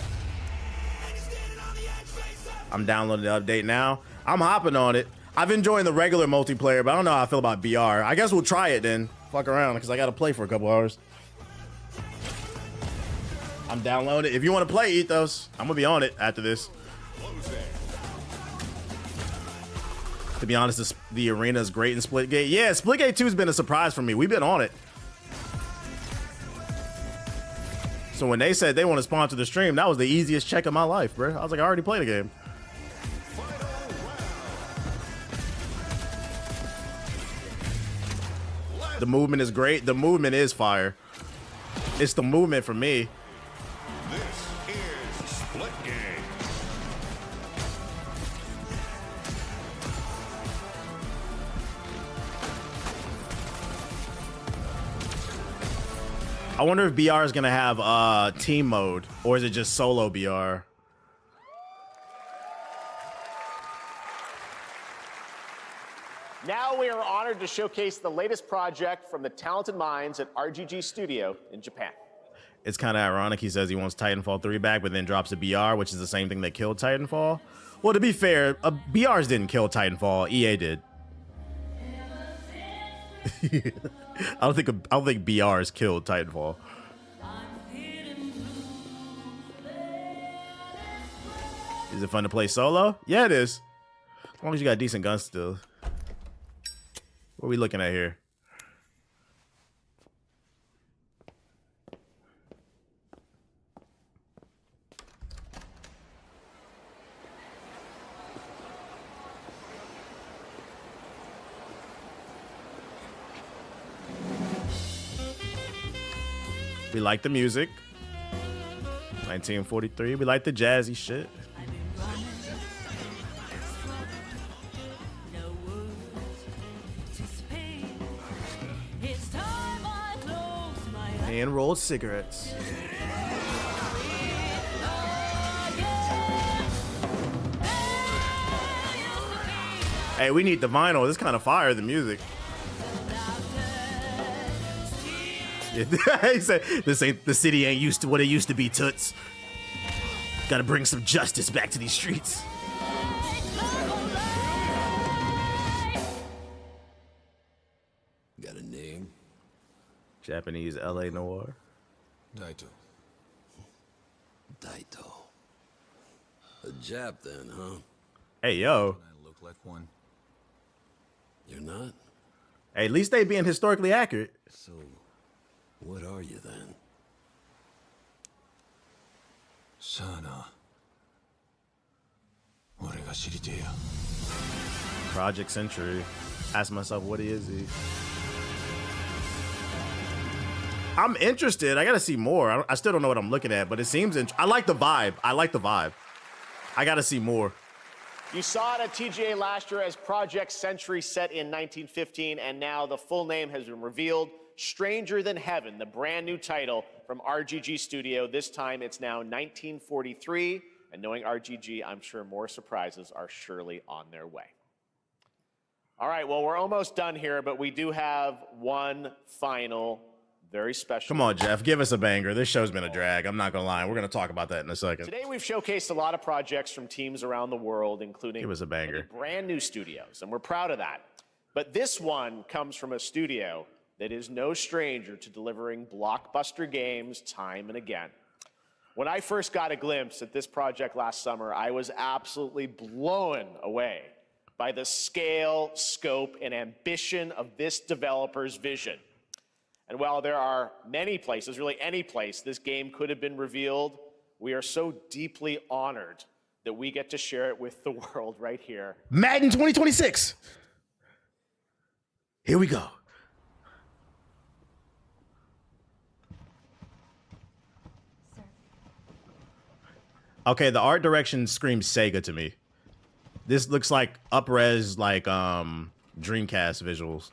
I'm downloading the update now. I'm hopping on it. I've enjoyed the regular multiplayer, but I don't know how I feel about BR. I guess we'll try it then. Fuck around, because I got to play for a couple hours. I'm downloading it. If you want to play Ethos, I'm going to be on it after this. To be honest, the arena is great in Splitgate. Yeah, Splitgate 2 has been a surprise for me. We've been on it. So when they said they want to sponsor the stream, that was the easiest check of my life, bro. I was like, I already played the game. The movement is great. The movement is fire. It's the movement for me. This is Splitgate. I wonder if BR is gonna have team mode, or is it just solo BR? Now we are honored to showcase the latest project from the talented minds at RGG Studio in Japan. It's kind of ironic. He says he wants Titanfall 3 back, but then drops a BR, which is the same thing that killed Titanfall. Well, to be fair, BRs didn't kill Titanfall. EA did. I don't think BRs killed Titanfall. Is it fun to play solo? Yeah, it is. As long as you got decent guns still. What are we looking at here? We like the music. 1943. We like the jazzy shit. And rolled cigarettes. Hey, we need the vinyl. This kind of fire, the music. He said, the city ain't used to what it used to be, toots. Gotta bring some justice back to these streets. Got a name? Japanese LA Noir. Daito. Daito. A Jap then, huh? Hey, yo. I look like one. You're not? Hey, at least they being historically accurate. So, what are you then? Sana. Project Century. Ask myself, what is he? I'm interested. I gotta see more. I still don't know what I'm looking at, but it seems. I like the vibe. I gotta see more. You saw it at TGA last year as Project Century set in 1915, and now the full name has been revealed. Stranger Than Heaven, the brand new title from RGG Studio. This time it's now 1943, and knowing RGG, I'm sure more surprises are surely on their way. All right, well, we're almost done here, but we do have one final, very special. Come on, Jeff, give us a banger. This show's been a drag. I'm not gonna lie. We're gonna talk about that in a second. Today we've showcased a lot of projects from teams around the world, including Give us a banger. brand new studios, and we're proud of that. But this one comes from a studio that is no stranger to delivering blockbuster games time and again. When I first got a glimpse at this project last summer, I was absolutely blown away by the scale, scope, and ambition of this developer's vision. And while there are many places, really any place, this game could have been revealed, we are so deeply honored that we get to share it with the world right here. Madden 2026. Here we go. Okay, the art direction screams Sega to me. This looks like up-res, like Dreamcast visuals.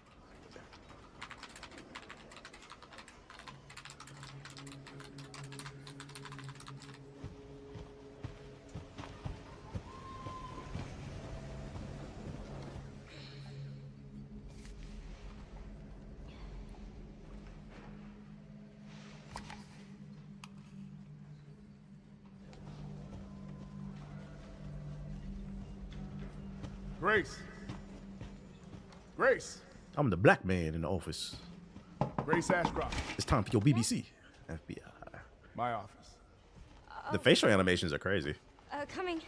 Grace. Grace. I'm the black man in the office. Grace Ashcroft. It's time for your BBC. FBI. My office. The facial animations are crazy. Coming.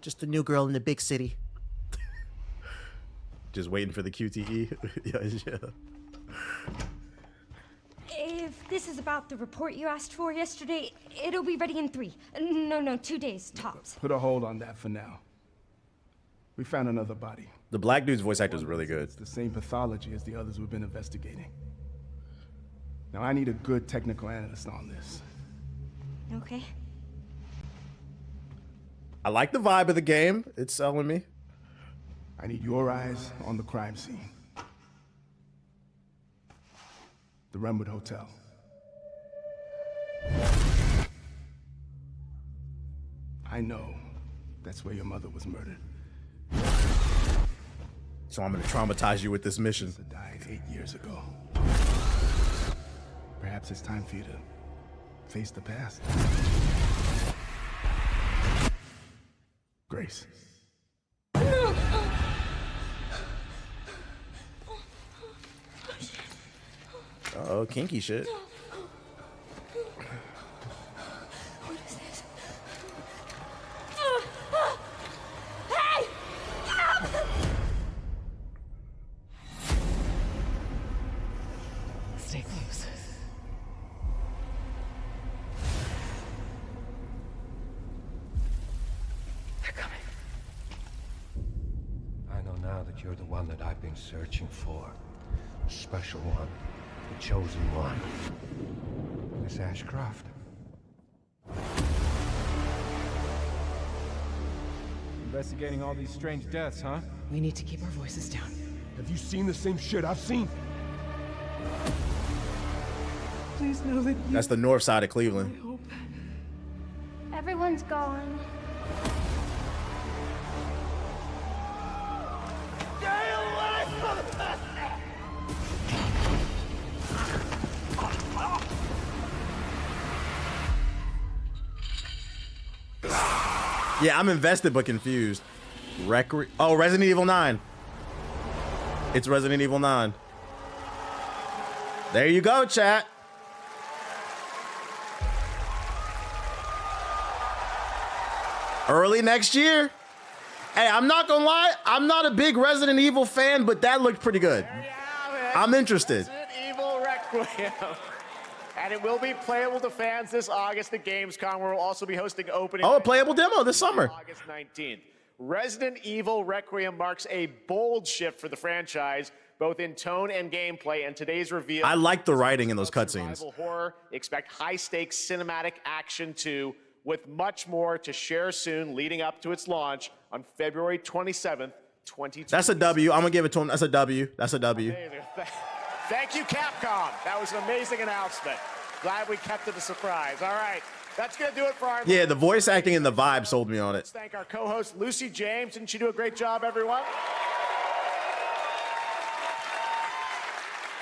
Just the new girl in the big city. Just waiting for the QTE. Yeah. If this is about the report you asked for yesterday, it'll be ready in 3. No, 2 days, tops. Put a hold on that for now. We found another body. The black dude's voice actor is really good. It's the same pathology as the others we've been investigating. Now, I need a good technical analyst on this. Okay. I like the vibe of the game. It's selling me. I need your eyes on the crime scene. The Renwood Hotel. I know that's where your mother was murdered. So I'm gonna traumatize you with this mission. She died 8 years ago. Perhaps it's time for you to face the past. Grace. Oh, kinky shit. What is this? Hey! Stay close. They're coming. I know now that you're the one that I've been searching for. The special one. The chosen one. Miss Ashcroft. Investigating all these strange deaths, huh? We need to keep our voices down. Have you seen the same shit I've seen? Please know that you... That's the north side of Cleveland. Everyone's gone. Yeah, I'm invested but confused. Resident Evil 9. It's Resident Evil 9. There you go, chat. Early next year. Hey, I'm not gonna lie, I'm not a big Resident Evil fan, but that looked pretty good. I'm interested. Resident Evil Requiem. And it will be playable to fans this August at Gamescom, where we'll also be hosting opening. Oh, a playable demo this summer. August 19th. Resident Evil Requiem marks a bold shift for the franchise, both in tone and gameplay, and today's reveal. I like the writing in those cutscenes. Survival horror. Expect high-stakes cinematic action too, with much more to share soon, leading up to its launch on February 27th, 2020. That's a W. I'm gonna give it to him. That's a W. That's a W. Amazing. Thank you, Capcom. That was an amazing announcement. Glad we kept it a surprise. All right, that's gonna do it for our. Yeah, the voice acting and the vibe sold me on it. Let's thank our co-host Lucy James. Didn't she do a great job, everyone?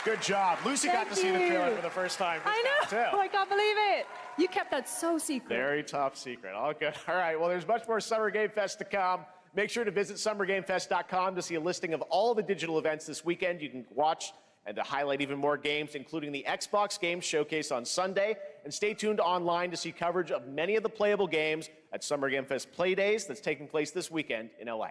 Good job. Lucy got to see the trailer for the first time. I know. Too. I can't believe it. You kept that so secret. Very top secret. All good. All right. Well, there's much more Summer Game Fest to come. Make sure to visit summergamefest.com to see a listing of all the digital events this weekend. You can watch and to highlight even more games, including the Xbox Games Showcase on Sunday. And stay tuned online to see coverage of many of the playable games at Summer Game Fest Play Days that's taking place this weekend in LA.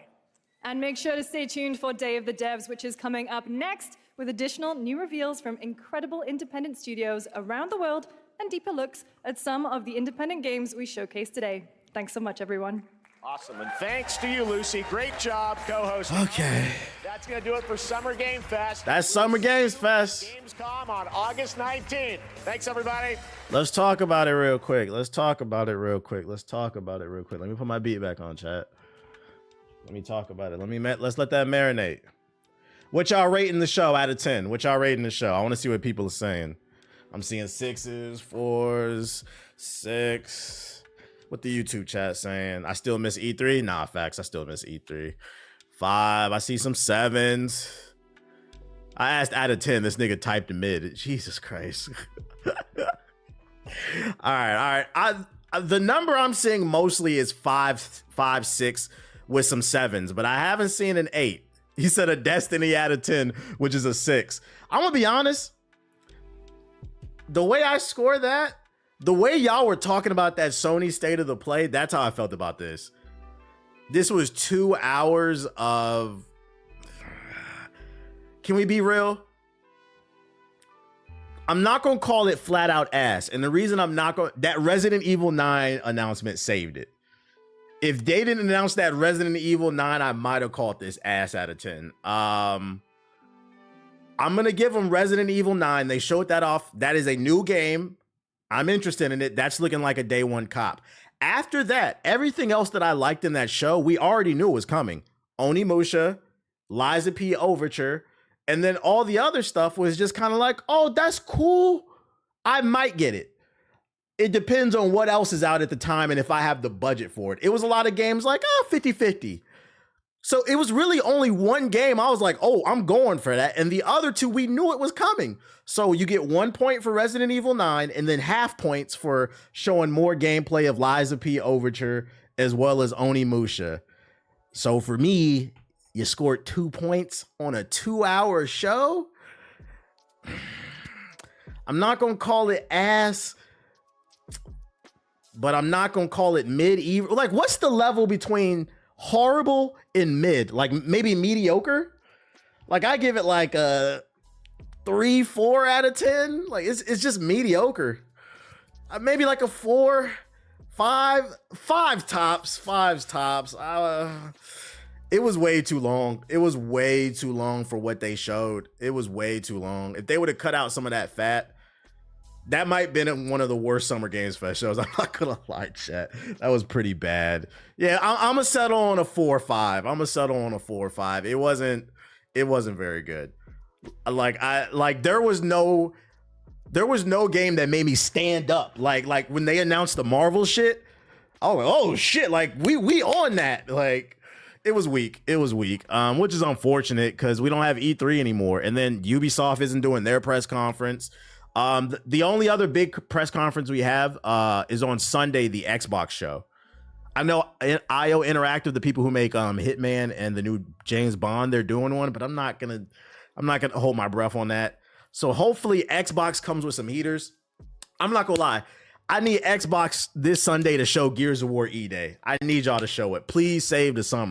And make sure to stay tuned for Day of the Devs, which is coming up next with additional new reveals from incredible independent studios around the world and deeper looks at some of the independent games we showcased today. Thanks so much, everyone. Awesome, and thanks to you, Lucy. Great job, co-host. Okay. That's going to do it for Summer Game Fest. That's Summer Games Fest. Gamescom on August 19th. Thanks, everybody. Let's talk about it real quick. Let's talk about it real quick. Let me put my beat back on, chat. Let me talk about it. Let's let that marinate. What y'all rating the show out of 10? What y'all rating the show? I want to see what people are saying. I'm seeing 6s, 4s, 6. What the YouTube chat saying? I still miss E3? Nah, facts. I still miss E3. 5. I see some 7s. I asked out of 10. This nigga typed in mid. Jesus Christ. All right. The number I'm seeing mostly is 5, 6 with some 7s, but I haven't seen an 8. He said a Destiny out of 10, which is a 6. I'm gonna be honest. The way I score that, the way y'all were talking about that Sony State of the Play, that's how I felt about this. This was 2 hours of... Can we be real? I'm not gonna call it flat out ass. And the reason I'm not going... That Resident Evil 9 announcement saved it. If they didn't announce that Resident Evil 9, I might have called this ass out of 10. I'm going to give them Resident Evil 9. They showed that off. That is a new game. I'm interested in it. That's looking like a day one cop. After that, everything else that I liked in that show, we already knew was coming. Onimusha, Lies of P Overture, and then all the other stuff was just kind of like, oh, that's cool. I might get it. It depends on what else is out at the time and if I have the budget for it. It was a lot of games like, 50-50. So it was really only one game. I was like, oh, I'm going for that. And the other 2, we knew it was coming. So you get 1 point for Resident Evil 9 and then half points for showing more gameplay of Lies of P Overture as well as Onimusha. So for me, you scored 2 points on a 2-hour show. I'm not going to call it ass, but I'm not going to call it mid. Like, what's the level between horrible and mid? Like, maybe mediocre? Like, I give it like a 3, 4 out of 10. Like, it's just mediocre. Maybe like a 4, 5 tops. 5's tops. It was way too long. It was way too long for what they showed. It was way too long. If they would have cut out some of that fat, that might have been one of the worst Summer Games Fest shows. I'm not gonna lie, chat. That was pretty bad. Yeah, I'm gonna settle on a 4 or 5. I'm gonna settle on a 4 or 5. It wasn't very good. There was no game that made me stand up. Like when they announced the Marvel shit, I was like, oh shit, like we on that. Like, it was weak. It was weak. Which is unfortunate because we don't have E3 anymore. And then Ubisoft isn't doing their press conference. The only other big press conference we have is on Sunday, the Xbox show. I know IO Interactive, the people who make Hitman and the new James Bond, they're doing one, but I'm not gonna hold my breath on that. So hopefully Xbox comes with some heaters. I'm not gonna lie. I need Xbox this Sunday to show Gears of War E-Day. I need y'all to show it. Please save the summer.